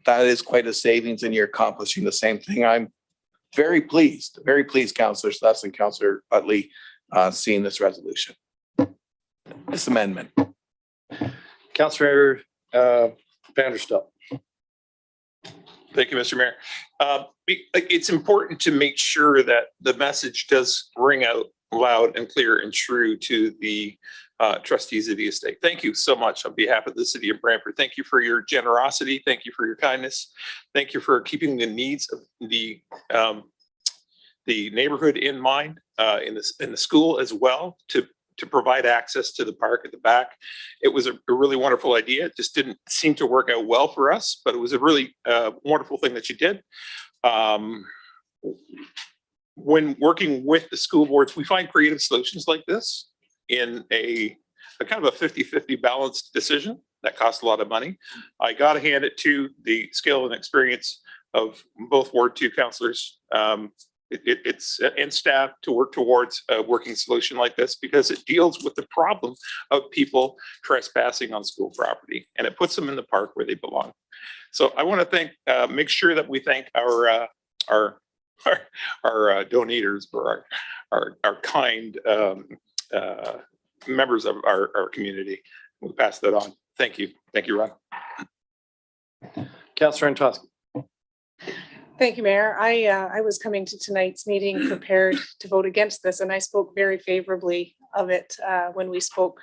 that is quite a savings, and you're accomplishing the same thing. I'm very pleased, Councillor Sless and Councillor Utley, seeing this resolution, this amendment.
Councillor Vanderstel.
Thank you, Mr. Mayor. It's important to make sure that the message does ring out loud and clear and true to the trustees of the estate. Thank you so much on behalf of the city of Brantford. Thank you for your generosity. Thank you for your kindness. Thank you for keeping the needs of the neighborhood in mind in the school as well, to provide access to the park at the back. It was a really wonderful idea. It just didn't seem to work out well for us, but it was a really wonderful thing that you did. When working with the school boards, we find creative solutions like this in a kind of a 50-50 balanced decision that costs a lot of money. I got to hand it to the skill and experience of both Ward 2 councillors and staff to work towards a working solution like this, because it deals with the problem of people trespassing on school property, and it puts them in the park where they belong. So I want to make sure that we thank our donators, or our kind members of our community. We'll pass that on. Thank you, Ron.
Councillor Antosky.
Thank you, Mayor. I was coming to tonight's meeting prepared to vote against this, and I spoke very favorably of it when we spoke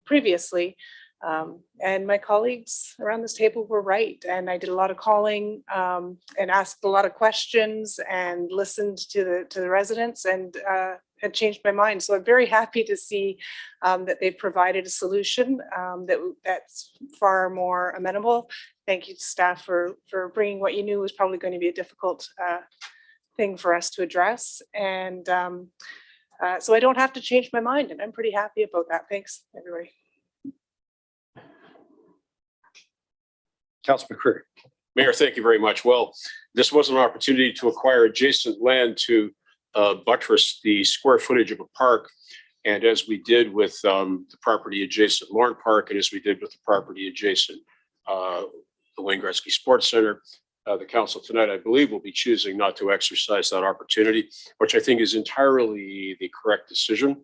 previously. And my colleagues around this table were right. And I did a lot of calling and asked a lot of questions and listened to the residents and had changed my mind. So I'm very happy to see that they've provided a solution that's far more amenable. Thank you to staff for bringing what you knew was probably going to be a difficult thing for us to address. And so I don't have to change my mind, and I'm pretty happy about that. Thanks, everybody.
Councilman McCreary.
Mayor, thank you very much. Well, this was an opportunity to acquire adjacent land to buttress the square footage of a park. And as we did with the property adjacent Lorne Park, and as we did with the property adjacent the Wayne Gretzky Sports Center, the council tonight, I believe, will be choosing not to exercise that opportunity, which I think is entirely the correct decision.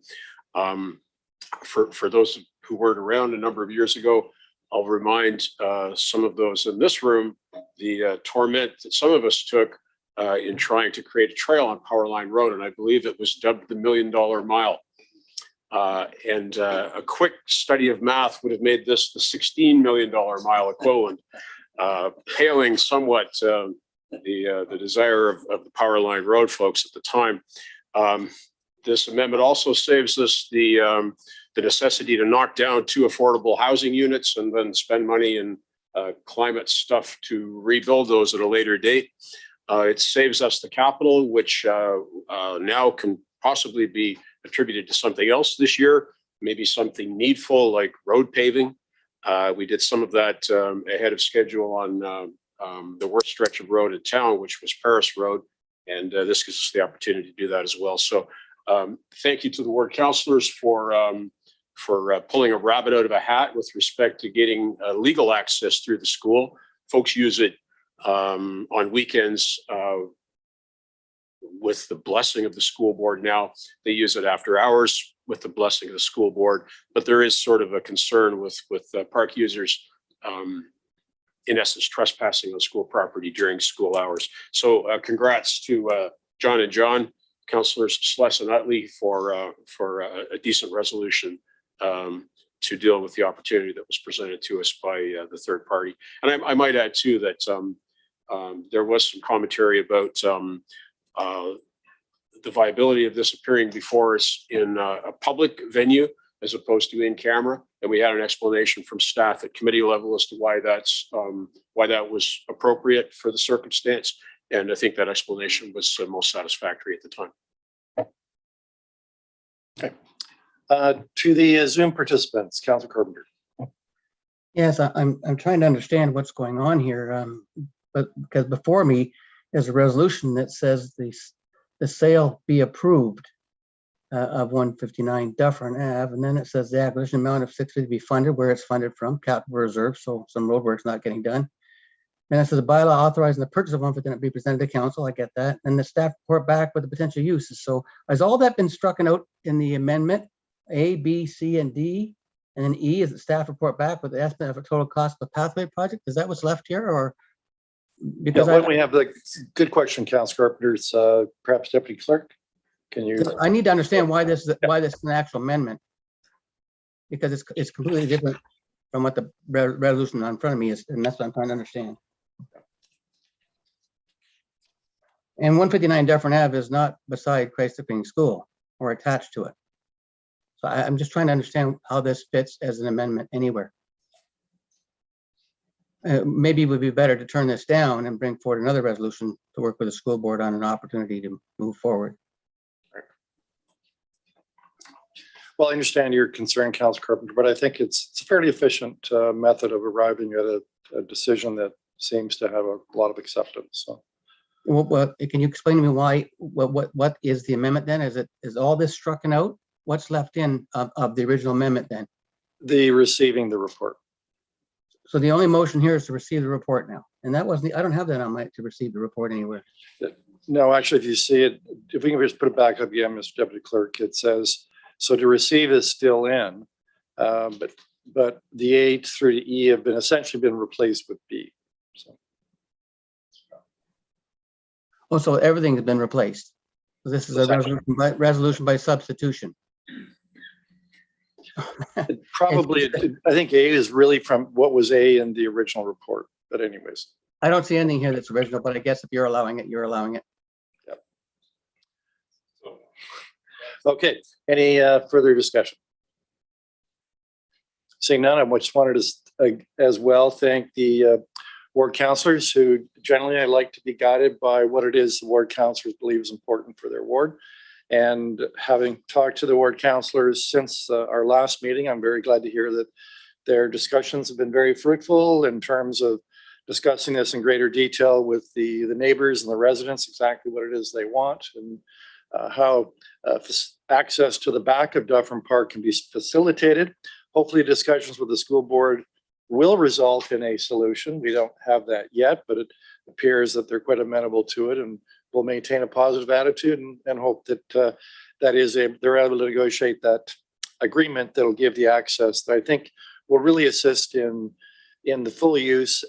For those who weren't around a number of years ago, I'll remind some of those in this room the torment that some of us took in trying to create a trail on Powerline Road, and I believe it was dubbed the $1 Million Mile. And a quick study of math would have made this the $16 million mile equivalent, paling somewhat the desire of the Powerline Road folks at the time. This amendment also saves us the necessity to knock down 2 affordable housing units and then spend money in climate stuff to rebuild those at a later date. It saves us the capital, which now can possibly be attributed to something else this year, maybe something needful like road paving. We did some of that ahead of schedule on the worst stretch of road in town, which was Paris Road. And this gives us the opportunity to do that as well. So thank you to the ward councilors for pulling a rabbit out of a hat with respect to getting legal access through the school. Folks use it on weekends with the blessing of the school board. Now they use it after hours with the blessing of the school board, but there is sort of a concern with park users in essence trespassing on school property during school hours. So congrats to John and John, councillors Sless and Utley for a decent resolution to deal with the opportunity that was presented to us by the third party. And I might add too that there was some commentary about the viability of this appearing before us in a public venue as opposed to in camera. And we had an explanation from staff at committee level as to why that was appropriate for the circumstance. And I think that explanation was most satisfactory at the time.
Okay. To the Zoom participants, Councilor Carpenter.
Yes, I'm trying to understand what's going on here. But because before me is a resolution that says the sale be approved of 159 Dufferin Ave, and then it says the acquisition amount of $650 to be funded where it's funded from, capital reserve, so some road work's not getting done. Then it says the bylaw authorizing the purchase of 159 be presented to council. I get that. And the staff report back with the potential uses. So has all that been struck out in the amendment? A, B, C, and D, and then E is the staff report back with the estimate of a total cost of the pathway project. Is that what's left here, or? Because
when we have the good question, Councilor Carpenter's perhaps Deputy Clerk. Can you?
I need to understand why this is an actual amendment, because it's completely different from what the resolution in front of me is, and that's what I'm trying to understand. And 159 Dufferin Ave is not beside Christ the King School or attached to it. So I'm just trying to understand how this fits as an amendment anywhere. Maybe it would be better to turn this down and bring forward another resolution to work with the school board on an opportunity to move forward.
Well, I understand your concern, Councilor Carpenter, but I think it's a fairly efficient method of arriving at a decision that seems to have a lot of acceptance. So.
Well, can you explain to me why? What is the amendment then? Is all this struck out? What's left in of the original amendment then?
The receiving the report.
So the only motion here is to receive the report now, and that wasn't. I don't have that on my to receive the report anywhere.
No, actually, if you see it, if we can just put it back up again, Mr. Deputy Clerk, it says so to receive is still in, but the A through to E have been essentially been replaced with B. So.
Oh, so everything has been replaced. So this is a resolution by substitution.
Probably, I think A is really from what was A in the original report, but anyways.
I don't see anything here that's original, but I guess if you're allowing it, you're allowing it.
Okay, any further discussion? Seeing none, I just wanted to as well thank the ward councillors who generally I like to be guided by what it is the ward councillors believe is important for their ward. And having talked to the ward councillors since our last meeting, I'm very glad to hear that their discussions have been very fruitful in terms of discussing this in greater detail with the neighbors and the residents, exactly what it is they want and how access to the back of Dufferin Park can be facilitated. Hopefully discussions with the school board will result in a solution. We don't have that yet, but it appears that they're quite amenable to it and will maintain a positive attitude and hope that they're able to negotiate that agreement that'll give the access that I think will really assist in the full use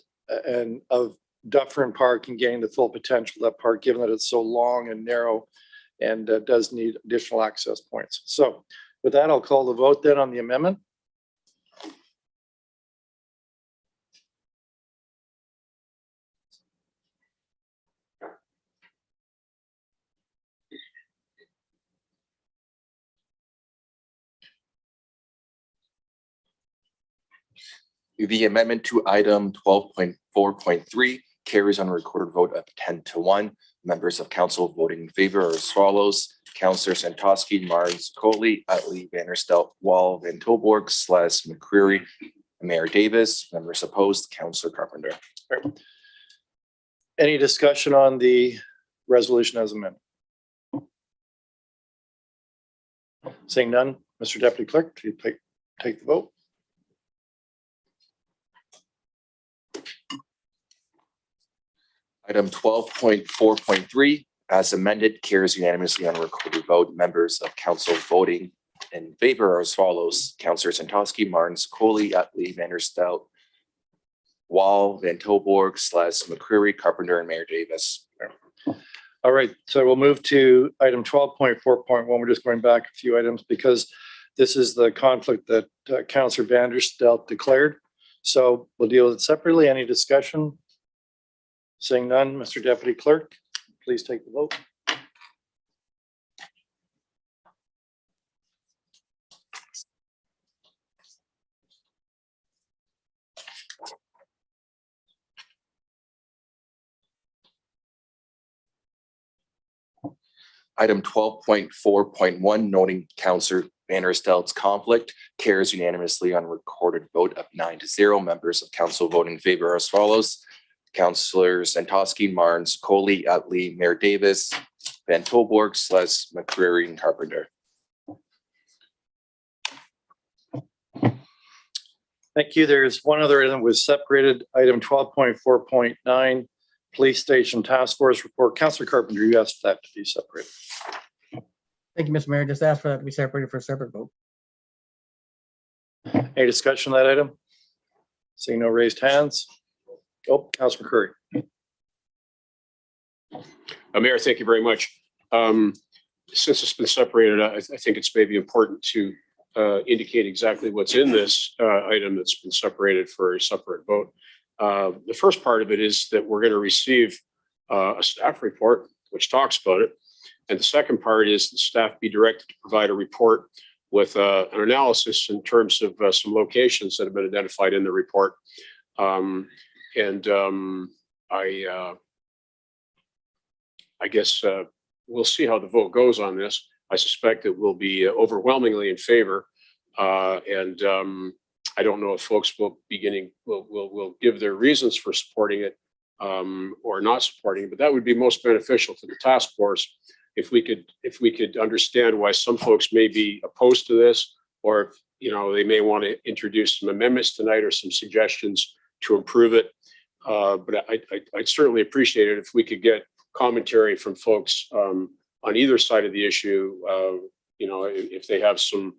and of Dufferin Park and getting the full potential of that park, given that it's so long and narrow and does need additional access points. So with that, I'll call the vote then on the amendment.
The amendment to item 12.4.3 carries on a recorded vote of 10-1. Members of council voting in favor are as follows: Councillor Santosky, Marnes, Coley, Utley, Vanderstelt, Wall, Van Tilburg, Sless, McCreary, Mayor Davis. Members opposed, Councillor Carpenter.
Any discussion on the resolution as amended? Seeing none, Mr. Deputy Clerk, please take the vote.
Item 12.4.3, as amended, carries unanimously on a recorded vote. Members of council voting in favor are as follows: Councillor Santosky, Marnes, Coley, Utley, Vanderstelt, Wall, Van Tilburg, Sless, McCreary, Carpenter, and Mayor Davis.
All right, so we'll move to item 12.4.1. We're just going back a few items because this is the conflict that Councillor Vanderstelt declared. So we'll deal with it separately. Any discussion? Seeing none, Mr. Deputy Clerk, please take the vote.
Item 12.4.1, noting Councillor Vanderstelt's conflict, carries unanimously on a recorded vote of 9-0. Members of council voting in favor are as follows: Councillors Santosky, Marnes, Coley, Utley, Mayor Davis, Van Tilburg, Sless, McCreary, and Carpenter.
Thank you. There's one other item was separated, item 12.4.9, Police Station Task Force Report. Councillor Carpenter, you asked that to be separated.
Thank you, Mr. Mayor. Just ask for that to be separated for a separate vote.
Any discussion on that item? Seeing no raised hands. Oh, Councillor McCreary.
Mayor, thank you very much. Since it's been separated, I think it's maybe important to indicate exactly what's in this item that's been separated for a separate vote. The first part of it is that we're going to receive a staff report which talks about it. And the second part is the staff be directed to provide a report with an analysis in terms of some locations that have been identified in the report. I guess we'll see how the vote goes on this. I suspect it will be overwhelmingly in favor. I don't know if folks will give their reasons for supporting it or not supporting it, but that would be most beneficial to the task force if we could understand why some folks may be opposed to this, or if, they may want to introduce some amendments tonight or some suggestions to improve it. But I'd certainly appreciate it if we could get commentary from folks on either side of the issue. If they have some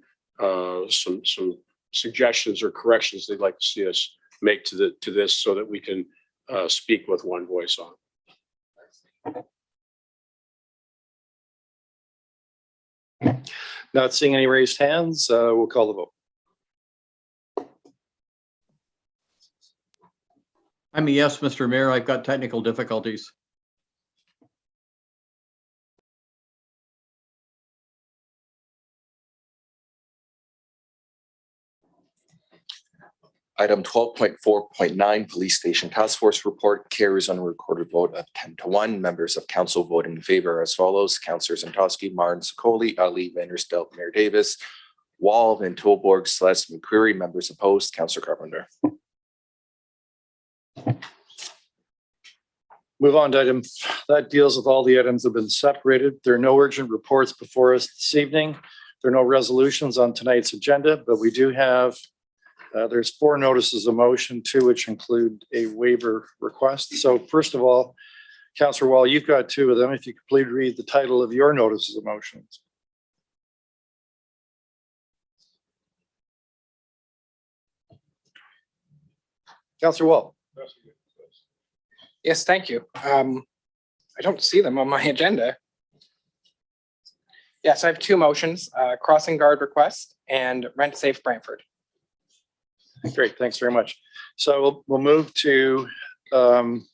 suggestions or corrections they'd like to see us make to this, so that we can speak with one voice on it.
Not seeing any raised hands, we'll call the vote.
I'm a yes, Mr. Mayor. I've got technical difficulties.
Item 12.4.9, Police Station Task Force Report carries on a recorded vote of 10-1. Members of council voting in favor as follows: Councilors Antosky, Martin, Sokoli, Ali, Vanderstel, Mayor Davis, Wall, Van Tilburg, Celeste, McCreary. Members opposed, Councilor Carpenter.
Move on to item that deals with all the items that have been separated. There are no urgent reports before us this evening. There are no resolutions on tonight's agenda, but we do have, there's 4 notices of motion, 2 which include a waiver request. So first of all, Councillor Wall, you've got 2 of them. If you could please read the title of your notices of motions. Councillor Wall.
Yes, thank you. I don't see them on my agenda. Yes, I have 2 motions, crossing guard request and rent safe Brantford.
Great, thanks very much. So we'll move to item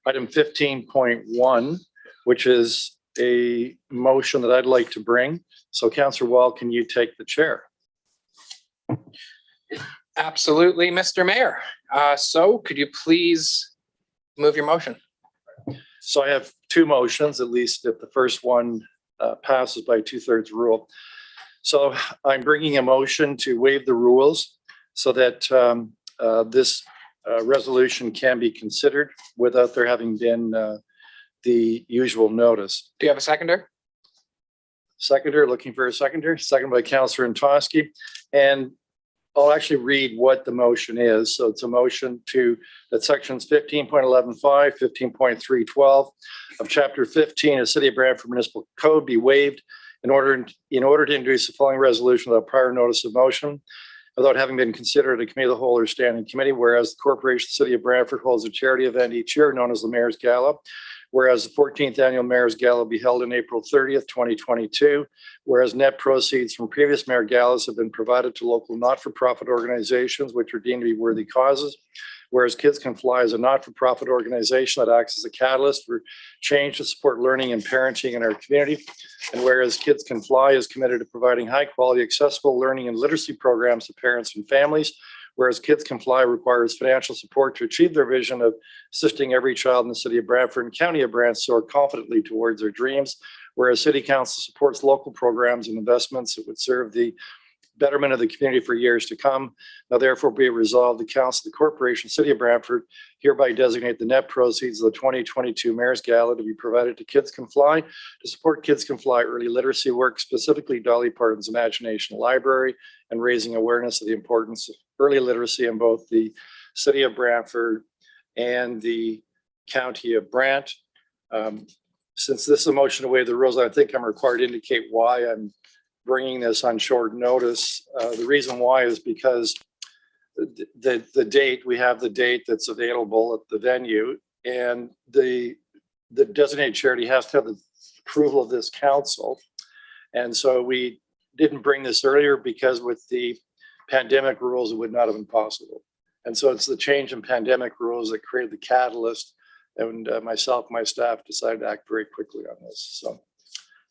15.1, which is a motion that I'd like to bring. So Councillor Wall, can you take the chair?
Absolutely, Mr. Mayor. So could you please move your motion?
So I have 2 motions, at least if the first one passes by 2/3 rule. So I'm bringing a motion to waive the rules so that this resolution can be considered without there having been the usual notice.
Do you have a seconder?
Seconder, looking for a seconder. Second by Councillor Antosky. And I'll actually read what the motion is. So it's a motion to that sections 15.11.5, 15.312 of chapter 15 of City of Brantford Municipal Code be waived in order to introduce the following resolution without prior notice of motion, without having been considered a committee of the whole or standing committee, whereas the Corporation City of Brantford holds a charity event each year known as the Mayor's Gala. Whereas the 14th Annual Mayor's Gala will be held on April 30th, 2022. Whereas net proceeds from previous Mayor Galas have been provided to local not-for-profit organizations which are deemed to be worthy causes. Whereas Kids Can Fly is a not-for-profit organization that acts as a catalyst for change to support learning and parenting in our community. And whereas Kids Can Fly is committed to providing high-quality, accessible learning and literacy programs to parents and families. Whereas Kids Can Fly requires financial support to achieve their vision of assisting every child in the city of Brantford and county of Brant soar confidently towards their dreams. Whereas City Council supports local programs and investments that would serve the betterment of the community for years to come. Now therefore be it resolved, the Council of the Corporation City of Brantford hereby designate the net proceeds of the 2022 Mayor's Gala to be provided to Kids Can Fly to support Kids Can Fly early literacy work, specifically Dolly Parton's Imagination Library, and raising awareness of the importance of early literacy in both the City of Brantford and the County of Brant. Since this is a motion to waive the rules, I think I'm required to indicate why I'm bringing this on short notice. The reason why is because the date, we have the date that's available at the venue, and the designated charity has to have the approval of this council. And so we didn't bring this earlier because with the pandemic rules, it would not have been possible. And so it's the change in pandemic rules that created the catalyst, and myself, my staff decided to act very quickly on this. So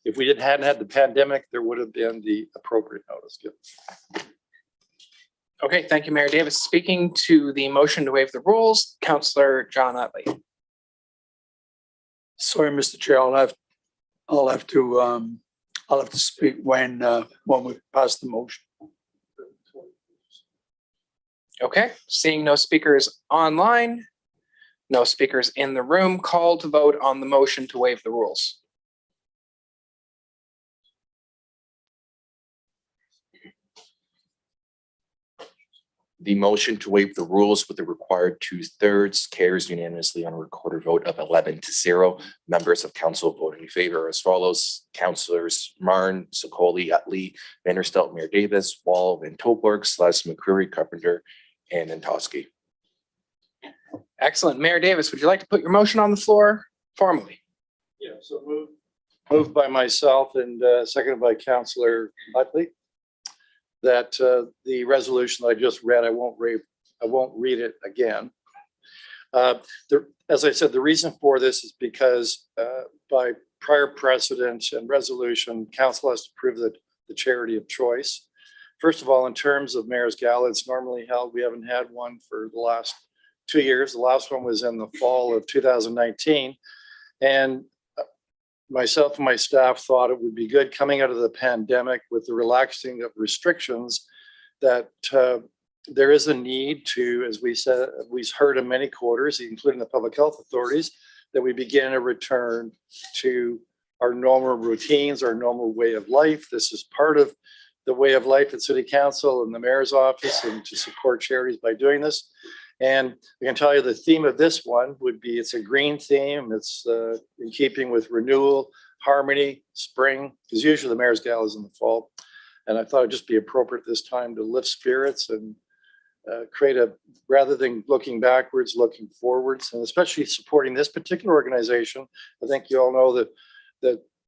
if we hadn't had the pandemic, there would have been the appropriate notice given.
Okay, thank you, Mayor Davis. Speaking to the motion to waive the rules, Councillor John Utley.
Sorry, Mr. Chair, I'll have to speak when we pass the motion.
Okay, seeing no speakers online, no speakers in the room, call to vote on the motion to waive the rules.
The motion to waive the rules with the required 2/3 carries unanimously on a recorded vote of 11-0. Members of council voting in favor as follows: Councillors Marn, Sokoli, Utley, Vanderstel, Mayor Davis, Wall, Van Tilburg, Celeste, McCreary, Carpenter, and Antosky.
Excellent. Mayor Davis, would you like to put your motion on the floor formally?
Yeah, so moved by myself and seconded by Councillor Utley, that the resolution that I just read, I won't read it again, As I said, the reason for this is because by prior precedent and resolution, council has to approve the charity of choice. First of all, in terms of Mayor's Gala, it's normally held. We haven't had one for the last 2 years. The last one was in the fall of 2019. And myself and my staff thought it would be good coming out of the pandemic with the relaxing of restrictions that there is a need to, as we said, we've heard in many quarters, including the public health authorities, that we begin a return to our normal routines, our normal way of life. This is part of the way of life at City Council and the Mayor's office, and to support charities by doing this. And I can tell you the theme of this one would be, it's a green theme. It's in keeping with renewal, harmony, spring, because usually the Mayor's Gala is in the fall. And I thought it'd just be appropriate this time to lift spirits and create rather than looking backwards, looking forwards, and especially supporting this particular organization. I think you all know that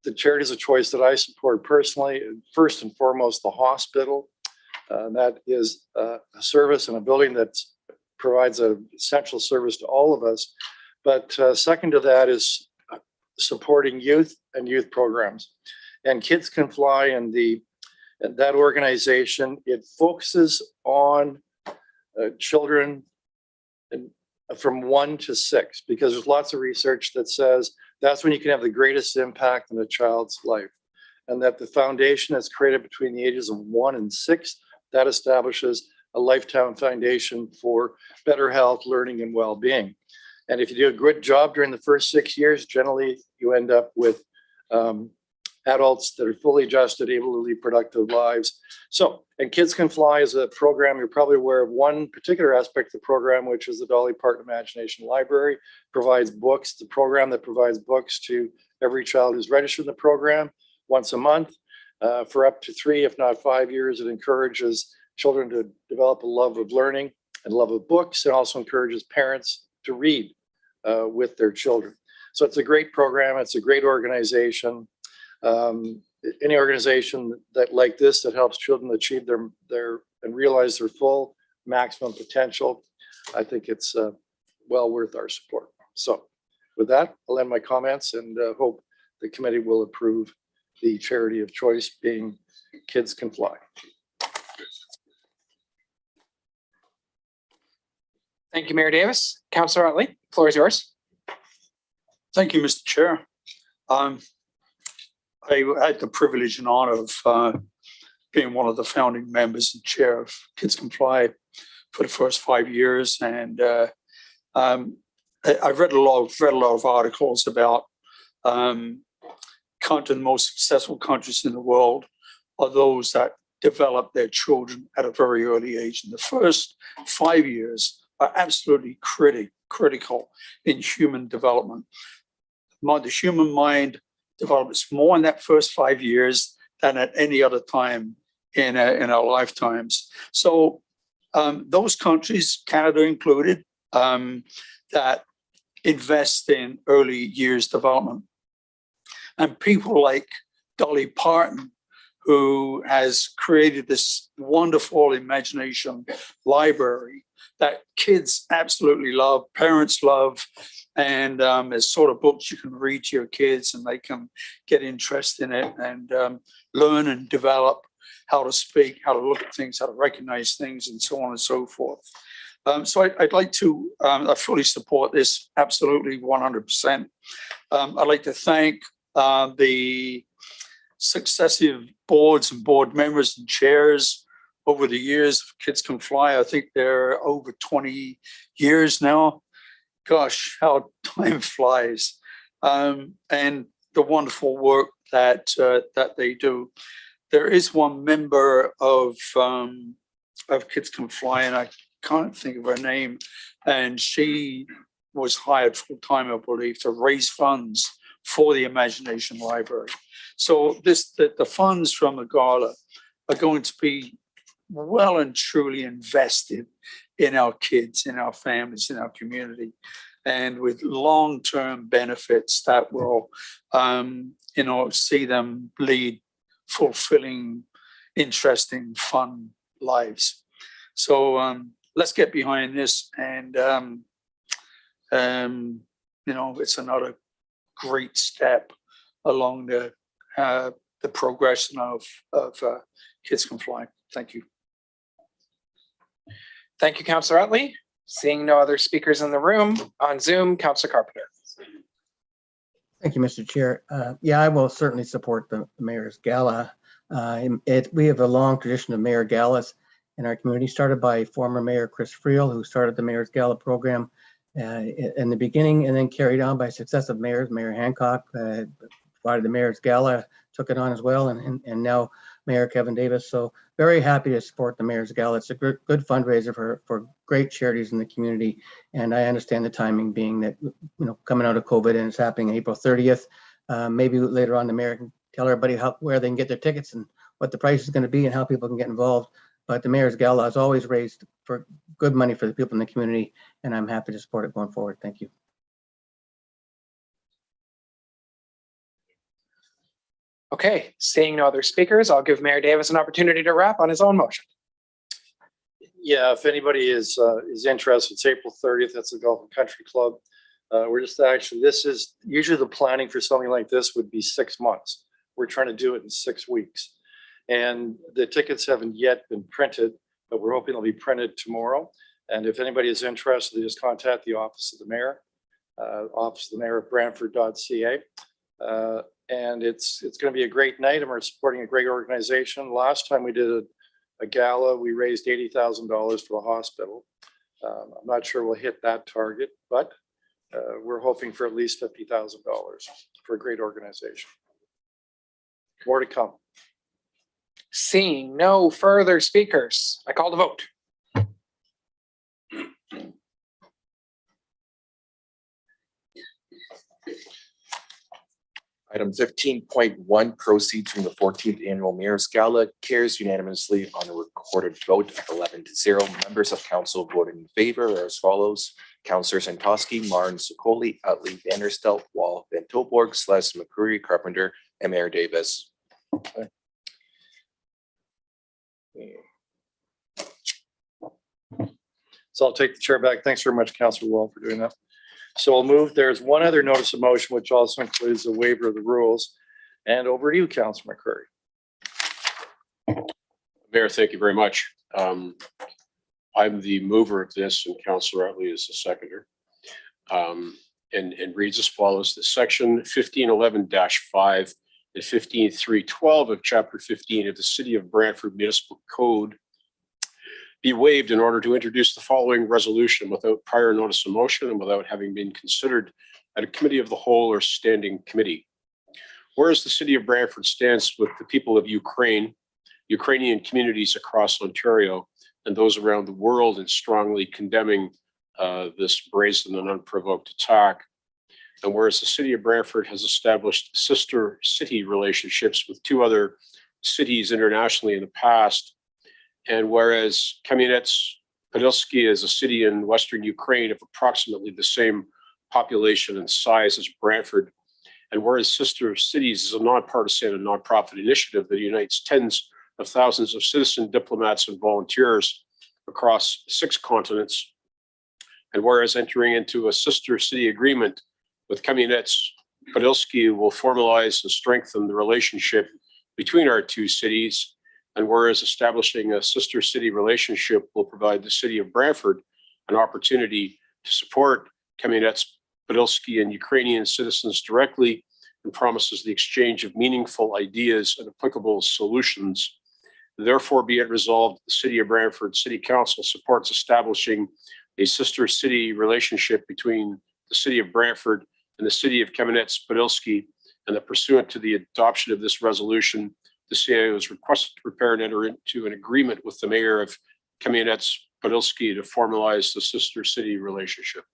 the charities of choice that I support personally, first and foremost, the hospital. That is a service and a building that provides an essential service to all of us. But second to that is supporting youth and youth programs. And Kids Can Fly, and that organization, it focuses on children from 1 to 6, because there's lots of research that says that's when you can have the greatest impact in a child's life. And that the foundation that's created between the ages of 1 and 6, that establishes a lifetime foundation for better health, learning, and well-being. And if you do a good job during the first 6 years, generally you end up with adults that are fully adjusted, able to lead productive lives. So, and Kids Can Fly is a program, you're probably aware of one particular aspect of the program, which is the Dolly Parton Imagination Library, provides books. The program that provides books to every child who's registered in the program once a month for up to 3, if not 5 years. It encourages children to develop a love of learning and love of books, and also encourages parents to read with their children. So it's a great program. It's a great organization. Any organization that like this, that helps children achieve their and realize their full maximum potential, I think it's well worth our support. So with that, I'll end my comments and hope the committee will approve the charity of choice being Kids Can Fly.
Thank you, Mayor Davis. Councillor Utley, floor is yours.
Thank you, Mr. Chair. I had the privilege and honor of being one of the founding members and chair of Kids Can Fly for the first 5 years. And I've read a lot of articles about the most successful countries in the world are those that develop their children at a very early age. And the first 5 years are absolutely critical in human development. The human mind develops more in that first 5 years than at any other time in our lifetimes. So those countries, Canada included, that invest in early years development. And people like Dolly Parton, who has created this wonderful imagination library that kids absolutely love, parents love, and it's sort of books you can read to your kids and they can get interest in it and learn and develop how to speak, how to look at things, how to recognize things, and so on and so forth. So I'd like to, I fully support this, absolutely 100%. I'd like to thank the successive boards and board members and chairs over the years of Kids Can Fly. I think they're over 20 years now. Gosh, how time flies. And the wonderful work that they do. There is one member of Kids Can Fly, and I can't think of her name, and she was hired full-time, I believe, to raise funds for the Imagination Library. So the funds from the gala are going to be well and truly invested in our kids, in our families, in our community, and with long-term benefits that will, see them lead fulfilling, interesting, fun lives. So let's get behind this and It's another great step along the progression of Kids Can Fly. Thank you.
Thank you, Councillor Utley. Seeing no other speakers in the room, on Zoom, Councillor Carpenter.
Thank you, Mr. Chair. Yeah, I will certainly support the mayor's gala. We have a long tradition of mayor galas in our community, started by former Mayor Chris Friel, who started the mayor's gala program in the beginning, and then carried on by successive mayors. Mayor Hancock provided the mayor's gala, took it on as well, and now Mayor Kevin Davis. So very happy to support the mayor's gala. It's a good fundraiser for great charities in the community. And I understand the timing being that, coming out of COVID and it's happening April 30th. Maybe later on the mayor can tell everybody where they can get their tickets and what the price is going to be and how people can get involved. But the mayor's gala has always raised for good money for the people in the community, and I'm happy to support it going forward. Thank you.
Okay, seeing no other speakers, I'll give Mayor Davis an opportunity to wrap on his own motion.
Yeah, if anybody is interested, it's April 30th. That's the Golf and Country Club. We're just this is usually the planning for something like this would be 6 months. We're trying to do it in 6 weeks. And the tickets haven't yet been printed, but we're hoping they'll be printed tomorrow. And if anybody is interested, just contact the Office of the Mayor, Office of the Mayor at Brantford.ca. And it's going to be a great night, and we're supporting a great organization. Last time we did a gala, we raised $80,000 for the hospital. I'm not sure we'll hit that target, but we're hoping for at least $50,000 for a great organization. More to come.
Seeing no further speakers, I call the vote.
Item 15.1, proceeds from the 14th Annual Mayor's Gala, carries unanimously on a recorded vote of 11-0. Members of council voted in favor are as follows: Councillor Santoski, Martin, Sokoli, Utley, Vanderstelt, Wall, Van Tilborg, Sless, McCreary, Carpenter, and Mayor Davis. Okay.
So I'll take the chair back. Thanks very much, Councillor Wall, for doing that. So I'll move. There's one other notice of motion, which also includes a waiver of the rules. And over to you, Councillor McCreary.
Mayor, thank you very much. I'm the mover of this, and Councillor Utley is the seconder. And reads as follows: the section 1511-5 and 15.3.12 of Chapter 15 of the City of Brantford Municipal Code be waived in order to introduce the following resolution without prior notice of motion and without having been considered at a committee of the whole or standing committee. Whereas the City of Brantford stands with the people of Ukrainian communities across Ontario and those around the world in strongly condemning this brazen and unprovoked attack. And whereas the City of Brantford has established sister city relationships with 2 other cities internationally in the past, and whereas Kamyanets-Podilsky is a city in Western Ukraine of approximately the same population and size as Brantford, and whereas Sister Cities is a nonpartisan and nonprofit initiative that unites tens of thousands of citizen diplomats and volunteers across 6 continents, and whereas entering into a sister city agreement with Kamyanets-Podilsky will formalize and strengthen the relationship between our 2 cities, and whereas establishing a sister city relationship will provide the City of Brantford an opportunity to support Kamyanets-Podilsky and Ukrainian citizens directly and promises the exchange of meaningful ideas and applicable solutions. Therefore, be it resolved, the City of Brantford City Council supports establishing a sister city relationship between the City of Brantford and the City of Kamyanets-Podilsky, and that pursuant to the adoption of this resolution, the CIO is requested to prepare and enter into an agreement with the Mayor of Kamyanets-Podilsky to formalize the sister city relationship.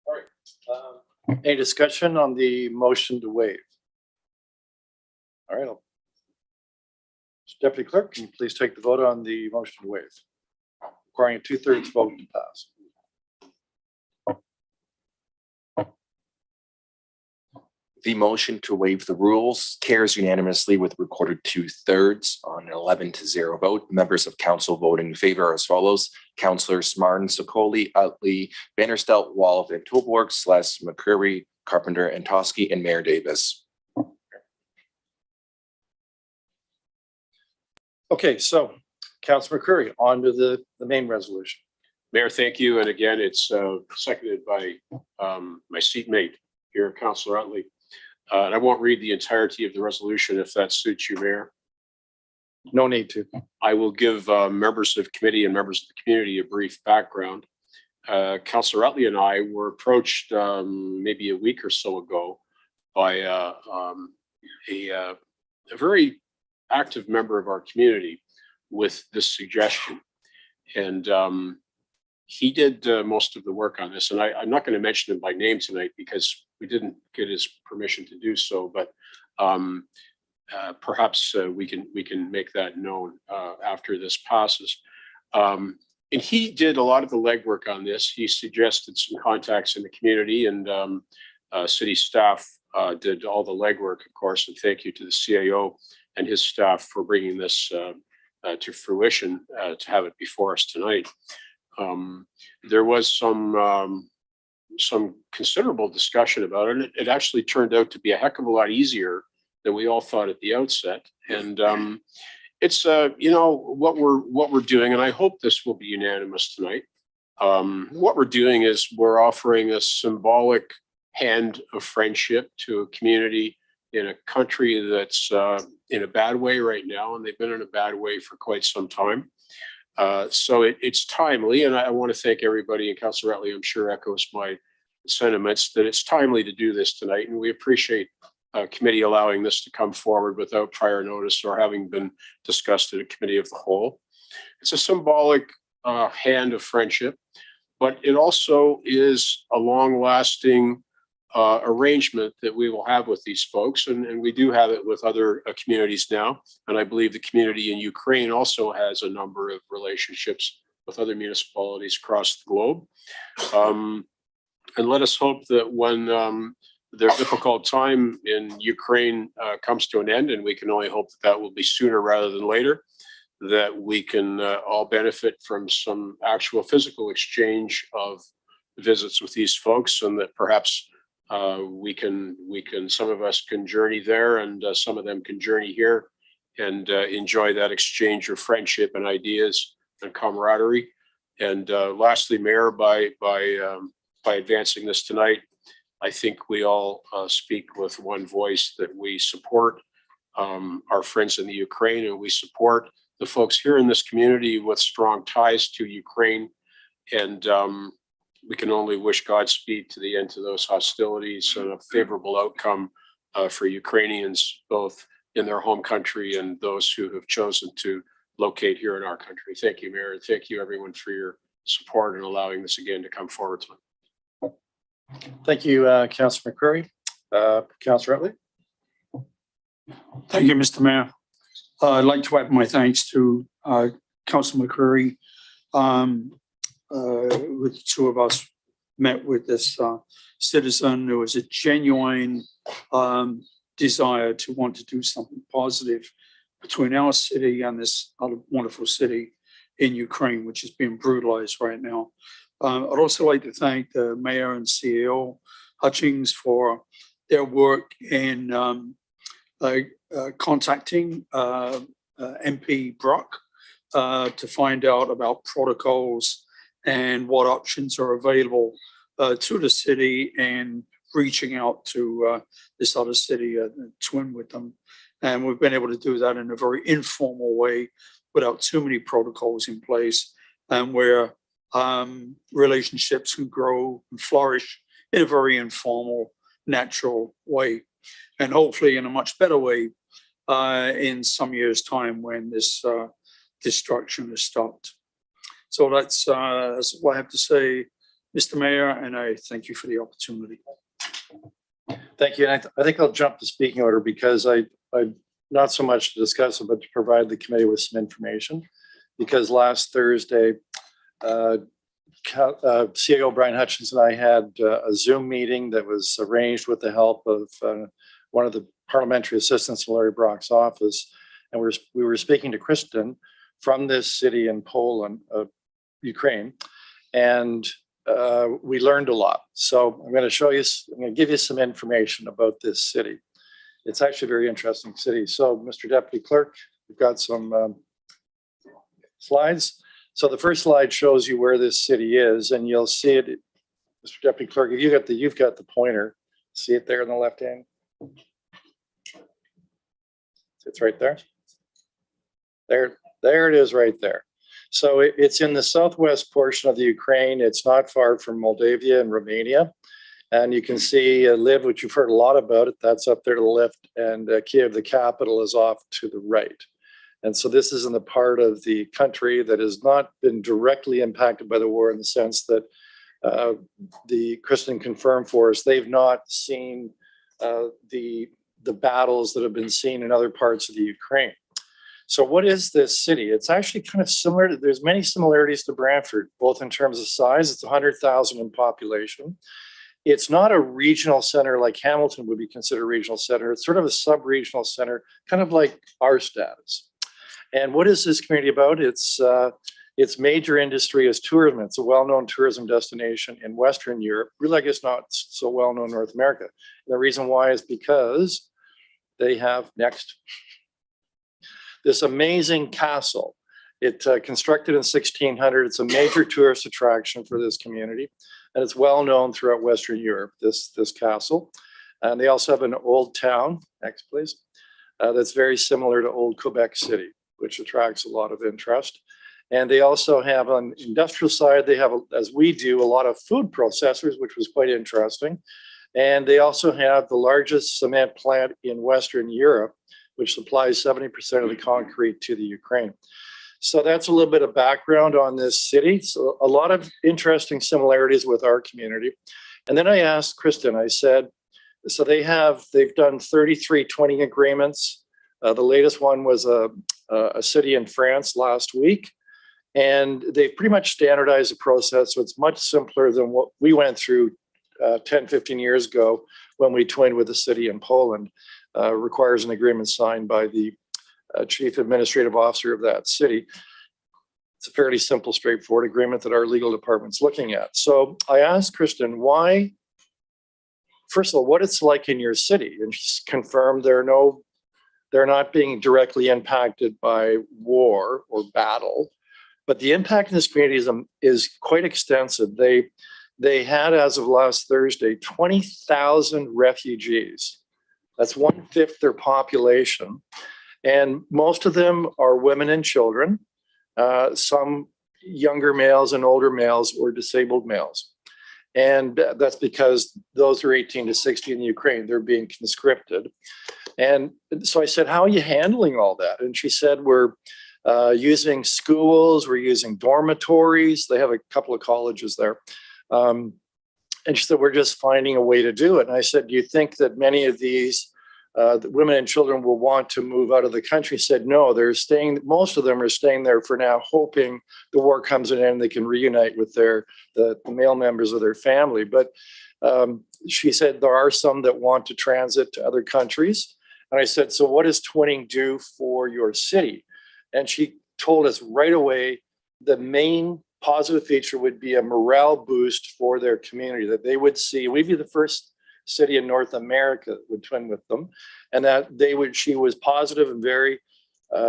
All right. Any discussion on the motion to waive? All right. Deputy Clerk, can you please take the vote on the motion to waive, requiring a 2/3 vote to pass?
The motion to waive the rules carries unanimously with recorded 2/3 on an 11-0 vote. Members of council voting in favor are as follows: Councillors Martin, Sokoli, Utley, Vanderstel, Wall, Van Tilburg, Celeste, McCreary, Carpenter, and Toski, and Mayor Davis.
Okay, so Councilor McCreary, on to the main resolution.
Mayor, thank you. And again, it's seconded by my seatmate here, Councillor Utley. And I won't read the entirety of the resolution if that suits you, Mayor.
No need to.
I will give members of committee and members of the community a brief background. Councillor Utley and I were approached maybe a week or so ago by a very active member of our community with this suggestion. And he did most of the work on this. And I'm not going to mention him by name tonight because we didn't get his permission to do so, but perhaps we can make that known after this passes. And he did a lot of the legwork on this. He suggested some contacts in the community, and city staff did all the legwork, of course. And thank you to the CAO and his staff for bringing this to fruition to have it before us tonight. There was some considerable discussion about it. It actually turned out to be a heck of a lot easier than we all thought at the outset. And it's what we're doing, and I hope this will be unanimous tonight. What we're doing is we're offering a symbolic hand of friendship to a community in a country that's in a bad way right now, and they've been in a bad way for quite some time. So it's timely, and I want to thank everybody, and Councillor Utley, I'm sure, echoes my sentiments that it's timely to do this tonight, and we appreciate committee allowing this to come forward without prior notice or having been discussed at a committee of the whole. It's a symbolic hand of friendship, but it also is a long-lasting arrangement that we will have with these folks, and we do have it with other communities now, and I believe the community in Ukraine also has a number of relationships with other municipalities across the globe. And let us hope that when their difficult time in Ukraine comes to an end, and we can only hope that will be sooner rather than later, that we can all benefit from some actual physical exchange of visits with these folks, and that perhaps some of us can journey there, and some of them can journey here and enjoy that exchange of friendship and ideas and camaraderie. And lastly, Mayor, by advancing this tonight, I think we all speak with one voice that we support our friends in the Ukraine, and we support the folks here in this community with strong ties to Ukraine. And we can only wish Godspeed to the end to those hostilities and a favorable outcome for Ukrainians, both in their home country and those who have chosen to locate here in our country. Thank you, Mayor. And thank you, everyone, for your support and allowing this again to come forward tonight.
Thank you, Councillor McCreary. Councillor Utley.
Thank you, Mr. Mayor. I'd like to add my thanks to Councillor McCreary. With the two of us met with this citizen. There was a genuine desire to want to do something positive between our city and this other wonderful city in Ukraine, which is being brutalized right now. I'd also like to thank the mayor and CEO Hutchings for their work in contacting MP Brock to find out about protocols and what options are available to the city, and reaching out to this other city, twin with them. And we've been able to do that in a very informal way without too many protocols in place, and where relationships can grow and flourish in a very informal, natural way. And hopefully in a much better way in some years' time when this destruction is stopped. So that's what I have to say, Mr. Mayor, and I thank you for the opportunity.
Thank you. And I think I'll jump to speaking order because I not so much to discuss it, but to provide the committee with some information. Because last Thursday, CAO Brian Hutchins and I had a Zoom meeting that was arranged with the help of one of the parliamentary assistants in Larry Brock's office. And we were speaking to Kristen from this city in Poland, Ukraine, and we learned a lot. So I'm going to give you some information about this city. It's actually a very interesting city. So Mr. Deputy Clerk, we've got some slides. So the first slide shows you where this city is, and you'll see it, Mr. Deputy Clerk, if you've got the pointer, see it there on the left hand? It's right there. There it is right there. So it's in the southwest portion of the Ukraine. It's not far from Moldavia and Romania. And you can see Lviv, which you've heard a lot about it, that's up there to the left, and Kiev, the capital, is off to the right. And so this is in the part of the country that has not been directly impacted by the war, in the sense that the Kristen confirmed for us, they've not seen the battles that have been seen in other parts of the Ukraine. So what is this city? It's actually kind of similar. There's many similarities to Brantford, both in terms of size. It's 100,000 in population. It's not a regional center like Hamilton would be considered a regional center. It's sort of a sub-regional center, kind of like our status. And what is this community about? Its major industry is tourism. It's a well-known tourism destination in Western Europe. Really, I guess not so well-known in North America. And the reason why is because they have this amazing castle. It constructed in 1600. It's a major tourist attraction for this community, and it's well-known throughout Western Europe, this castle. And they also have an old town, next please, that's very similar to old Quebec City, which attracts a lot of interest. And they also have, on the industrial side, they have, as we do, a lot of food processors, which was quite interesting. And they also have the largest cement plant in Western Europe, which supplies 70% of the concrete to the Ukraine. So that's a little bit of background on this city. So a lot of interesting similarities with our community. And then I asked Kristen, I said, so they've done 33 twinning agreements. The latest one was a city in France last week. And they've pretty much standardized the process. So it's much simpler than what we went through 10, 15 years ago when we twinned with a city in Poland. Requires an agreement signed by the chief administrative officer of that city. It's a fairly simple, straightforward agreement that our legal department's looking at. So I asked Kristen, why, first of all, what it's like in your city, and she's confirmed they're not being directly impacted by war or battle, but the impact in this community is quite extensive. They had, as of last Thursday, 20,000 refugees. That's 1/5 their population. And most of them are women and children, some younger males and older males or disabled males. And that's because those are 18 to 60 in the Ukraine, they're being conscripted. And so I said, how are you handling all that? And she said, we're using schools, we're using dormitories. They have a couple of colleges there. And she said, we're just finding a way to do it. And I said, do you think that many of these the women and children will want to move out of the country? She said, no, most of them are staying there for now, hoping the war comes to an end and they can reunite with the male members of their family. But she said, there are some that want to transit to other countries. And I said, so what does twinning do for your city? And she told us right away, the main positive feature would be a morale boost for their community, that they would see, we'd be the first city in North America that would twin with them, and that she was positive and very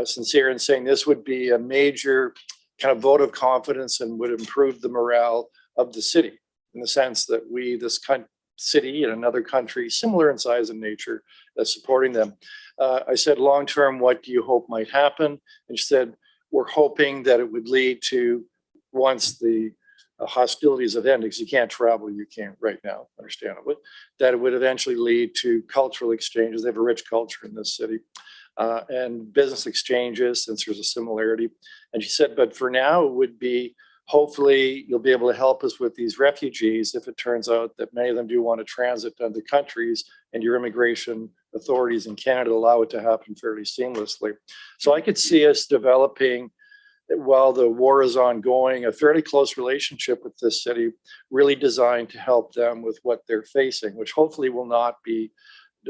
sincere in saying this would be a major kind of vote of confidence and would improve the morale of the city, in the sense that this city in another country, similar in size and nature, that's supporting them. I said, long term, what do you hope might happen? And she said, we're hoping that it would lead to, once the hostilities have ended, because you can't travel, you can't right now, understandably, that it would eventually lead to cultural exchanges. They have a rich culture in this city, and business exchanges, since there's a similarity. And she said, but for now, it would be, hopefully you'll be able to help us with these refugees if it turns out that many of them do want to transit to other countries, and your immigration authorities in Canada allow it to happen fairly seamlessly. So I could see us developing while the war is ongoing, a fairly close relationship with this city, really designed to help them with what they're facing, which hopefully will not be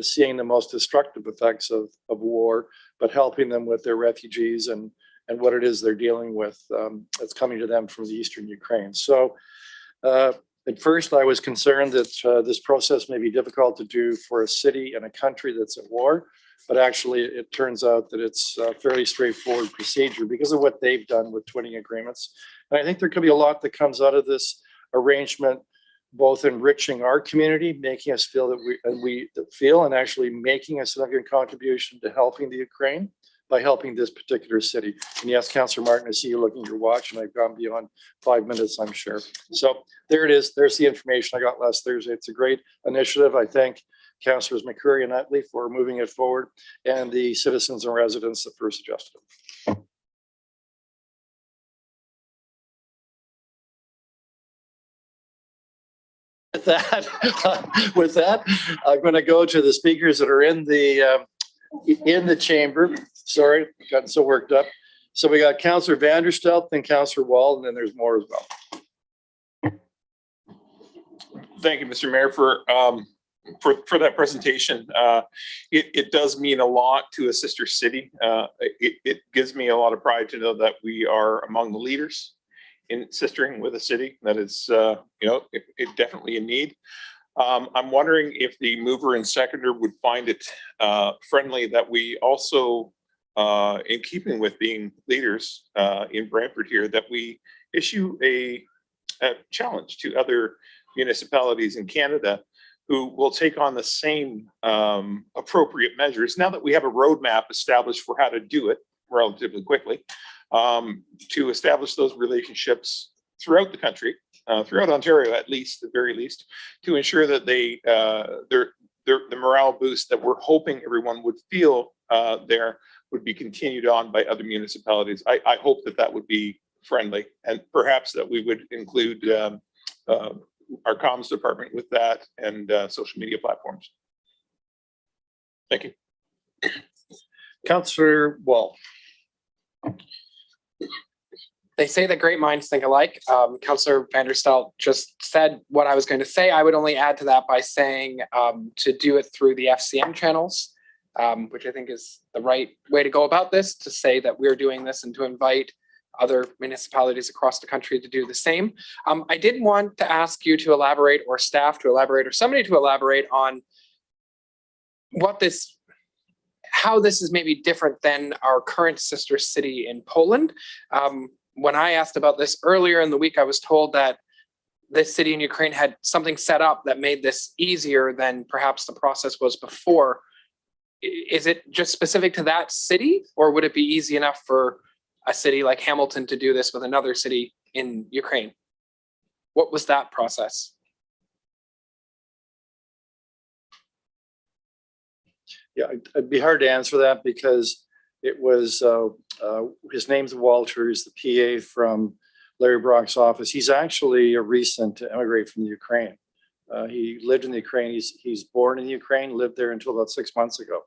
seeing the most destructive effects of war, but helping them with their refugees and what it is they're dealing with that's coming to them from the eastern Ukraine. So at first I was concerned that this process may be difficult to do for a city and a country that's at war, but actually it turns out that it's a fairly straightforward procedure because of what they've done with twinning agreements. And I think there could be a lot that comes out of this arrangement, both enriching our community, making us feel that we feel and actually making a significant contribution to helping the Ukraine by helping this particular city. And yes, Councillor Martin, I see you looking at your watch and I've gone beyond 5 minutes, I'm sure. So there it is. There's the information I got last Thursday. It's a great initiative. I thank Councillors McCurry and Utley for moving it forward and the citizens and residents that first suggested it. With that, I'm going to go to the speakers that are in the chamber. Sorry, got so worked up. So we got Councillor Vanderstelt, then Councillor Wall, and then there's more as well.
Thank you, Mr. Mayor, for that presentation. It does mean a lot to a sister city. It gives me a lot of pride to know that we are among the leaders in sistering with a city that is, it definitely in need. I'm wondering if the mover and seconder would find it friendly that we also, in keeping with being leaders in Brantford here, that we issue a challenge to other municipalities in Canada who will take on the same appropriate measures now that we have a roadmap established for how to do it relatively quickly, to establish those relationships throughout the country, throughout Ontario at least, at the very least, to ensure that the morale boost that we're hoping everyone would feel there would be continued on by other municipalities. I hope that would be friendly, and perhaps that we would include our comms department with that and social media platforms. Thank you.
Councillor Wall.
They say that great minds think alike. Councillor Vanderstelt just said what I was going to say. I would only add to that by saying to do it through the FCM channels, which I think is the right way to go about this, to say that we're doing this and to invite other municipalities across the country to do the same. I did want to ask you to elaborate, or staff to elaborate, or somebody to elaborate on how this is maybe different than our current sister city in Poland. When I asked about this earlier in the week, I was told that this city in Ukraine had something set up that made this easier than perhaps the process was before. Is it just specific to that city, or would it be easy enough for a city like Hamilton to do this with another city in Ukraine? What was that process?
Yeah, it'd be hard to answer that because it was, his name's Walter, he's the PA from Larry Brock's office. He's actually a recent immigrant from the Ukraine. He lived in the Ukraine. He's born in the Ukraine, lived there until about 6 months ago.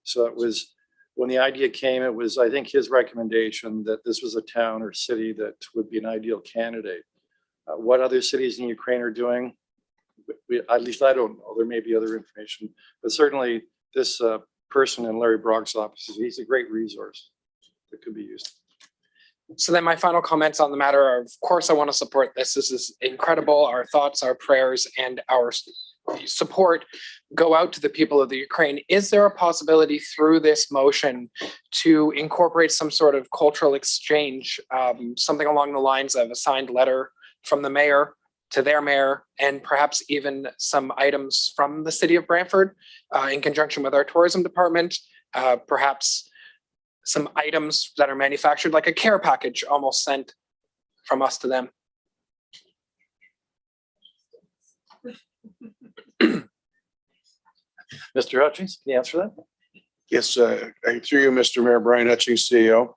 So it was, when the idea came, it was, I think, his recommendation that this was a town or city that would be an ideal candidate. What other cities in Ukraine are doing, at least I don't know. There may be other information, but certainly this person in Larry Brock's office, he's a great resource that could be used.
So then my final comments on the matter are, of course, I want to support this. This is incredible. Our thoughts, our prayers, and our support go out to the people of the Ukraine. Is there a possibility through this motion to incorporate some sort of cultural exchange, something along the lines of a signed letter from the mayor to their mayor, and perhaps even some items from the city of Brantford in conjunction with our tourism department, perhaps some items that are manufactured, like a care package almost sent from us to them?
Mr. Hutchings, can you answer that?
Yes, through you, Mr. Mayor, Brian Hutchings, CEO.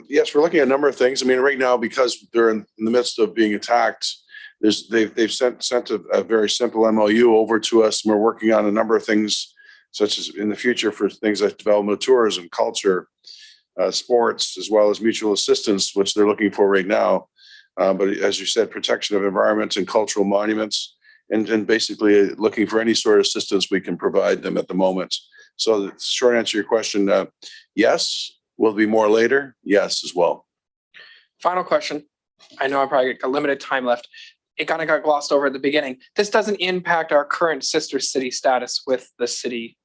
Yes, we're looking at a number of things. I mean, right now, because they're in the midst of being attacked, they've sent a very simple MOU over to us, and we're working on a number of things, such as in the future for things like development of tourism, culture, sports, as well as mutual assistance, which they're looking for right now. But as you said, protection of environments and cultural monuments, and basically looking for any sort of assistance we can provide them at the moment. So the short answer to your question, yes. Will there be more later? Yes, as well.
Final question. I know I probably got limited time left. It kind of got glossed over at the beginning. This doesn't impact our current sister city status with the city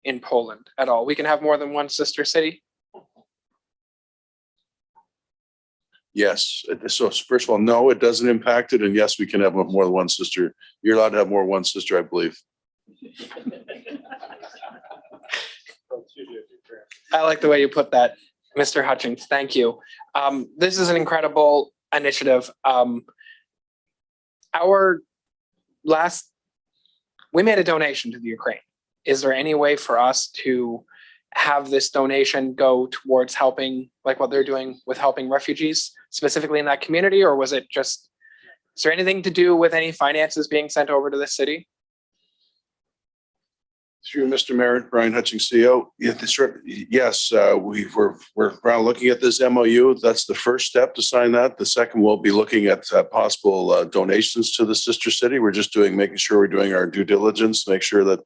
in Poland at all. We can have more than one sister city.
Yes. So first of all, no, it doesn't impact it. And yes, we can have more than one sister. You're allowed to have more than one sister, I believe.
I like the way you put that, Mr. Hutchings. Thank you. This is an incredible initiative. We made a donation to the Ukraine. Is there any way for us to have this donation go towards helping, like what they're doing with helping refugees specifically in that community? Or was it just, is there anything to do with any finances being sent over to the city?
Through Mr. Mayor, Brian Hutchings, CEO. Yes, we're now looking at this MOU. That's the first step to sign that. The second, we'll be looking at possible donations to the sister city. We're just making sure we're doing our due diligence, make sure that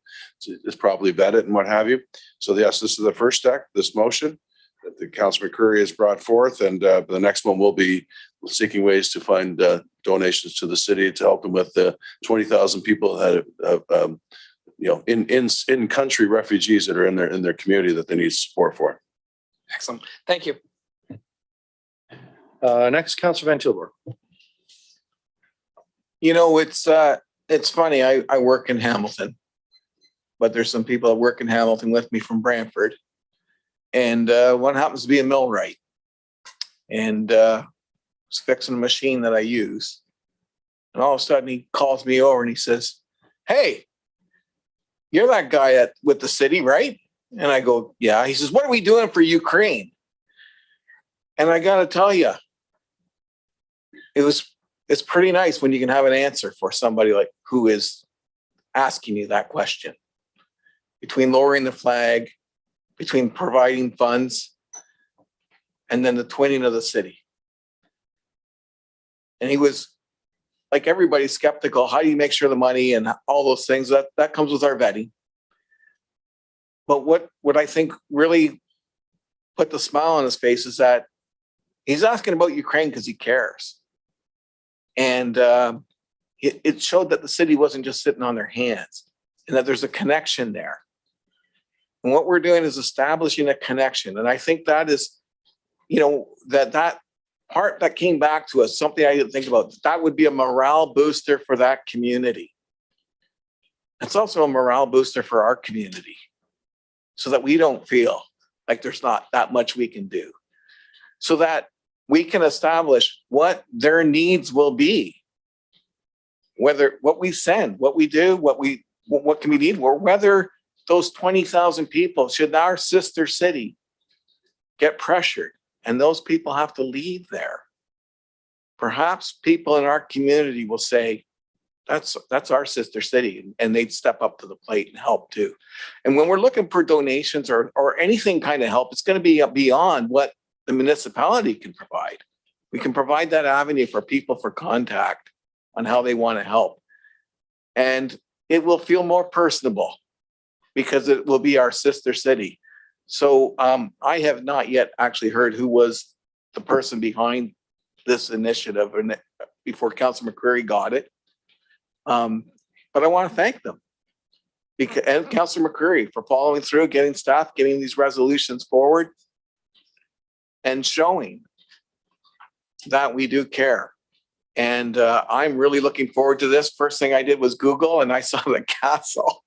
it's properly vetted and what have you. So yes, this is the first step, this motion that the Councilor McCreary has brought forth. And the next one will be seeking ways to find donations to the city to help them with the 20,000 people that have in country refugees that are in their community that they need support for.
Excellent. Thank you.
Next, Councilor Van Tilburg.
You know, it's funny. I work in Hamilton, but there's some people that work in Hamilton with me from Brantford, and one happens to be a millwright, and was fixing a machine that I use, and all of a sudden he calls me over and he says, "Hey, you're that guy with the city, right?" And I go, "Yeah." He says, "What are we doing for Ukraine?" And I got to tell you, it's pretty nice when you can have an answer for somebody like who is asking you that question. Between lowering the flag, between providing funds, and then the twinning of the city. And he was, like everybody's skeptical. How do you make sure the money and all those things that comes with our vetting? But what I think really put the smile on his face is that he's asking about Ukraine because he cares. And it showed that the city wasn't just sitting on their hands and that there's a connection there. And what we're doing is establishing a connection. And I think that is, that part that came back to us, something I didn't think about, that would be a morale booster for that community. It's also a morale booster for our community so that we don't feel like there's not that much we can do, so that we can establish what their needs will be, whether what we send, what we do, what can we need, or whether those 20,000 people, should our sister city get pressured and those people have to leave there, perhaps people in our community will say, that's our sister city, and they'd step up to the plate and help too. And when we're looking for donations or anything kind of help, it's going to be beyond what the municipality can provide. We can provide that avenue for people for contact on how they want to help. And it will feel more personable because it will be our sister city. So I have not yet actually heard who was the person behind this initiative and before Councilor McCreary got it. But I want to thank them and Councilor McCreary for following through, getting staff, getting these resolutions forward and showing that we do care. And I'm really looking forward to this. First thing I did was Google and I saw the castle.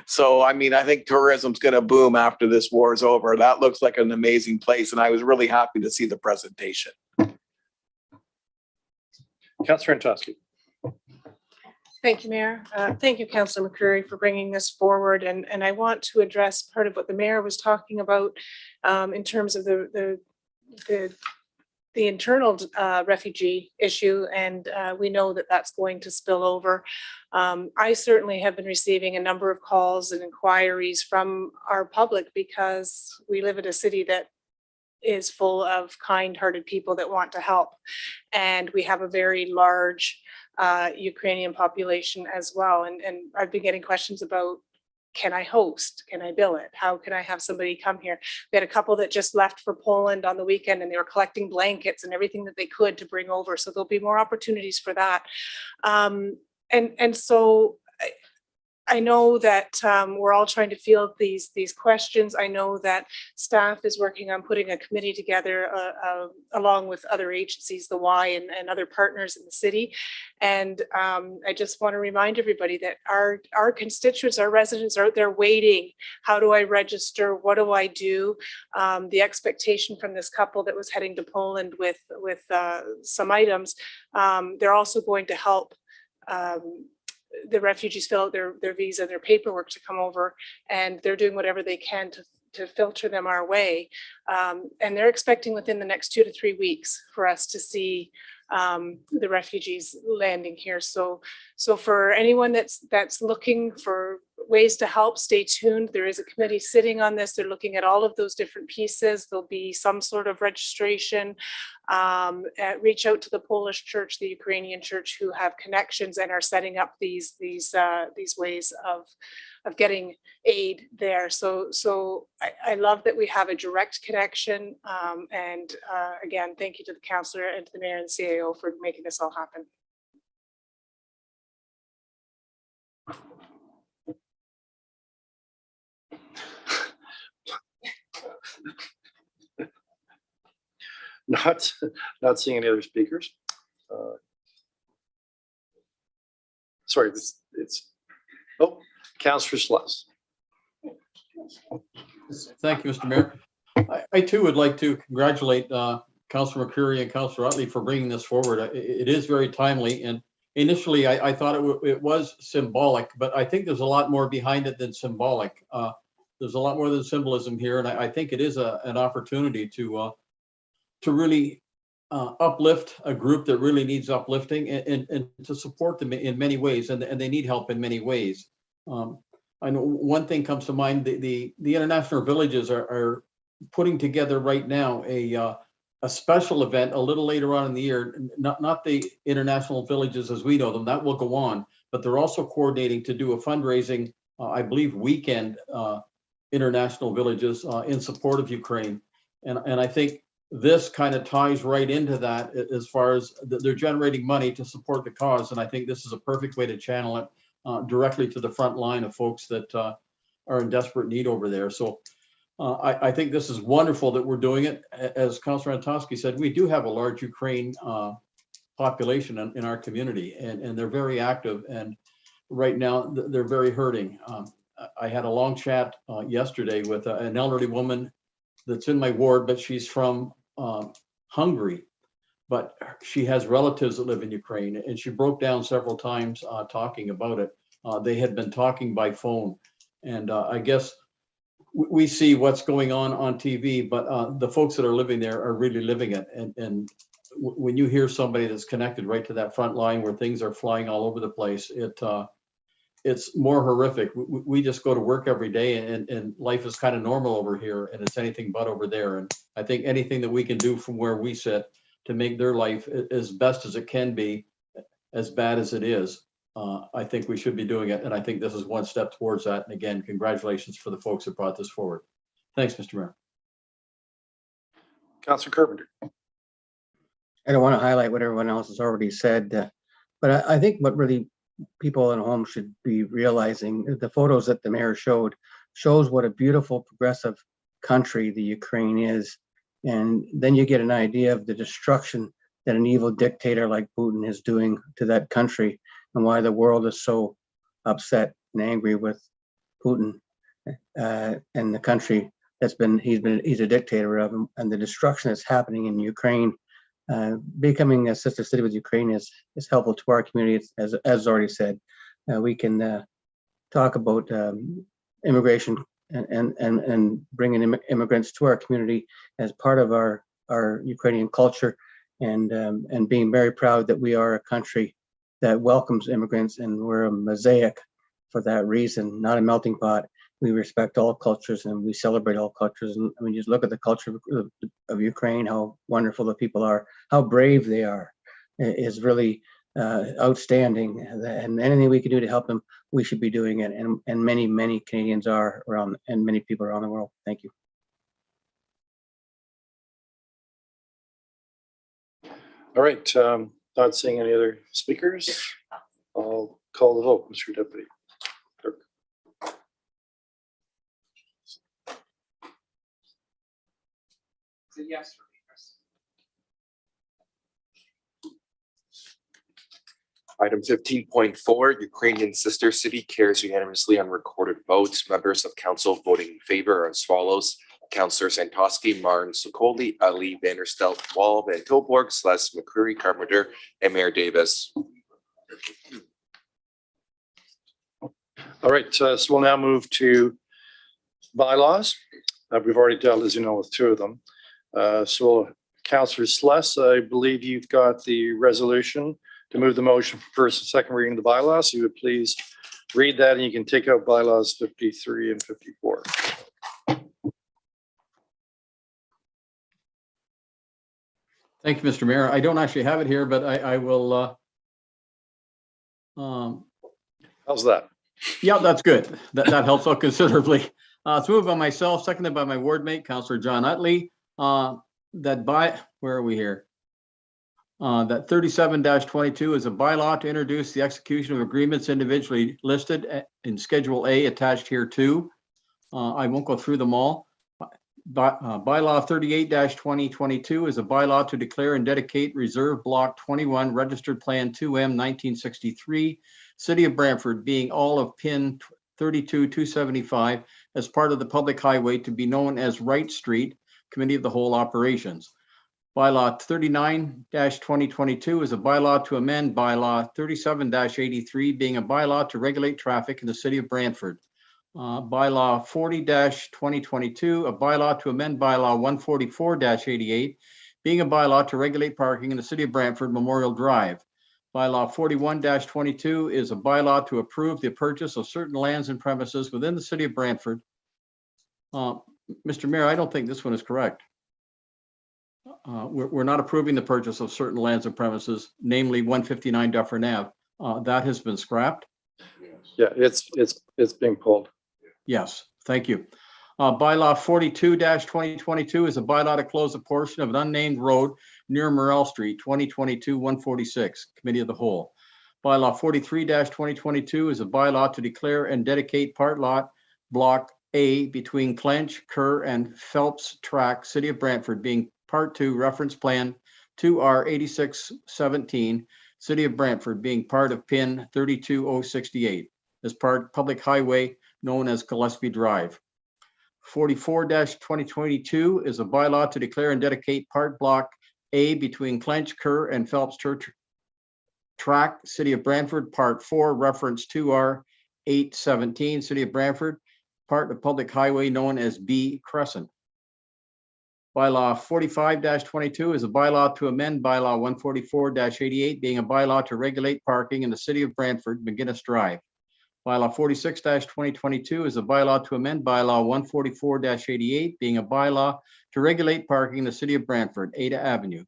So, I mean, I think tourism's going to boom after this war is over. That looks like an amazing place. And I was really happy to see the presentation.
Councilor Antosky.
Thank you, Mayor. Thank you, Councilor McCreary, for bringing this forward. And I want to address part of what the mayor was talking about in terms of the internal refugee issue, and we know that that's going to spill over. I certainly have been receiving a number of calls and inquiries from our public because we live in a city that is full of kind-hearted people that want to help. And we have a very large Ukrainian population as well. And I've been getting questions about, can I host? Can I bill it? How can I have somebody come here? We had a couple that just left for Poland on the weekend, and they were collecting blankets and everything that they could to bring over. So there'll be more opportunities for that. And so I know that we're all trying to field these questions. I know that staff is working on putting a committee together along with other agencies, the Y and other partners in the city. And I just want to remind everybody that our constituents, our residents are out there waiting. How do I register? What do I do? The expectation from this couple that was heading to Poland with some items, they're also going to help the refugees fill out their visa and their paperwork to come over, and they're doing whatever they can to filter them our way. And they're expecting within the next 2 to 3 weeks for us to see the refugees landing here. So for anyone that's looking for ways to help, stay tuned. There is a committee sitting on this. They're looking at all of those different pieces. There'll be some sort of registration. Reach out to the Polish church, the Ukrainian church, who have connections and are setting up these ways of getting aid there. So I love that we have a direct connection. And again, thank you to the councillor and to the mayor and the CAO for making this all happen.
Not seeing any other speakers. Sorry, Councillor Sluss.
Thank you, Mr. Mayor. I too would like to congratulate Councillor McCreary and Councillor Utley for bringing this forward. It is very timely, and initially I thought it was symbolic, but I think there's a lot more behind it than symbolic. There's a lot more than symbolism here, and I think it is an opportunity to really uplift a group that really needs uplifting, and to support them in many ways, and they need help in many ways. I know one thing comes to mind: the international villages are putting together right now a special event a little later on in the year. Not the international villages as we know them, that will go on, but they're also coordinating to do a fundraising, I believe, weekend international villages in support of Ukraine, and I think this kind of ties right into that as far as they're generating money to support the cause. And I think this is a perfect way to channel it directly to the front line of folks that are in desperate need over there. So I think this is wonderful that we're doing it. As Councillor Antosky said, we do have a large Ukraine population in our community, and they're very active. And right now they're very hurting. I had a long chat yesterday with an elderly woman that's in my ward, but she's from Hungary, but she has relatives that live in Ukraine, and she broke down several times talking about it. They had been talking by phone, and I guess we see what's going on TV, but the folks that are living there are really living it. And when you hear somebody that's connected right to that front line where things are flying all over the place, it's more horrific. We just go to work every day, and life is kind of normal over here, and it's anything but over there. And I think anything that we can do from where we sit to make their life as best as it can be, as bad as it is, I think we should be doing it. And I think this is one step towards that. And again, congratulations for the folks that brought this forward. Thanks, Mr. Mayor.
Councillor Carpenter.
I don't want to highlight what everyone else has already said, but I think what really people at home should be realizing, the photos that the mayor shows what a beautiful progressive country the Ukraine is. And then you get an idea of the destruction that an evil dictator like Putin is doing to that country, and why the world is so upset and angry with Putin and the country he's a dictator of, and the destruction that's happening in Ukraine. Becoming a sister city with Ukraine is helpful to our community. As already said, we can talk about immigration and bringing immigrants to our community as part of our Ukrainian culture, and being very proud that we are a country that welcomes immigrants, and we're a mosaic for that reason, not a melting pot. we respect all cultures and we celebrate all cultures. And I mean, just look at the culture of Ukraine, how wonderful the people are, how brave they are, is really outstanding. And anything we can do to help them, we should be doing it. And many Canadians are around, and many people around the world. Thank you.
All right, not seeing any other speakers. I'll call the vote, Mr. Deputy Clerk.
It's a yes for me, Chris.
Item 15.4, Ukrainian sister city carries unanimously on recorded votes. Members of council voting in favor are as follows: Councillor Santosky, Martin, Sokoli, Ali, Vanderstelt, Wall, Van Tilborg, Celeste, McCreary, Carpenter, and Mayor Davis.
All right, so we'll now move to bylaws. We've already dealt, as you know, with two of them. So Councillor Celeste, I believe you've got the resolution to move the motion for first and second reading of the bylaws. You would please read that, and you can take out bylaws 53 and 54.
Thank you, Mr. Mayor. I don't actually have it here, but I will.
How's that?
Yeah, that's good. That helps out considerably. It's moved by myself, seconded by my ward mate, Councillor John Utley. Where are we here? That 37-22 is a bylaw to introduce the execution of agreements individually listed in Schedule A attached here too. I won't go through them all. Bylaw 38-2022 is a bylaw to declare and dedicate Reserve Block 21 Registered Plan 2M 1963, City of Brantford, being all of PIN 32-275 as part of the public highway to be known as Wright Street, Committee of the Whole Operations. Bylaw 39-2022 is a bylaw to amend Bylaw 37-83, being a bylaw to regulate traffic in the City of Brantford. Bylaw 40-2022, a bylaw to amend Bylaw 144-88, being a bylaw to regulate parking in the City of Brantford Memorial Drive. Bylaw 41-22 is a bylaw to approve the purchase of certain lands and premises within the City of Brantford. Mr. Mayor, I don't think this one is correct. We're not approving the purchase of certain lands and premises, namely 159 Dufferin Ave. That has been scrapped.
Yeah, it's being pulled.
Yes, thank you. Bylaw 42-2022 is a bylaw to close a portion of an unnamed road near Morel Street, 2022-146, Committee of the Whole. Bylaw 43-2022 is a bylaw to declare and dedicate part lot block A between Clench, Kerr, and Phelps Track, City of Brantford, being Part 2 Reference Plan 2R8617, City of Brantford, being part of PIN 32068, as part public highway known as Gillespie Drive. 44-2022 is a bylaw to declare and dedicate part block A between Clench, Kerr, and Phelps Church Track, City of Brantford, Part 4, Reference 2R817, City of Brantford, part of public highway known as B Crescent. Bylaw 45-22 is a bylaw to amend Bylaw 144-88, being a bylaw to regulate parking in the City of Brantford, McGinnis Drive. Bylaw 46-2022 is a bylaw to amend Bylaw 144-88, being a bylaw to regulate parking in the City of Brantford, Ada Avenue.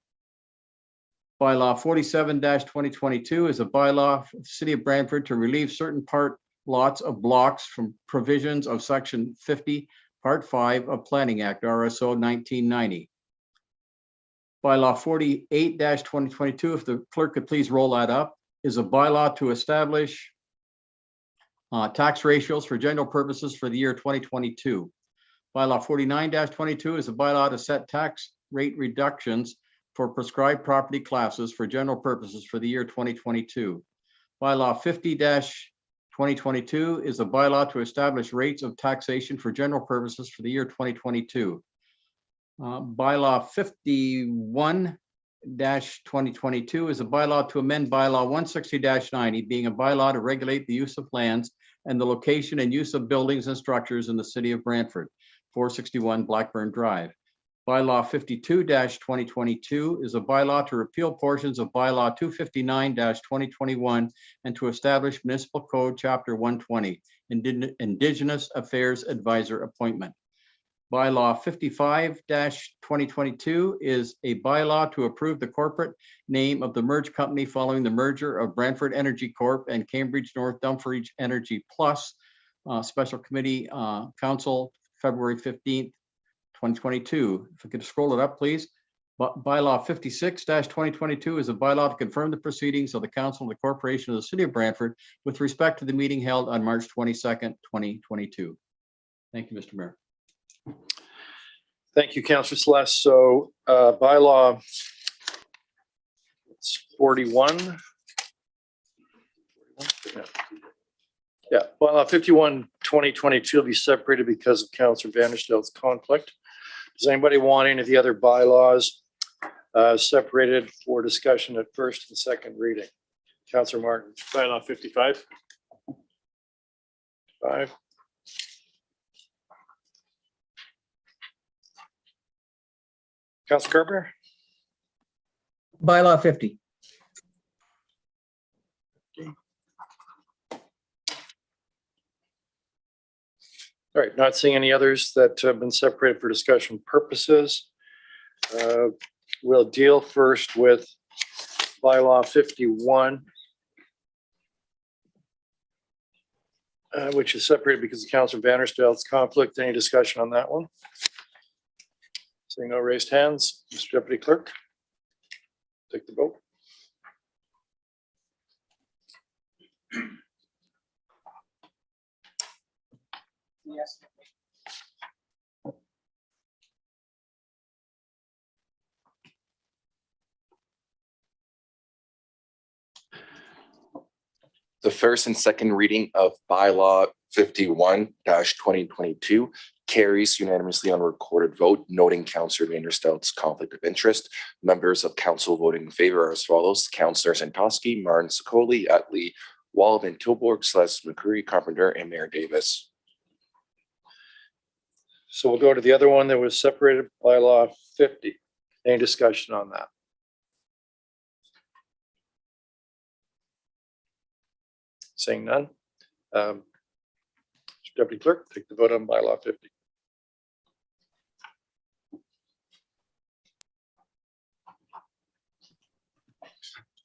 Bylaw 47-2022 is a bylaw for the City of Brantford to relieve certain part lots of blocks from provisions of Section 50, Part 5 of Planning Act, RSO 1990. Bylaw 48-2022, if the clerk could please roll that up, is a bylaw to establish tax ratios for general purposes for the year 2022. Bylaw 49-22 is a bylaw to set tax rate reductions for prescribed property classes for general purposes for the year 2022. Bylaw 50-2022 is a bylaw to establish rates of taxation for general purposes for the year 2022. Bylaw 51-2022 is a bylaw to amend Bylaw 160-90, being a bylaw to regulate the use of lands and the location and use of buildings and structures in the City of Brantford, 461 Blackburn Drive. Bylaw 52-2022 is a bylaw to repeal portions of Bylaw 259-2021 and to establish Municipal Code Chapter 120, Indigenous Affairs Advisor Appointment. Bylaw 55-2022 is a bylaw to approve the corporate name of the merged company following the merger of Brantford Energy Corp. And Cambridge North Dumfries Energy Plus. Special Committee Council, February 15th, 2022. If we could scroll it up, please. Bylaw 56-2022 is a bylaw to confirm the proceedings of the Council of the Corporation of the City of Brantford with respect to the meeting held on March 22nd, 2022. Thank you, Mr. Mayor.
Thank you, Councillor Celeste. So bylaw 41. Yeah, bylaw 51-2022 will be separated because of Councillor Vanderstel's conflict. Does anybody want any of the other bylaws separated for discussion at first and second reading? Councillor Martin.
Bylaw 55.
5. Councillor Carpenter.
Bylaw 50.
All right, not seeing any others that have been separated for discussion purposes. We'll deal first with bylaw 51, which is separated because of Councillor Vanderstel's conflict. Any discussion on that one? Seeing no raised hands, Mr. Deputy Clerk, take the vote.
Yes.
The first and second reading of bylaw 51-2022 carries unanimously on recorded vote, noting Councillor Vanderstel's conflict of interest. Members of council voting in favor are as follows: Councillor Santoski, Martin Sicoli, Utley, Wall, Van Tilburg, Celeste McCurry, Carpenter, and Mayor Davis.
So we'll go to the other one that was separated, bylaw 50. Any discussion on that? Seeing none. Deputy Clerk, take the vote on bylaw 50.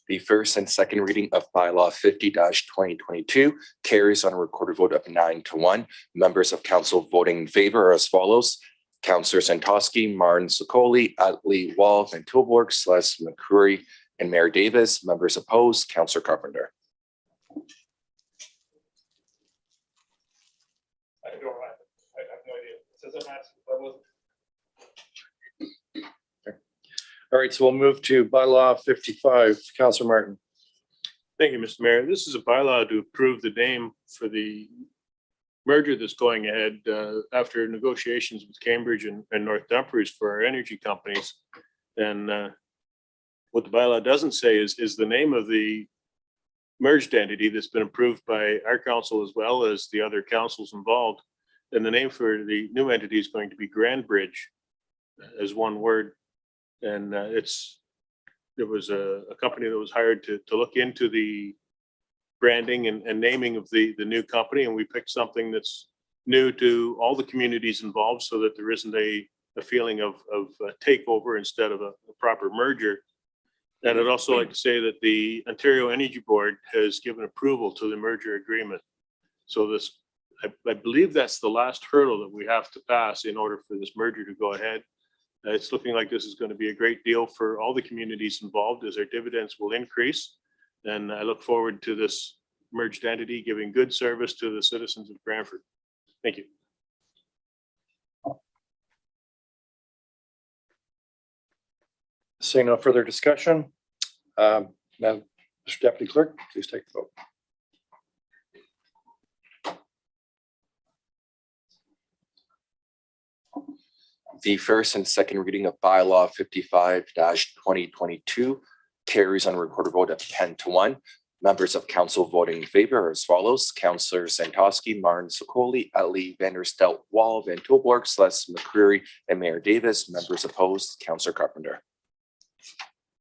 The first and second reading of bylaw 50-2022 carries on a recorded vote of 9-1. Members of council voting in favor are as follows: Councillor Santoski, Martin Sicoli, Utley, Wall, Van Tilburg, Celeste McCurry, and Mayor Davis. Members opposed, Councillor Carpenter.
I have no idea. It says I'm asking, but I wasn't.
All right, so we'll move to bylaw 55. Councillor Martin.
Thank you, Mr. Mayor. This is a bylaw to approve the name for the merger that's going ahead after negotiations with Cambridge and North Dumfries for our energy companies. And what the bylaw doesn't say is the name of the merged entity that's been approved by our council as well as the other councils involved. And the name for the new entity is going to be Grand Bridge as one word. And there was a company that was hired to look into the branding and naming of the new company. And we picked something that's new to all the communities involved so that there isn't a feeling of a takeover instead of a proper merger. And I'd also like to say that the Ontario Energy Board has given approval to the merger agreement. So this, I believe that's the last hurdle that we have to pass in order for this merger to go ahead. It's looking like this is going to be a great deal for all the communities involved as our dividends will increase. And I look forward to this merged entity giving good service to the citizens of Brantford. Thank you.
Seeing no further discussion, now, Mr. Deputy Clerk, please take the vote.
The first and second reading of bylaw 55-2022 carries on a recorded vote of 10-1. Members of council voting in favor are as follows: Councillors Santosky, Martin, Sokoli, Ali, Vanderstel, Wall, Van Tilburg, Celeste, McCreary, and Mayor Davis. Members opposed, Councillor Carpenter.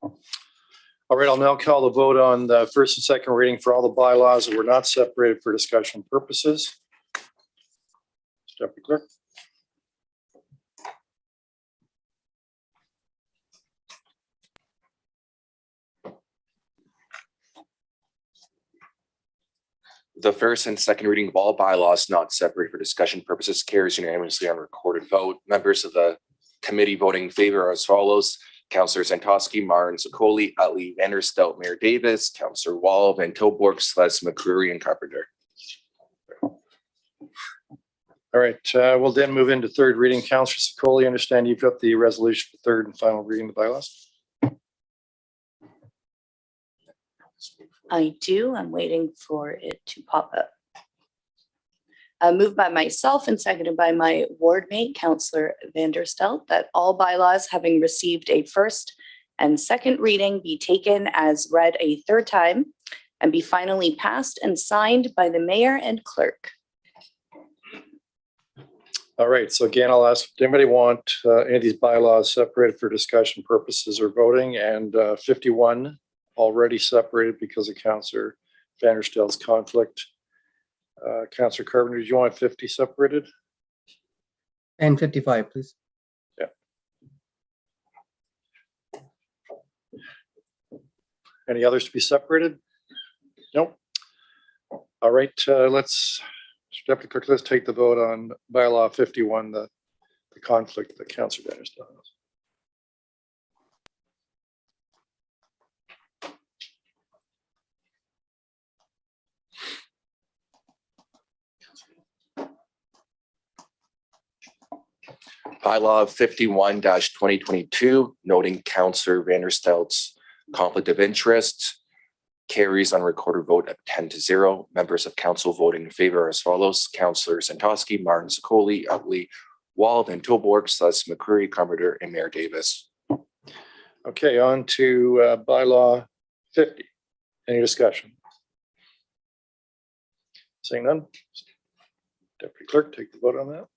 All right, I'll now call the vote on the first and second reading for all the bylaws that were not separated for discussion purposes. Deputy Clerk.
The first and second reading of all bylaws not separated for discussion purposes carries unanimously on recorded vote. Members of the committee voting in favor are as follows: Councillor Santosky, Martin, Sokoli, Ali, Vanderstel, Mayor Davis, Councillor Wall, Van Tilburg, Celeste, McCreary, and Carpenter.
All right, we'll then move into third reading. Councillor Sokoli, I understand you've got the resolution for third and final reading of the bylaws.
I do. I'm waiting for it to pop up. Moved by myself and seconded by my ward mate, Councillor Vanderstel, that all bylaws having received a first and second reading be taken as read a third time and be finally passed and signed by the mayor and clerk.
All right, so again, I'll ask, does anybody want any of these bylaws separated for discussion purposes or voting? And 51 already separated because of Councillor Vanderstel's conflict. Councillor Carpenter, do you want 50 separated?
And 55, please.
Yeah. Any others to be separated? Nope. All right, let's, Deputy Clerk, let's take the vote on bylaw 51, the conflict that Councillor Vanderstel has.
Bylaw 51-2022, noting Councillor Vanderstel's conflict of interest, carries on recorded vote of 10-0. Members of council voting in favor are as follows: Councillors Santosky, Martin, Sokoli, Utley, Wall, Van Tilburg, Celeste, McCreary, Carpenter, and Mayor Davis.
Okay, on to bylaw 50. Any discussion? Seeing none. Deputy Clerk, take the vote on that.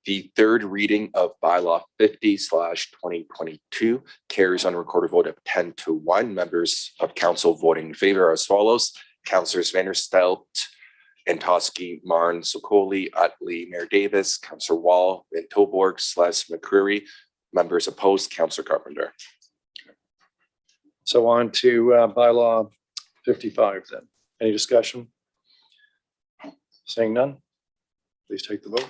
The third reading of bylaw 50/2022 carries on recorded vote of 10-1. Members of council voting in favor are as follows: Councillors Vanderstel, Santosky, Martin, Sokoli, Utley, Mayor Davis, Councillor Wall, Van Tilburg, Celeste, McCreary. Members opposed, Councillor Carpenter.
So on to bylaw 55 then. Any discussion? Seeing none, please take the vote.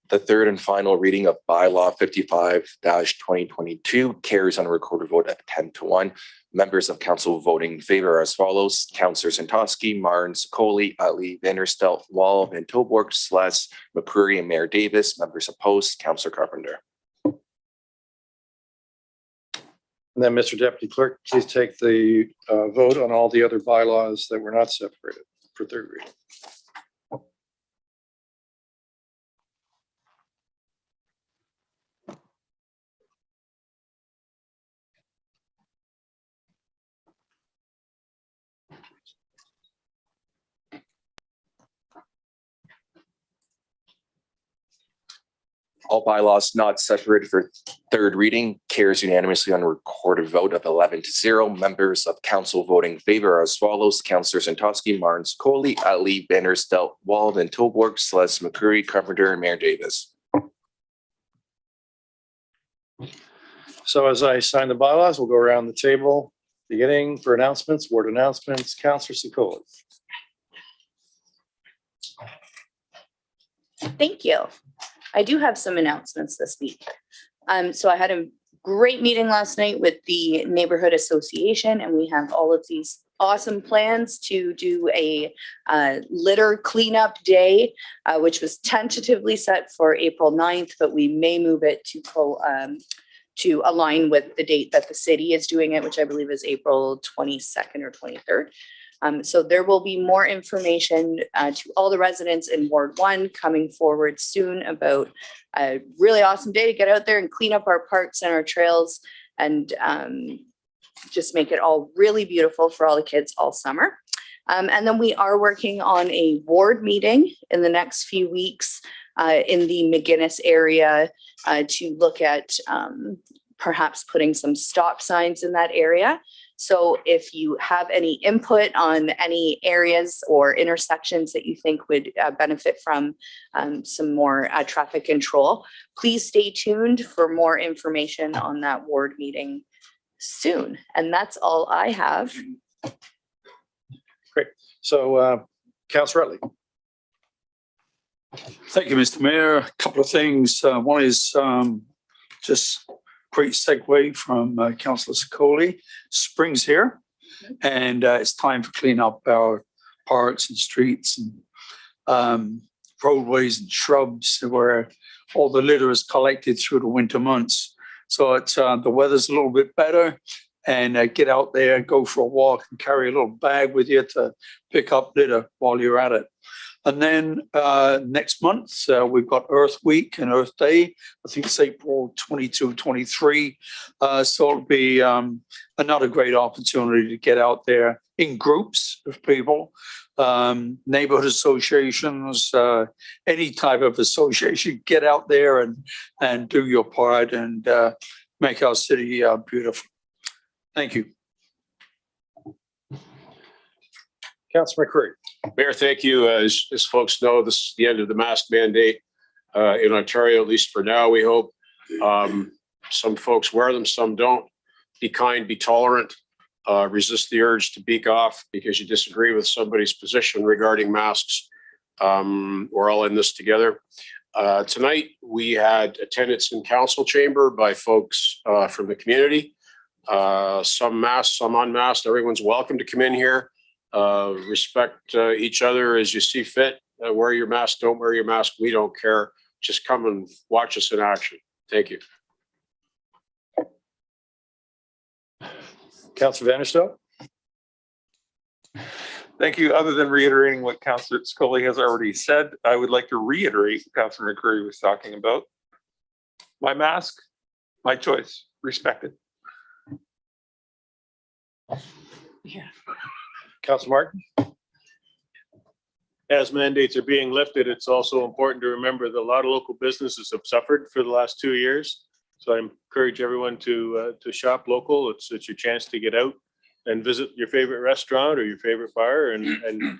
The third and final reading of bylaw 55-2022 carries on a recorded vote of 10-1. Members of council voting in favor are as follows: Councillors Santosky, Martin, Sokoli, Utley, Vanderstel, Wall, Van Tilburg, Celeste, McCreary, and Mayor Davis. Members opposed, Councillor Carpenter.
And then, Mr. Deputy Clerk, please take the vote on all the other bylaws that were not separated for third reading.
All bylaws not separated for third reading carries unanimously on a recorded vote of 11-0. Members of council voting in favor are as follows: Councillors Santosky, Martin, Sokoli, Utley, Vanderstel, Wall, Van Tilburg, Celeste, McCreary, Carpenter, and Mayor Davis.
So as I sign the bylaws, we'll go around the table, beginning for announcements, ward announcements. Councillor Sokoli.
Thank you. I do have some announcements this week. So I had great meeting last night with the neighborhood association, and we have all of these awesome plans to do a litter cleanup day, which was tentatively set for April 9th, but we may move it to align with the date that the city is doing it, which I believe is April 22nd or 23rd. So there will be more information to all the residents in Ward 1 coming forward soon about a really awesome day to get out there and clean up our parks and our trails and just make it all really beautiful for all the kids all summer. And then we are working on a ward meeting in the next few weeks in the McGuinness area to look at perhaps putting some stop signs in that area. So if you have any input on any areas or intersections that you think would benefit from some more traffic control, please stay tuned for more information on that ward meeting soon. And that's all I have.
Great. So Councillor Utley.
Thank you, Mr. Mayor. A couple of things. One is just great segue from Councillor Sicoli. Spring's here, and it's time for clean up our parks and streets and roadways and shrubs where all the litter is collected through the winter months. So it's the weather's a little bit better, and get out there, go for a walk, and carry a little bag with you to pick up litter while you're at it. And then next month, we've got Earth Week and Earth Day. I think it's April 22, 23. So it'll be another great opportunity to get out there in groups of people, neighborhood associations, any type of association, get out there and do your part and make our city beautiful. Thank you.
Councillor McCreary.
Mayor, thank you. As folks know, this is the end of the mask mandate in Ontario, at least for now, we hope. Some folks wear them, some don't. Be kind, be tolerant, resist the urge to beak off because you disagree with somebody's position regarding masks. We're all in this together. Tonight, we had attendance in council chamber by folks from the community. Some masked, some unmasked. Everyone's welcome to come in here. Respect each other as you see fit. Wear your mask, don't wear your mask. We don't care. Just come and watch us in action. Thank you.
Councillor Vanderstel.
Thank you. Other than reiterating what Councillor Scully has already said, I would like to reiterate what Councillor McCreary was talking about. My mask, my choice, respected.
Yeah. Councillor Martin.
As mandates are being lifted, it's also important to remember that a lot of local businesses have suffered for the last 2 years. So I encourage everyone to shop local. It's your chance to get out and visit your favorite restaurant or your favorite bar and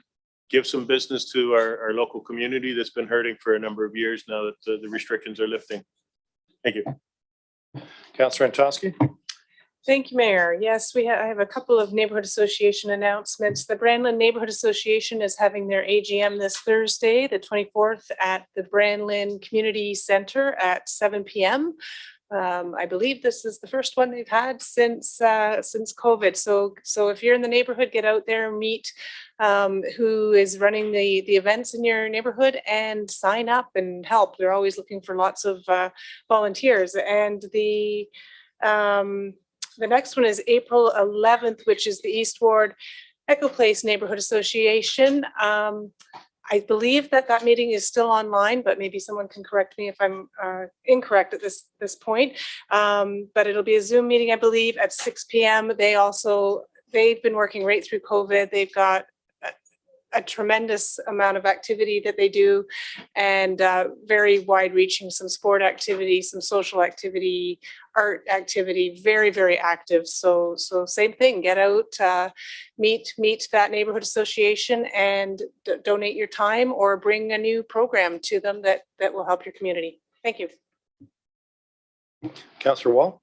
give some business to our local community that's been hurting for a number of years now that the restrictions are lifting. Thank you.
Councillor Antosky.
Thank you, Mayor. Yes, I have a couple of neighborhood association announcements. The Brandlin Neighborhood Association is having their AGM this Thursday, the 24th, at the Brandlin Community Center at 7 p.m. I believe this is the first one they've had since COVID. So if you're in the neighborhood, get out there and meet who is running the events in your neighborhood and sign up and help. They're always looking for lots of volunteers. And the next one is April 11th, which is the East Ward Echo Place Neighborhood Association. I believe that meeting is still online, but maybe someone can correct me if I'm incorrect at this point. But it'll be a Zoom meeting, I believe, at 6 p.m. They've been working right through COVID. They've got a tremendous amount of activity that they do and very wide reaching, some sport activity, some social activity, art activity, very, very active. So same thing, get out, meet that neighborhood association and donate your time or bring a new program to them that will help your community. Thank you.
Councillor Wall.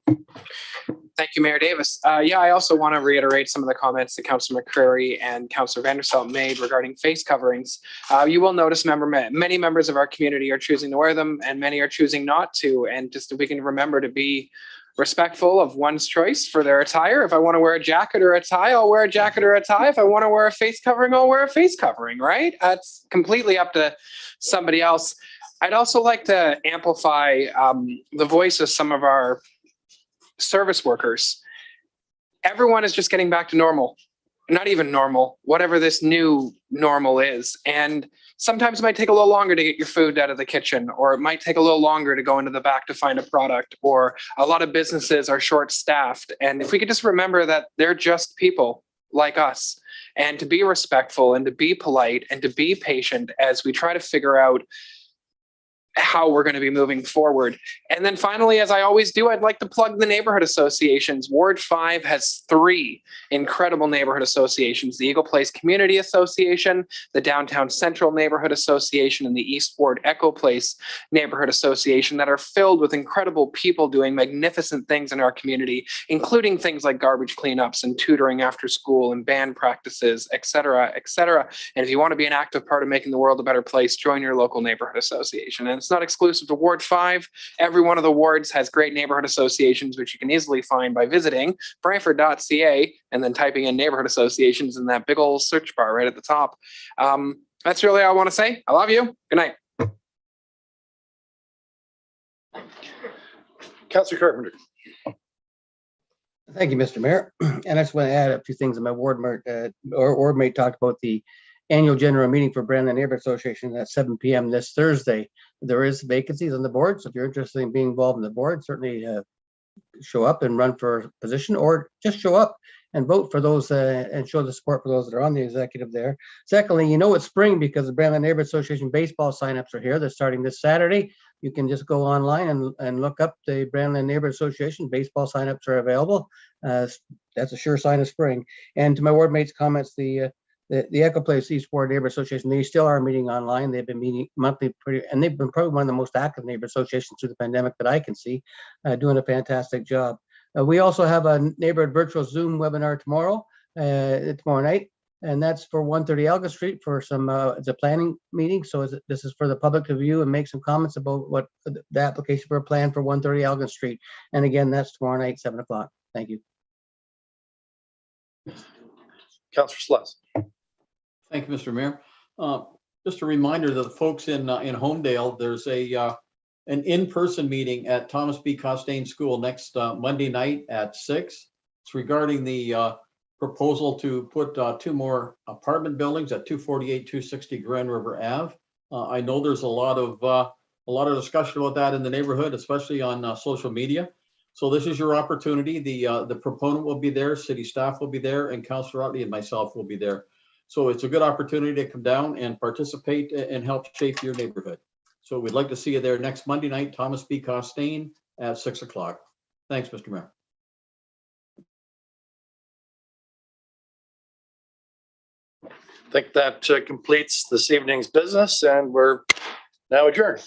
Thank you, Mayor Davis. Yeah, I also want to reiterate some of the comments that Councillor McCreary and Councillor Vanderstel made regarding face coverings. You will notice many members of our community are choosing to wear them and many are choosing not to. And just if we can remember to be respectful of one's choice for their attire. If I want to wear a jacket or a tie, I'll wear a jacket or a tie. If I want to wear a face covering, I'll wear a face covering, right? That's completely up to somebody else. I'd also like to amplify the voice of some of our service workers. Everyone is just getting back to normal. Not even normal, whatever this new normal is. And sometimes it might take a little longer to get your food out of the kitchen, or it might take a little longer to go into the back to find a product, or a lot of businesses are short-staffed. And if we could just remember that they're just people like us, and to be respectful and to be polite and to be patient as we try to figure out how we're going to be moving forward. And then finally, as I always do, I'd like to plug the neighborhood associations. Ward 5 has 3 incredible neighborhood associations: the Eagle Place Community Association, the Downtown Central Neighborhood Association, and the East Ward Echo Place Neighborhood Association, that are filled with incredible people doing magnificent things in our community, including things like garbage cleanups and tutoring after school and band practices, et cetera, et cetera. And if you want to be an active part of making the world a better place, join your local neighborhood association. And it's not exclusive to Ward 5. Every one of the wards has great neighborhood associations, which you can easily find by visiting brantford.ca and then typing in neighborhood associations in that big old search bar right at the top. That's really all I want to say. I love you. Good night.
Councillor Carpenter.
Thank you, Mr. Mayor. And I just want to add a few things that my ward mate talked about: the annual general meeting for Brandon Neighborhood Association at 7 p.m. this Thursday. There is vacancies on the board, so if you're interested in being involved in the board, certainly show up and run for a position, or just show up and vote for those and show the support for those that are on the executive there. Secondly, it's spring because the Brandon Neighborhood Association baseball signups are here. They're starting this Saturday. You can just go online and look up the Brandon Neighborhood Association. Baseball signups are available. That's a sure sign of spring. And to my ward mate's comments, the Echo Place East Ward Neighborhood Association, they still are meeting online. They've been meeting monthly, and they've been probably one of the most active neighborhood associations through the pandemic that I can see, doing a fantastic job. We also have a neighborhood virtual Zoom webinar tomorrow night, and that's for 130 Elgin Street for some, it's a planning meeting. So this is for the public to view and make some comments about what the application for a plan for 130 Elgin Street. And again, that's tomorrow night, 7 o'clock. Thank you.
Councillor Sluss.
Thank you, Mr. Mayor. Just a reminder to the folks in Homedale, there's an in-person meeting at Thomas B. Costain School next Monday night at 6. It's regarding the proposal to put 2 more apartment buildings at 248, 260 Grand River Ave. I know there's a lot of discussion about that in the neighborhood, especially on social media. So this is your opportunity. The proponent will be there, city staff will be there, and Councillor Utley and myself will be there. So it's a good opportunity to come down and participate and help shape your neighborhood. So we'd like to see you there next Monday night, Thomas B. Costain at 6 o'clock. Thanks, Mr. Mayor.
I think that completes this evening's business, and we're now adjourned.